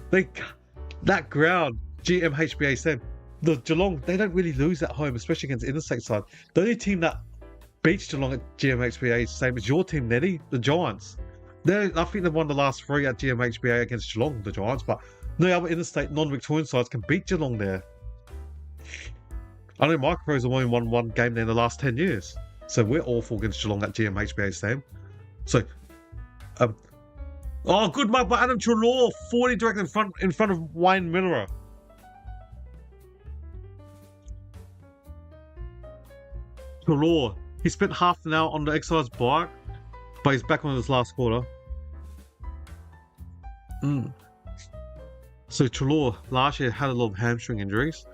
A: that ground, GMHBA Stadium, the Geelong, they don't really lose at home, especially against interstate side. The only team that beats Geelong at GMHBA is the same as your team, Nettie, the Giants. I think they've won the last 3 at GMHBA against Geelong, the Giants, but no other interstate non-Victorian sides can beat Geelong there. I know my Crows have only won 1 game there in the last 10 years. So we're awful against Geelong at GMHBA Stadium. So, good mark by Adam Treloar, 40 direct in front of Wayne Miller. Treloar, he spent half an hour on the exercise bike, but he's back on his last quarter. So Treloar last year had a lot of hamstring injuries.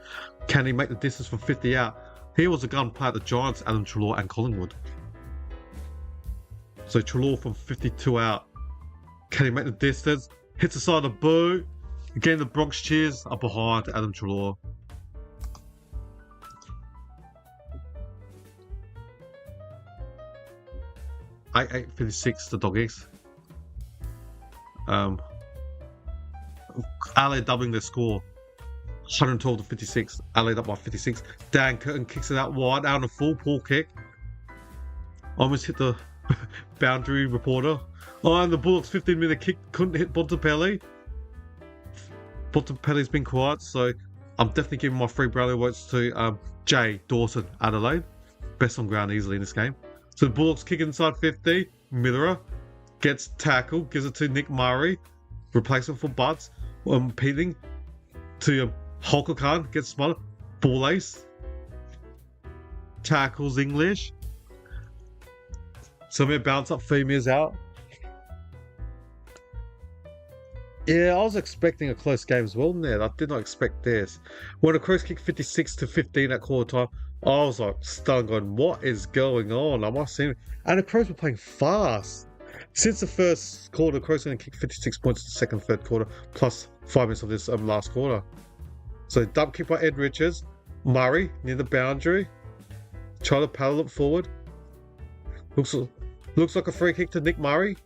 A: Can he make the distance from 50 out? He was a gun player at the Giants, Adam Treloar and Collingwood. So Treloar from 52 out. Can he make the distance? Hits the side of the boot. Again, the Bronx cheers are behind Adam Treloar. Eight 56 the Doggies. Adelaide doubling their score. 112-56. Adelaide up by 56. Dan Curtin kicks it out wide, out on a full pull kick. Almost hit the boundary reporter. And the Bulldogs 15-minute kick couldn't hit Bontempelli. Bontempelli's been quiet, so I'm definitely giving my free brownie votes to Jay Dawson, Adelaide. Best on ground easily in this game. So the Bulldogs kick inside 50. Miller gets tackled, gives it to Nick Murray. Replacement for Butts. Peeling to Hulker Khan, gets smothered. Ball ace. Tackles English. Somewhere bounce up, Femia's out. Yeah, I was expecting a close game as well, Ned. I did not expect this. When the Crows kicked 56-15 at quarter time, I was like stunned, going, what is going on? I must see. And the Crows were playing fast. Since the first quarter, the Crows are going to kick 56 points in the second, third quarter, plus 5 minutes of this last quarter. So dump kick by Ed Richards. Murray near the boundary. Try to paddle it forward. Looks like a free kick to Nick Murray.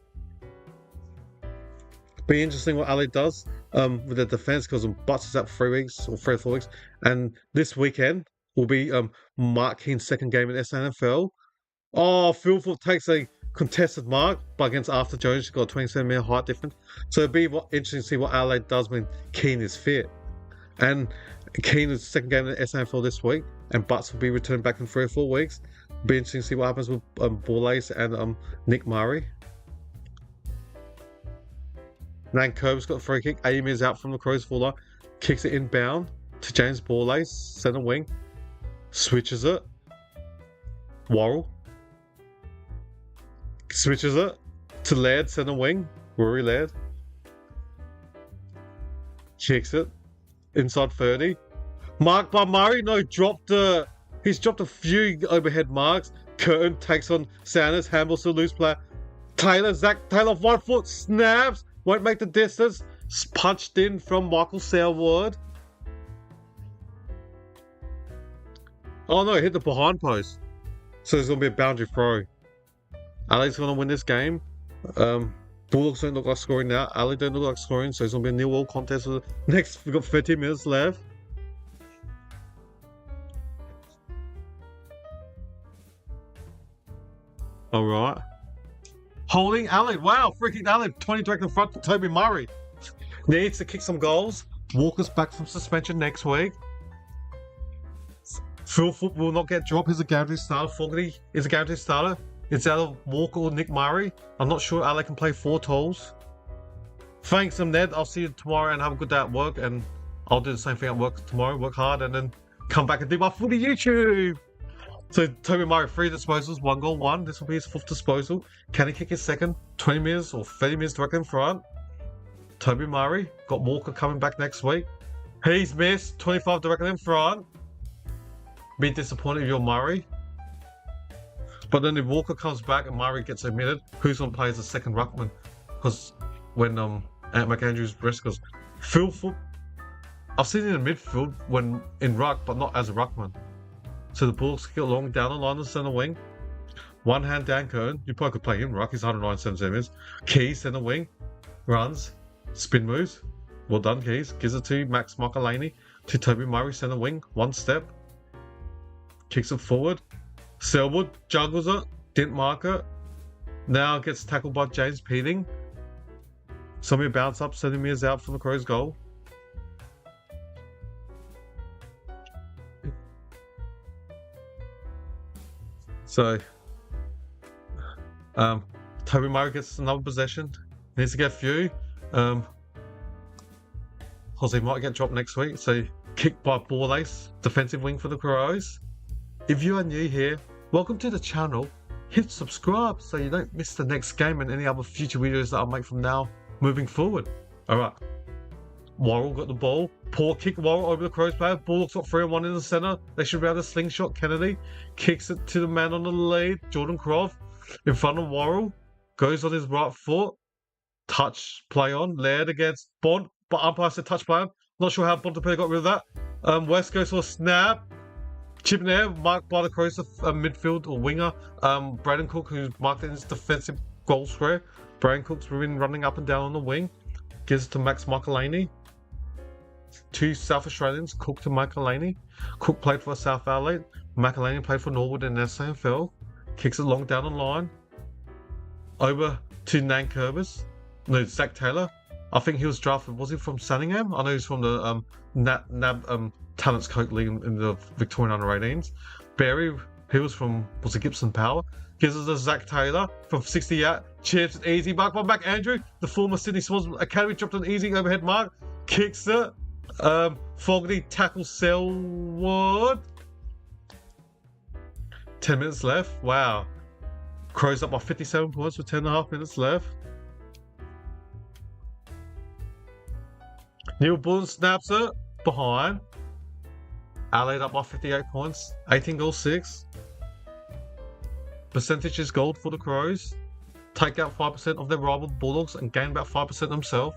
A: Be interesting what Ali does with the defense, because Butts is out for 3 weeks or 3 or 4 weeks, and this weekend will be Mark Keen's second game in SNFL. Philfoot takes a contested mark, but against Arthur Jones, she's got a 27-meter height difference. So it'll be interesting to see what Adelaide does when Keen is fit. And Keen is second game in the SNFL this week, and Butts will be returned back in 3 or 4 weeks. It'll be interesting to see what happens with Borlace and Nick Murray. Nan Corb's got a free kick. Amy is out from the Crows full line. Kicks it inbound to James Borlace, centre wing. Switches it. Worrell. Switches it to Laird, centre wing. Rory Laird. Kicks it. Inside 30. Marked by Murray. No, dropped He's dropped a few overhead marks. Curtin takes on Sanders, handballs to loose player. Zach Taylor, 1 foot, snaps, won't make the distance. Punched in from Michael Selwood. Oh no, hit the behind post. So there's going to be a boundary throw. Adelaide's going to win this game. Bulldogs don't look like scoring now. Adelaide don't look like scoring, so it's going to be a 0-0 contest for the next. We've got 13 minutes left. Alright. Holding Adelaide. Wow, freaking Adelaide. 20 direct in front for Toby Murray. Needs to kick some goals. Walker's back from suspension next week. Phil Foot will not get dropped. He's a guaranteed starter. Fogarty is a guaranteed starter. It's either Walker or Nick Murray. I'm not sure Adelaide can play 4 tolls. Thanks, I'm Ned. I'll see you tomorrow and have a good day at work. And I'll do the same thing at work tomorrow. Work hard and then come back and do my footy YouTube. So Toby Murray, 3 disposals, 1 goal, 1. This will be his 4th disposal. Can he kick his second? 20 minutes or 30 minutes directly in front. Toby Murray got Walker coming back next week. He's missed 25 directly in front. Be disappointed if you're Murray. But then if Walker comes back and Murray gets omitted, who's going to play as a second ruckman? Because when McAndrews rest goes, Phil Foot, I've seen him in the midfield when in ruck, but not as a ruckman. So the Bulldogs get along down the line on the centre wing. One hand down Kern. You probably could play him ruck. He's 197 centimeters. Keys centre wing. Runs. Spin moves. Well done, Keys. Gives it to Max Michelini. To Toby Murray centre wing. 1 step. Kicks it forward. Selwood juggles it. Didn't mark it. Now gets tackled by James Peating. Somebody bounce up. 70 metres out from the Crows goal. So, Toby Murray gets another possession. Needs to get a few. Jose might get dropped next week. So, kicked by Borlace, defensive wing for the Crows. If you are new here, welcome to the channel. Hit subscribe so you don't miss the next game and any other future videos that I'll make from now moving forward. Alright. Worrell got the ball. Poor kick, Worrell over the Crows player. Bulldogs got 3-1 in the centre. They should be able to slingshot Kennedy. Kicks it to the man on the lead, Jordan Croft. In front of Worrell. Goes on his right foot. Touch play on. Laird against Bond. But umpire said touch play on. Not sure how Bontempelli got rid of that. West goes for a snap. Chip in there, marked by the Crows, midfield or winger. Braden Cook, who's marked in his defensive goal square. Braden Cook's been running up and down on the wing. Gives it to Max Michelini. 2 South Australians, Cook to Michelini. Cook played for South Adelaide. Michelini played for Norwood in SANFL. Kicks it long down the line. Over to Nankervis. No, Zach Taylor. I think he was drafted, was he from Sanningham? I know he's from the Talents Coke League in the Victorian Under-18s. Barry, he was from, was it Gibson Power? Gives us a Zach Taylor from 68. Chips, easy mark by Andrew. The former Sydney Swans Academy dropped an easy overhead mark. Kicks it. Fogarty tackles Selwood. 10 minutes left. Wow. Crows up by 57 points with 10.5 minutes left. Neil Bullen snaps it. Behind. Adelaide up by 58 points. 18 goals, 6. Percentage is gold for the Crows. Take out 5% of their rival Bulldogs and gain about 5% themselves.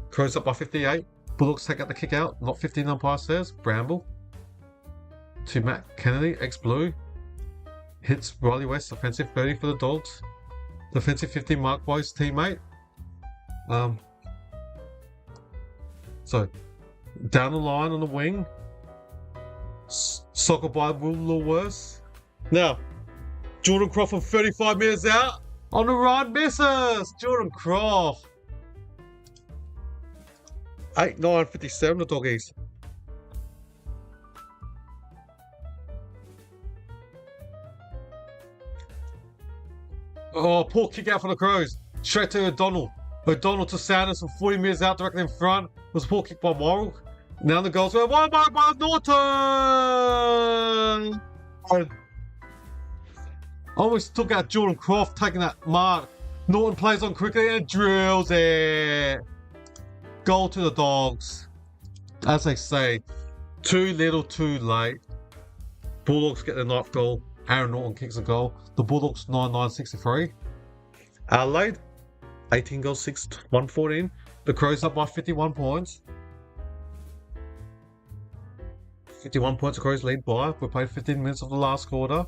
A: Crows up by 58. Bulldogs take out the kick out. Not 15 umpire says. Bramble. To Matt Kennedy, ex-Blue. Hits Riley West, offensive 30 for the Dogs. Defensive 50 mark by his teammate. So, down the line on the wing. Soccer by Will Lewis. Now, Jordan Croft from 35 metres out. On the run, misses! Jordan Croft. 8-9-57, the Doggies. Oh, poor kick out for the Crows. Straight to O'Donnell. O'Donnell to Sanders from 40 metres out, directly in front. It was a poor kick by Worrell. Now the goals were one mark by Norton. Almost took out Jordan Croft taking that mark. Norton plays on quickly and drills it. Goal to the Dogs. As they say, too little, too late. Bulldogs get their 9th goal. Aaron Norton kicks a goal. The Bulldogs 9-9-63. Adelaide 18 goals, 6-1-14. The Crows up by 51 points. 51 points, the Crows lead by. We played 15 minutes of the last quarter.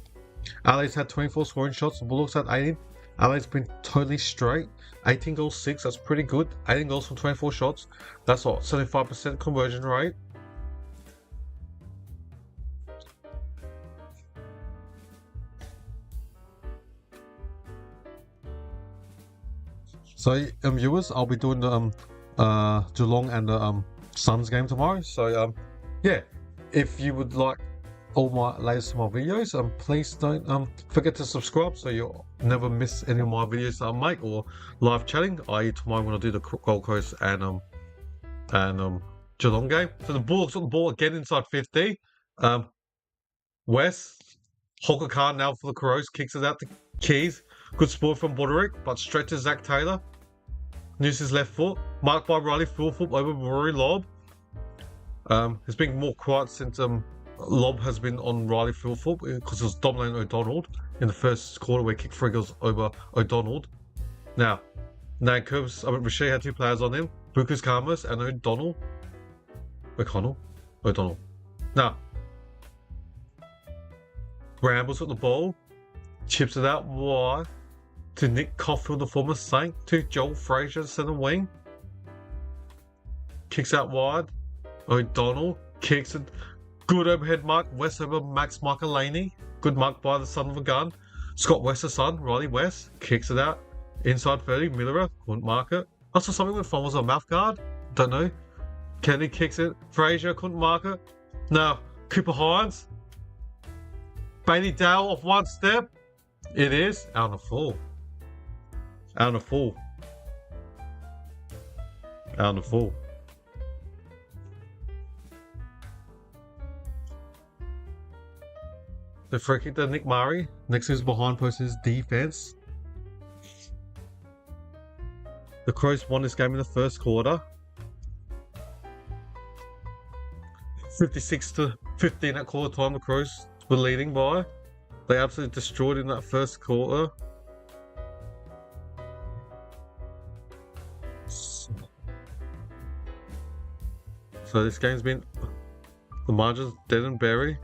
A: Adelaide's had 24 scoring shots. The Bulldogs had 18. Adelaide's been totally straight. 18 goals, 6. That's pretty good. 18 goals from 24 shots. That's what, 75% conversion rate. So, viewers, I'll be doing the Geelong and the Suns game tomorrow. So, yeah, if you would like all my latest to my videos, please don't forget to subscribe so you'll never miss any of my videos that I make or live chatting. I.e. tomorrow when I do the Gold Coast and Geelong game. So the Bulldogs got the ball again inside 50. West Holker Khan now for the Crows, kicks it out to Keys. Good sport from Broderick, but straight to Zach Taylor. Noose his left foot, marked by Riley Philfoot over Rory Lobb. It's been more quiet since Lobb has been on Riley Philfoot because it was dominating O'Donnell in the first quarter where he kicked 3 goals over O'Donnell. Now, Richer had 2 players on him, Bukus Karmas and O'Donnell. Now, Brambles at the ball, chips it out wide to Nick Caulfield, the former Saint, to Joel Fraser, centre wing. Kicks out wide. O'Donnell kicks it. Good overhead mark. West over Max Michaelini. Good mark by the son of a gun. Scott West's son, Riley West, kicks it out. Inside 30, Miller couldn't mark it. I saw something with fumbles on mouth guard. Don't know. Kennedy kicks it. Fraser couldn't mark it. Now, Cooper Hines. Bailey Dale off one step. It is out on the full. Out on the full. Out on the full. The free kick to Nick Murray. Next is behind post is defense. The Crows won this game in the first quarter. 56-15 at quarter time. The Crows were leading by. They absolutely destroyed in that first quarter. So this game's been, the margin's dead and buried.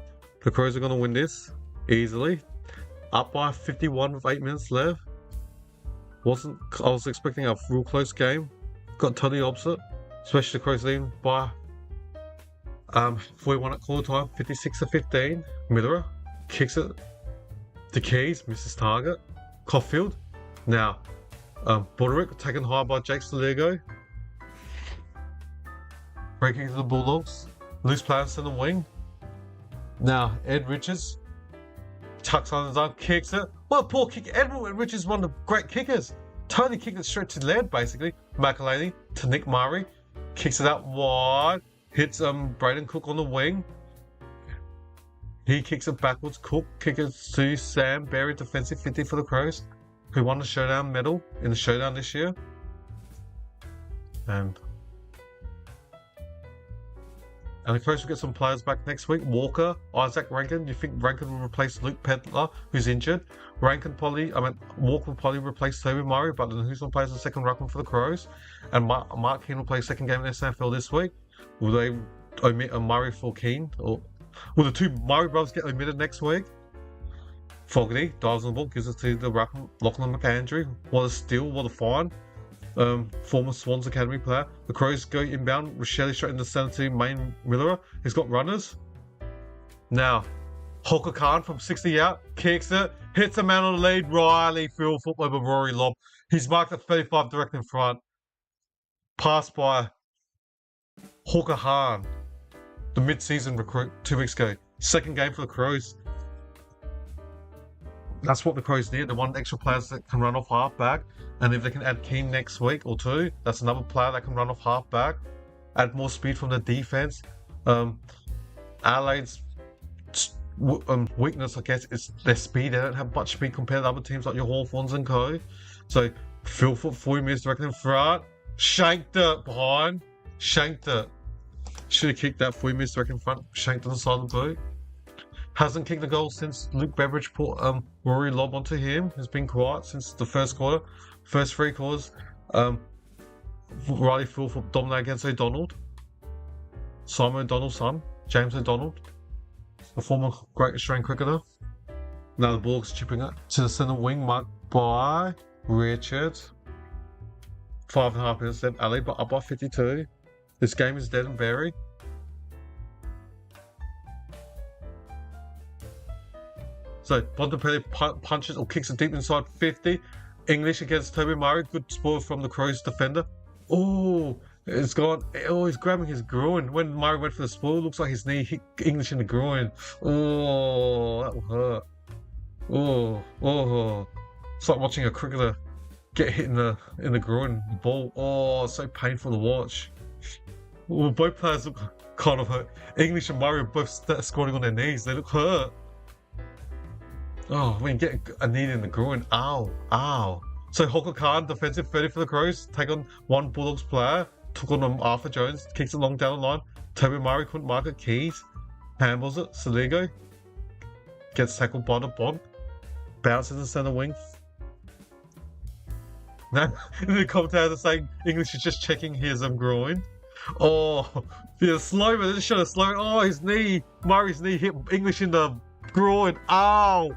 A: The Crows are going to win this easily. Up by 51 with 8 minutes left. I was expecting a real close game. Got totally opposite. Especially the Crows leading by 41 at quarter time, 56-15. Miller kicks it. The Keys misses target. Caulfield. Now, Broderick taken high by Jake Staligo. Breaking to the Bulldogs. Loose players in the wing. Now, Ed Richards tucks on his arm, kicks it. What a poor kick. Ed Richards is one of the great kickers. Totally kicked it straight to the lead, basically. McElhaney to Nick Murray. Kicks it out wide. Hits Braden Cook on the wing. He kicks it backwards. Cook kicks it to Sam Berry, defensive 50 for the Crows, who won the showdown medal in the showdown this year. And the Crows will get some players back next week. Walker, Isaac Rankin. You think Rankin will replace Luke Pedler, who's injured? Walker will probably replace Toby Murray, but then who's going to play as the second ruckman for the Crows? And Mark Keane will play second game in SANFL this week. Will they omit a Murray for Keane? Or will the 2 Murray brothers get omitted next week? Fogarty dives on the ball, gives it to the ruckman, Lachlan McAndrew. What a steal, what a find. Former Swans Academy player. The Crows go inbound. Rochelle straight in the centre to Main Miller. He's got runners. Now, Holker Khan from 60 out. Kicks it. Hits a man on the lead. Riley Philfoot over Rory Lobb. He's marked at 35 direct in front. Passed by Holker Khan, the mid-season recruit 2 weeks ago. Second game for the Crows. That's what the Crows need. They want extra players that can run off halfback. And if they can add Keane next week or 2, that's another player that can run off halfback. Add more speed from the defense. Adelaide's weakness, I guess, is their speed. They don't have much speed compared to other teams like your Hawthorns and co. So, Philfoot 40 minutes direct in front. Shanked it behind. Shanked it. Should have kicked that 40 minutes direct in front. Shanked on the side of the boot. Hasn't kicked a goal since Luke Beveridge put Rory lob onto him. Has been quiet since the first quarter. First 3 quarters. Riley Philthorpe dominated against O'Donnell. Simon O'Donnell's son, James O'Donnell, the former great Australian cricketer. Now the Bulldogs chipping it to the centre wing, marked by Richard. 5.5 minutes left, Adelaide, but up by 52. This game is dead and buried. So Bontempelli punches or kicks it deep inside 50. English against Toby Murray. Good spoil from the Crows defender. Oh, it's gone. Oh, he's grabbing his groin. When Murray went for the spoil, it looks like his knee hit English in the groin. Oh, that will hurt. Oh. It's like watching a cricketer get hit in the groin, the ball. Oh, it's so painful to watch. Well, both players look kind of hurt. English and Murray are both squatting on their knees. They look hurt. Oh, I mean, get a knee in the groin. Ow. So Hawker Khan, defensive 30 for the Crows, take on one Bulldogs player, took on Arthur Jones, kicks it long down the line. Toby Murray couldn't mark it. Keys handles it. Saligo gets tackled by the Bond, bounces in the centre wing. Now, the commentator saying English is just checking his groin. Oh, yeah, slow, but they just showed a slow. Oh, his knee, Murray's knee hit English in the groin. Ow.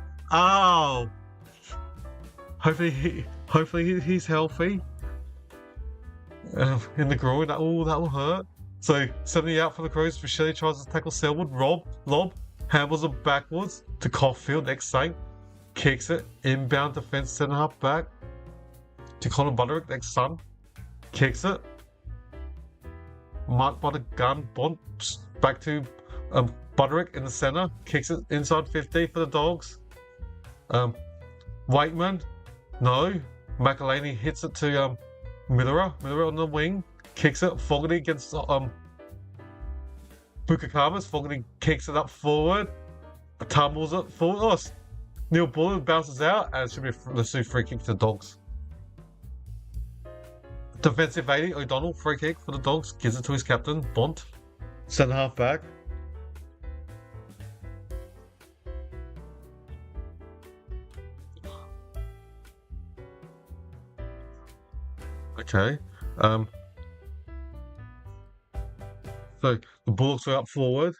A: Hopefully he's healthy. In the groin, that will hurt. So 70 out for the Crows. Rochelle tries to tackle Selwood. Lob, handles it backwards to Caulfield. Next Saint kicks it. Inbound defense, centre half back to Colin Buderick. Next Sun kicks it. Marked by the gun. Bond back to Buderick in the centre. Kicks it inside 50 for the Dogs. Wakeman. No. McElhaney hits it to Miller on the wing. Kicks it. Fogarty against Bukakamas. Fogarty kicks it up forward. Tumbles it forward. Oh, Neil Bullen bounces out, and it should be the free kick for the Dogs. Defensive 80, O'Donnell, free kick for the Dogs. Gives it to his captain, Bont. Centre half back. Okay. So the Bulldogs are up forward.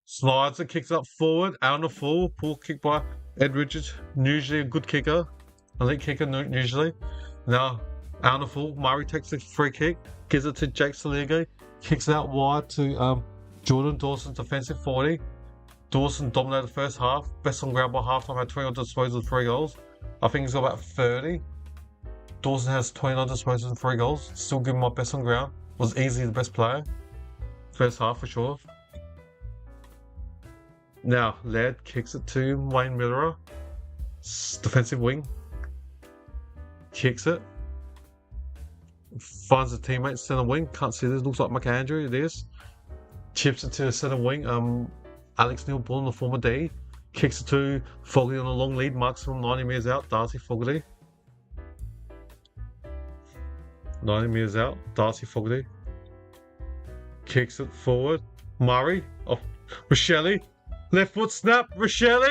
A: Slides it, kicks up forward, out on the full. Poor kick by Ed Richards. Usually a good kicker. Elite kicker, usually. Now, out on the full. Murray takes the free kick. Gives it to Jake Saligo. Kicks it out wide to Jordan Dawson, defensive 40. Dawson dominated the first half. Best on ground by halftime. Had 20 on disposal with 3 goals. I think he's got about 30. Dawson has 29 disposals and 3 goals. Still giving my best on ground. Was easily the best player. First half for sure. Now, Laird kicks it to Wayne Miller. Defensive wing. Kicks it. Finds a teammate centre wing. Can't see this. Looks like McAndrew. It is. Chips it to the centre wing. Alex Neil Bullen, the former D. Kicks it to Fogarty on a long lead. Marks from 90 metres out. Darcy Fogarty. 90 metres out. Darcy Fogarty. Kicks it forward. Murray. Oh, Rochelle. Left foot snap. Rochelle.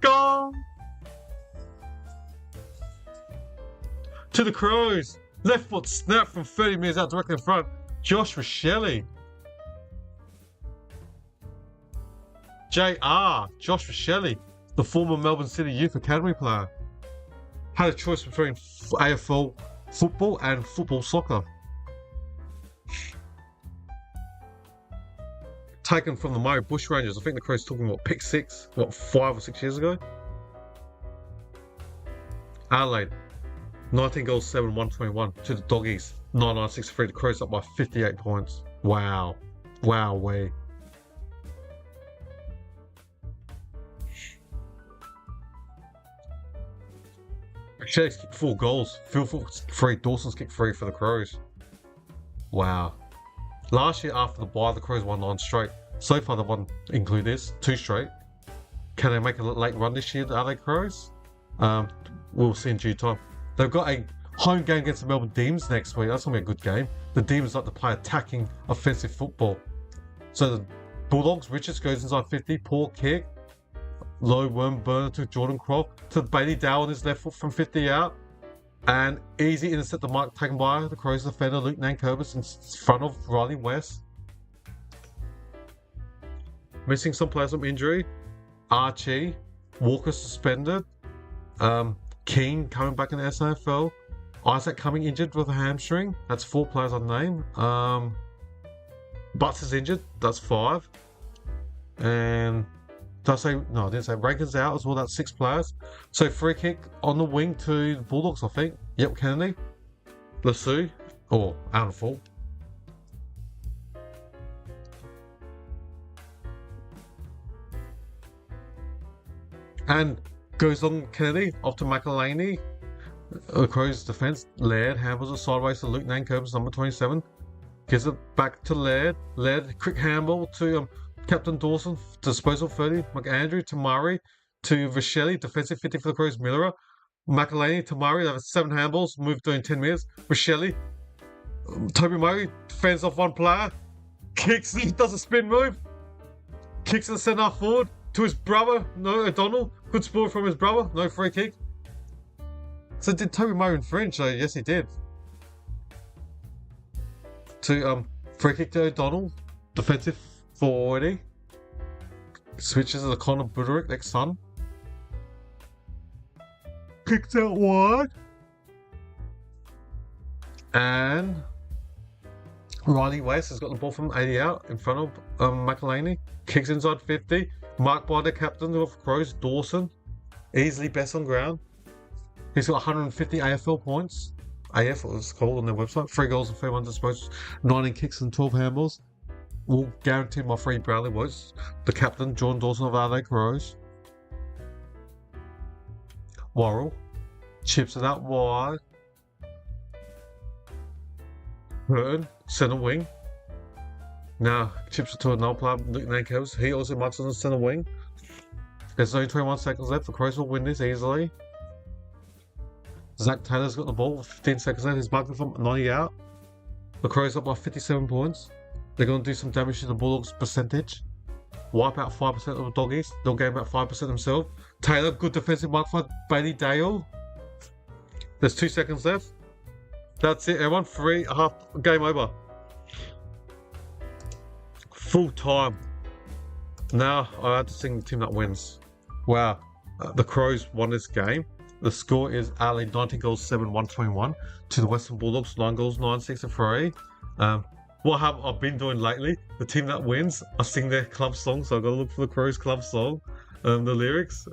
A: Gone. To the Crows. Left foot snap from 30 metres out directly in front. Josh Rochelle. Josh Rochelle, the former Melbourne City Youth Academy player. Had a choice between AFL football and football soccer. Taken from the Murray Bushrangers. I think the Crows took him, pick 6, 5 or 6 years ago? Adelaide, 19 goals, 7, 121 to the Doggies. 99-63, the Crows up by 58 points. Wow. Wowee. Shelley's kicked 4 goals. Philthorpe's 3. Dawson's kicked 3 for the Crows. Wow. Last year after the bye, the Crows won 9 straight. So far, they've won, include this, 2 straight. Can they make a late run this year, the Adelaide Crows? We'll see in due time. They've got a home game against the Melbourne Demons next week. That's going to be a good game. The Demons like to play attacking, offensive football. So the Bulldogs, Richards goes inside 50, poor kick. Low worm burner to Jordan Croft, to Bailey Dow on his left foot from 50 out. And easy intercept the mark taken by the Crows defender Luke Nankervis in front of Riley West. Missing some players from injury. Archie, Walker suspended. Keane coming back in the SAFL. Isaac coming injured with a hamstring. That's 4 players on name. Butts is injured. That's 5. And did I say no? I didn't say Rankin's out as well. That's 6 players. So free kick on the wing to the Bulldogs, I think. Yep, Kennedy, Lassou, or Allenfall. And goes on Kennedy off to McElhaney. The Crows defence. Laird handles it sideways to Luke Nankervis, number 27. Gives it back to Laird. Laird, quick handball to Captain Dawson, disposal 30. McAndrew to Murray to Vishelli, defensive 50 for the Crows. Miller. McElhaney to Murray. They have 7 handballs. Moved in 10 minutes. Vishelli. Toby Murray fends off 1 player. Kicks. He does a spin move. Kicks it centre forward to his brother. No, O'Donnell. Good spoil from his brother. No free kick. So did Toby Murray infringe? So yes, he did. To free kick to O'Donnell. Defensive 40. Switches to the Connor Buderick, next son. Kicked out wide. And Riley West has got the ball from 80 out in front of McElhaney. Kicks inside 50. Marked by the captain of Crows, Dawson. Easily best on ground. He's got 150 AFL points. AFL is called on their website. 3 goals and 31 disposals, 19 kicks and 12 handballs. Will guarantee my free Bradley votes. The captain, John Dawson of Adelaide Crows. Worrell chips it out wide. Burton, centre wing. Now chips it to another player, Luke Nankervis. He also marks on the centre wing. There's only 21 seconds left. The Crows will win this easily. Zach Taylor's got the ball with 15 seconds left. He's marking from 90 out. The Crows up by 57 points. They're going to do some damage to the Bulldogs' percentage. Wipe out 5% of the Doggies. They'll gain about 5% themselves. Taylor, good defensive mark for Bailey Dale. There's 2 seconds left. That's it, everyone. 3.5. Game over. Full time. Now I had to sing the team that wins. Wow. The Crows won this game. The score is Adelaide 19 goals 7-121 to the Western Bulldogs 9 goals 9-6-3. What have I been doing lately? The team that wins, I sing their club song, so I've got to look for the Crows club song, the lyrics.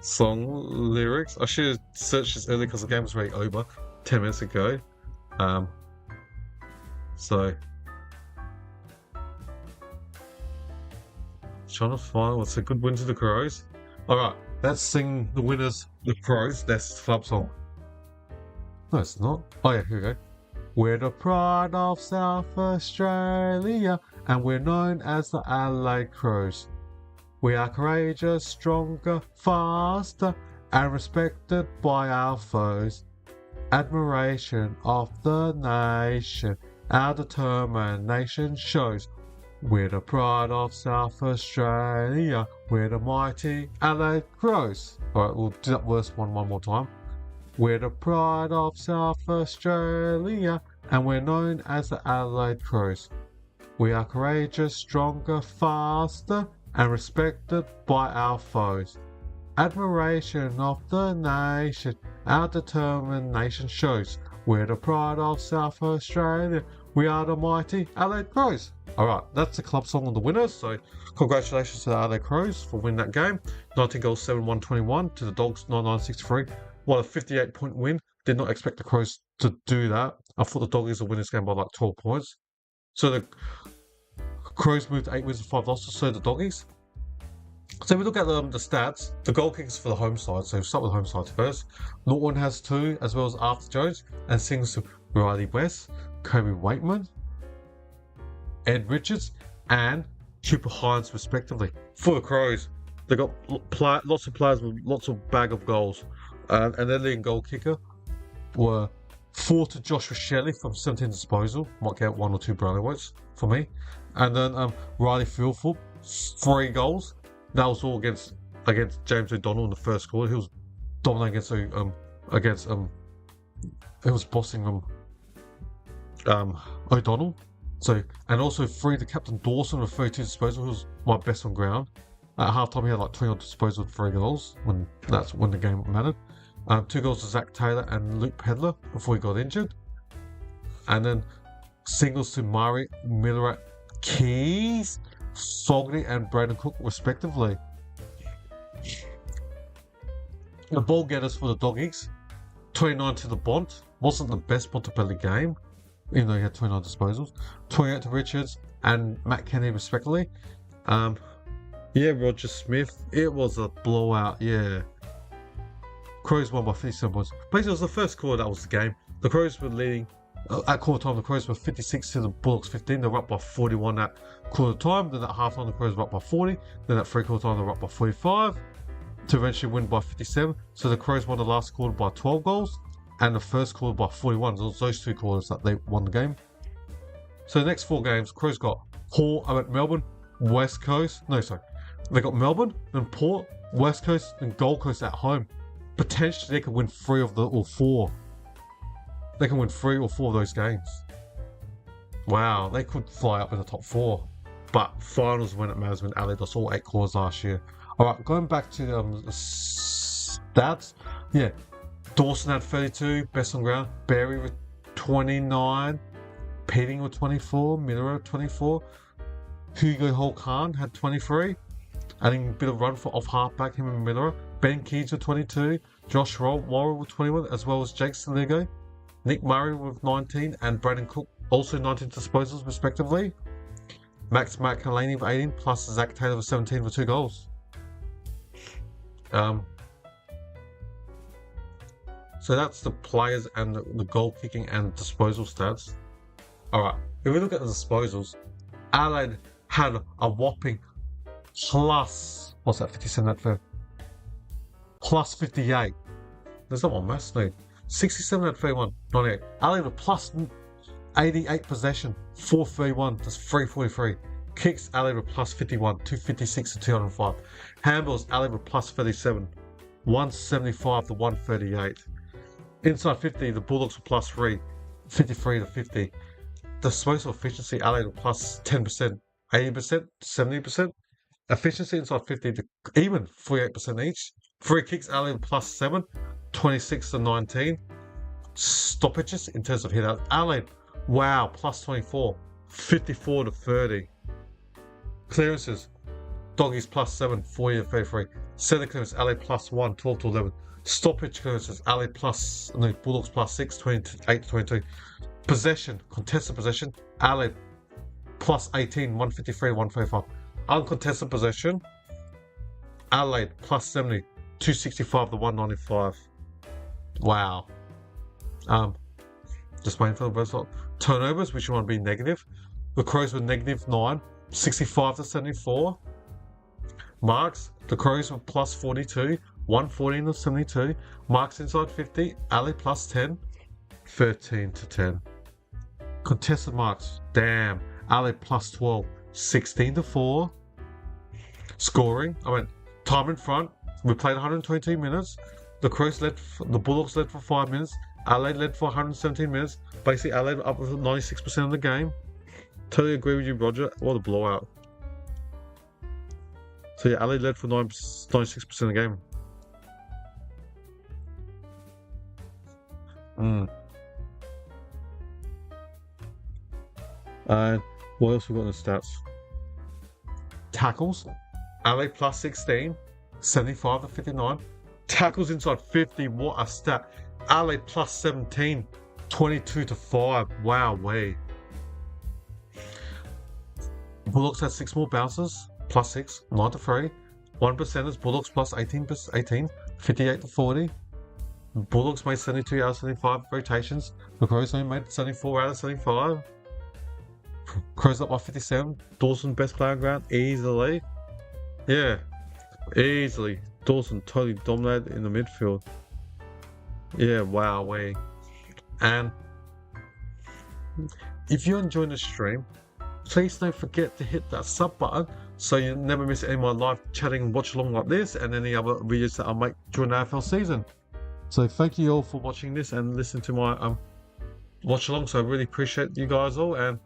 A: Song lyrics. I should have searched this earlier because the game was already over 10 minutes ago. So trying to find what's a good win to the Crows. Alright, let's sing the winners, the Crows. That's the club song. No, it's not. Oh yeah, here we go. We're the pride of South Australia, and we're known as the Adelaide Crows. We are courageous, stronger, faster, and respected by our foes. Admiration of the nation, our determination shows. We're the pride of South Australia, we're the mighty Adelaide Crows. Alright, we'll do that verse one more time. We're the pride of South Australia, and we're known as the Adelaide Crows. We are courageous, stronger, faster, and respected by our foes. Admiration of the nation, our determination shows. We're the pride of South Australia, we are the mighty Adelaide Crows. Alright, that's the club song of the winners, so congratulations to the Adelaide Crows for winning that game. 19 goals 7-121 to the Dogs 9-9-6-3. What a 58-point win. Did not expect the Crows to do that. I thought the Doggies would win this game by like 12 points. So the Crows moved 8 wins and 5 losses, so the Doggies. So we look at the stats. The goal kickers for the home side, so we'll start with the home side first. Norton has 2, as well as Arthur Jones, and sings to Riley West, Kobe Waitman, Ed Richards, and Cooper Hines, respectively. For the Crows, they got lots of players with lots of bag of goals. And their leading goal kicker were 4 to Joshua Shelley from 17 disposal. Might get 1 or 2 brownie votes for me. And then Riley Fieldfoot, 3 goals. That was all against James O'Donnell in the first quarter. He was dominating against he was bossing O'Donnell. So, and also 3 to Captain Dawson with 32 disposal, who was my best on ground. At halftime, he had like 20 on disposal with 3 goals that's when the game mattered. 2 goals to Zach Taylor and Luke Pedler before he got injured. And then singles to Murray, Miller, Keys, Fogarty, and Braden Cook, respectively. The ball getters for the Doggies, 29 to the Bont. Wasn't the best Bontempelli game, even though he had 29 disposals. 28 to Richards and Matt Kennedy, respectively. Yeah, Roger Smith. It was a blowout, yeah. Crows won by 57 points. Basically, it was the first quarter that was the game. The Crows were leading. At quarter time, the Crows were 56 to the Bulldogs 15. They were up by 41 at quarter time. Then at half time, the Crows were up by 40. Then at 3/4 time, they were up by 45 to eventually win by 57. So the Crows won the last quarter by 12 goals and the first quarter by 41. So it was those 2 quarters that they won the game. So the next 4 games, Crows got Melbourne, West Coast. No, sorry. They got Melbourne, then Port, West Coast, and Gold Coast at home. Potentially, they could win 3 or 4. They can win 3 or 4 of those games. Wow, they could fly up in the top 4. But finals when it matters, when Adelaide lost all 8 quarters last year. Alright, going back to the stats. Yeah, Dawson had 32, best on ground. Berry with 29. Petting with 24. Miller with 24. Hugo Holkan had 23. Adding a bit of run for off halfback, him and Miller. Ben Keys with 22. Josh Morrow with 21, as well as Jake Saligo. Nick Murray with 19, and Braden Cook also 19 disposals, respectively. Max McElhaney with 18, plus Zach Taylor with 17 with 2 goals. So that's the players and the goal kicking and disposal stats. Alright, if we look at the disposals, Adelaide had a whopping plus, what's that, 57 at fair? Plus 58. There's not one mass, no. 67 at 31, 98. Adelaide with plus 88 possession, 431, that's 343. Kicks, Adelaide with plus 51, 256 to 205. Handballs, Adelaide with plus 37, 175 to 138. Inside 50, the Bulldogs were plus 3, 53 to 50. Disposal efficiency, Adelaide with plus 10%, 80%, 70%. Efficiency inside 50 to even 48% each. Free kicks, Adelaide with plus 7, 26 to 19. Stoppages in terms of hit out, Adelaide, wow, plus 24, 54 to 30. Clearances, Doggies plus 7, 40 to 33. Centre clearance, Adelaide plus 1, 12 to 11. Stoppage clearances, Adelaide Bulldogs plus 6, 28 to 22. Possession, contested possession, Adelaide plus 18, 153, 135. Uncontested possession, Adelaide plus 70, 265 to 195. Wow. Just waiting for the result. Turnovers, which want to be negative. The Crows were negative 9, 65 to 74. Marks, the Crows were plus 42, 114 to 72. Marks inside 50, Adelaide plus 10, 13 to 10. Contested marks, damn, Adelaide plus 12, 16 to 4. Scoring, time in front. We played 122 minutes. The Bulldogs led for 5 minutes. Adelaide led for 117 minutes. Basically, Adelaide up with 96% of the game. Totally agree with you, Roger. What a blowout. So yeah, Adelaide led for 96% of the game. And what else we got in the stats? Tackles, Adelaide plus 16, 75 to 59. Tackles inside 50, what a stat. Adelaide plus 17, 22 to 5. Wow, way. Bulldogs had 6 more bounces, plus 6, 9 to 3. 1 percenters, Bulldogs plus 18, 58 to 40. Bulldogs made 72 out of 75 rotations. The Crows only made 74 out of 75. Crows up by 57. Dawson best player on ground, easily. Yeah, easily. Dawson totally dominated in the midfield. Yeah, wow, way. And if you're enjoying the stream, please don't forget to hit that sub button so you never miss any of my live chatting watch along like this and any other videos that I make during the AFL season. So thank you all for watching this and listening to my watch along. So I really appreciate you guys all, and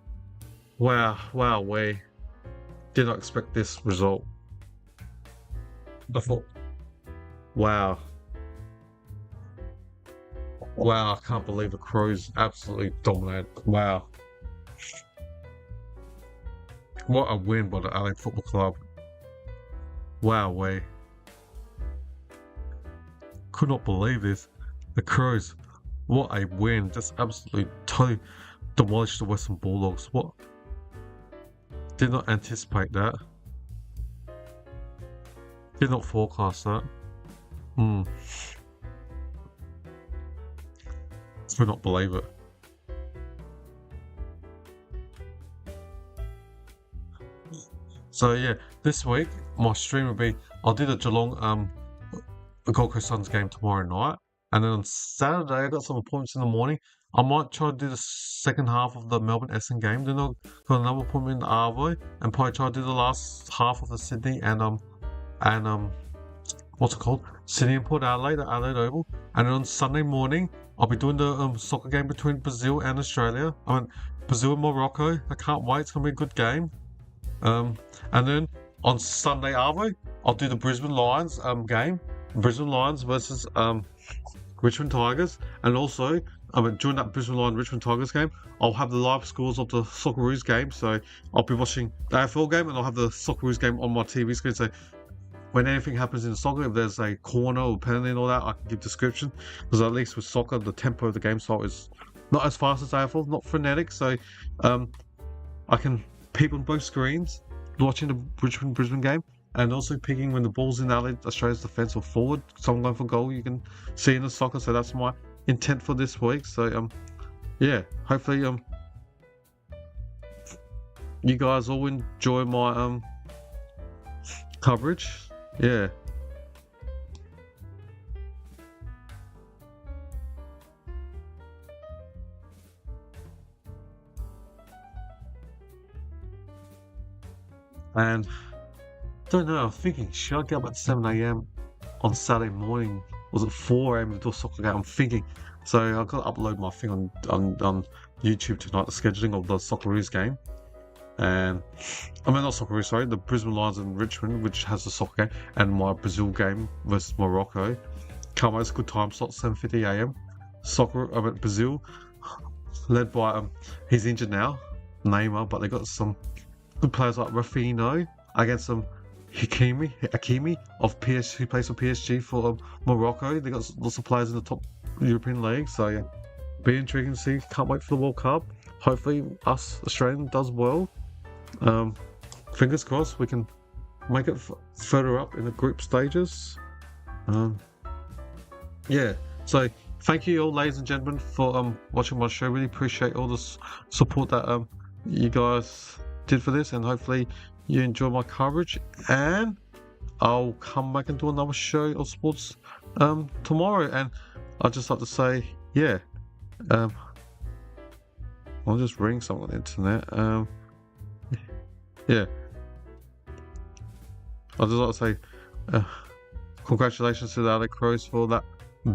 A: wow, we did not expect this result. I thought, wow, I can't believe the Crows absolutely dominated. Wow. What a win by the Adelaide Football Club. Wow, we could not believe this. The Crows, what a win. Just absolutely totally demolished the Western Bulldogs. What? Did not anticipate that. Did not forecast that. Could not believe it. So yeah, this week my stream will be, I'll do the Geelong the Gold Coast Suns game tomorrow night, and then on Saturday I got some appointments in the morning. I might try to do the second half of the Melbourne Essendon game. Then I've got another appointment in the Arvo, and probably try to do the last half of the Sydney and what's it called? Sydney and Port Adelaide at Adelaide Oval. And then on Sunday morning I'll be doing the soccer game between Brazil and Australia. I mean Brazil and Morocco. I can't wait. It's gonna be a good game. And then on Sunday Arvo, I'll do the Brisbane Lions game. Brisbane Lions versus Richmond Tigers, and also during that Brisbane Lions Richmond Tigers game, I'll have the live scores of the Socceroos game. So I'll be watching the AFL game, and I'll have the Socceroos game on my TV screen. So when anything happens in soccer, if there's a corner or penalty and all that, I can give description. Because at least with soccer, the tempo of the game style is not as fast as AFL, not frenetic. So I can peep on both screens watching the Richmond Brisbane game, and also picking when the ball's in Australia's defence or forward, someone going for goal, you can see in the soccer. So that's my intent for this week. So yeah, hopefully you guys all enjoy my coverage. Yeah. And don't know, I'm thinking, should I get up at 7 AM on Saturday morning? Was it 4 AM to do a soccer game? I'm thinking. So I've got to upload my thing on YouTube tonight, the scheduling of the Socceroos game. And I mean, not Socceroos, sorry, the Brisbane Lions and Richmond, which has the soccer game, and my Brazil game versus Morocco. Can't wait, it's a good time slot, 7:50 AM. Brazil, led by he's injured now, Neymar, but they got some good players like Rafinha against Hakimi of PSG, who plays for PSG for Morocco. They got lots of players in the top European league, so yeah, be intriguing to see. Can't wait for the World Cup. Hopefully, us Australian does well. Fingers crossed we can make it further up in the group stages. Yeah, so thank you all, ladies and gentlemen, for watching my show. Really appreciate all the support that you guys did for this, and hopefully you enjoy my coverage, and I'll come back and do another show of sports tomorrow. And I'd just like to say, yeah, I'll just ring something on the internet. Yeah, I'd just like to say congratulations to the Adelaide Crows for that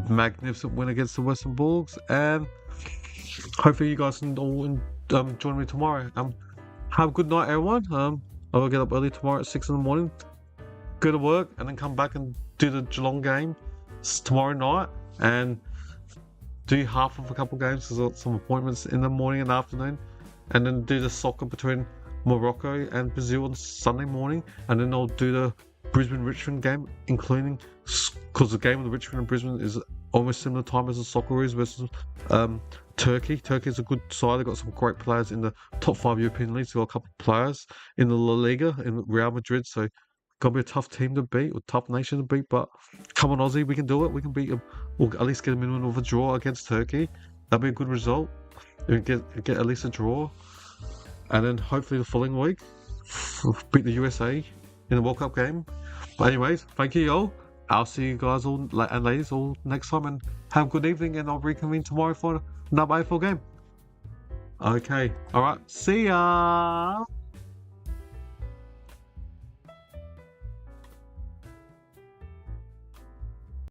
A: magnificent win against the Western Bulldogs, and hopefully you guys can all join me tomorrow. Have a good night, everyone. I'll get up early tomorrow at 6 in the morning, go to work, and then come back and do the Geelong game tomorrow night, and do half of a couple games because I've got some appointments in the morning and afternoon, and then do the soccer between Morocco and Brazil on Sunday morning, and then I'll do the Brisbane-Richmond game, including, because the game of the Richmond and Brisbane is almost similar time as the Socceroos versus Turkey. Turkey's a good side. They've got some great players in the top 5 European leagues. They've got a couple of players in the La Liga, in Real Madrid, so gonna be a tough team to beat, or tough nation to beat, but come on Aussie, we can do it. We can beat them, or at least get a minimum of a draw against Turkey. That'd be a good result. We get at least a draw, and then hopefully the following week beat the USA in the World Cup game. But anyways, thank you all. I'll see you guys all and ladies all next time, and have a good evening, and I'll reconvene tomorrow for another AFL game. Okay, alright, see ya!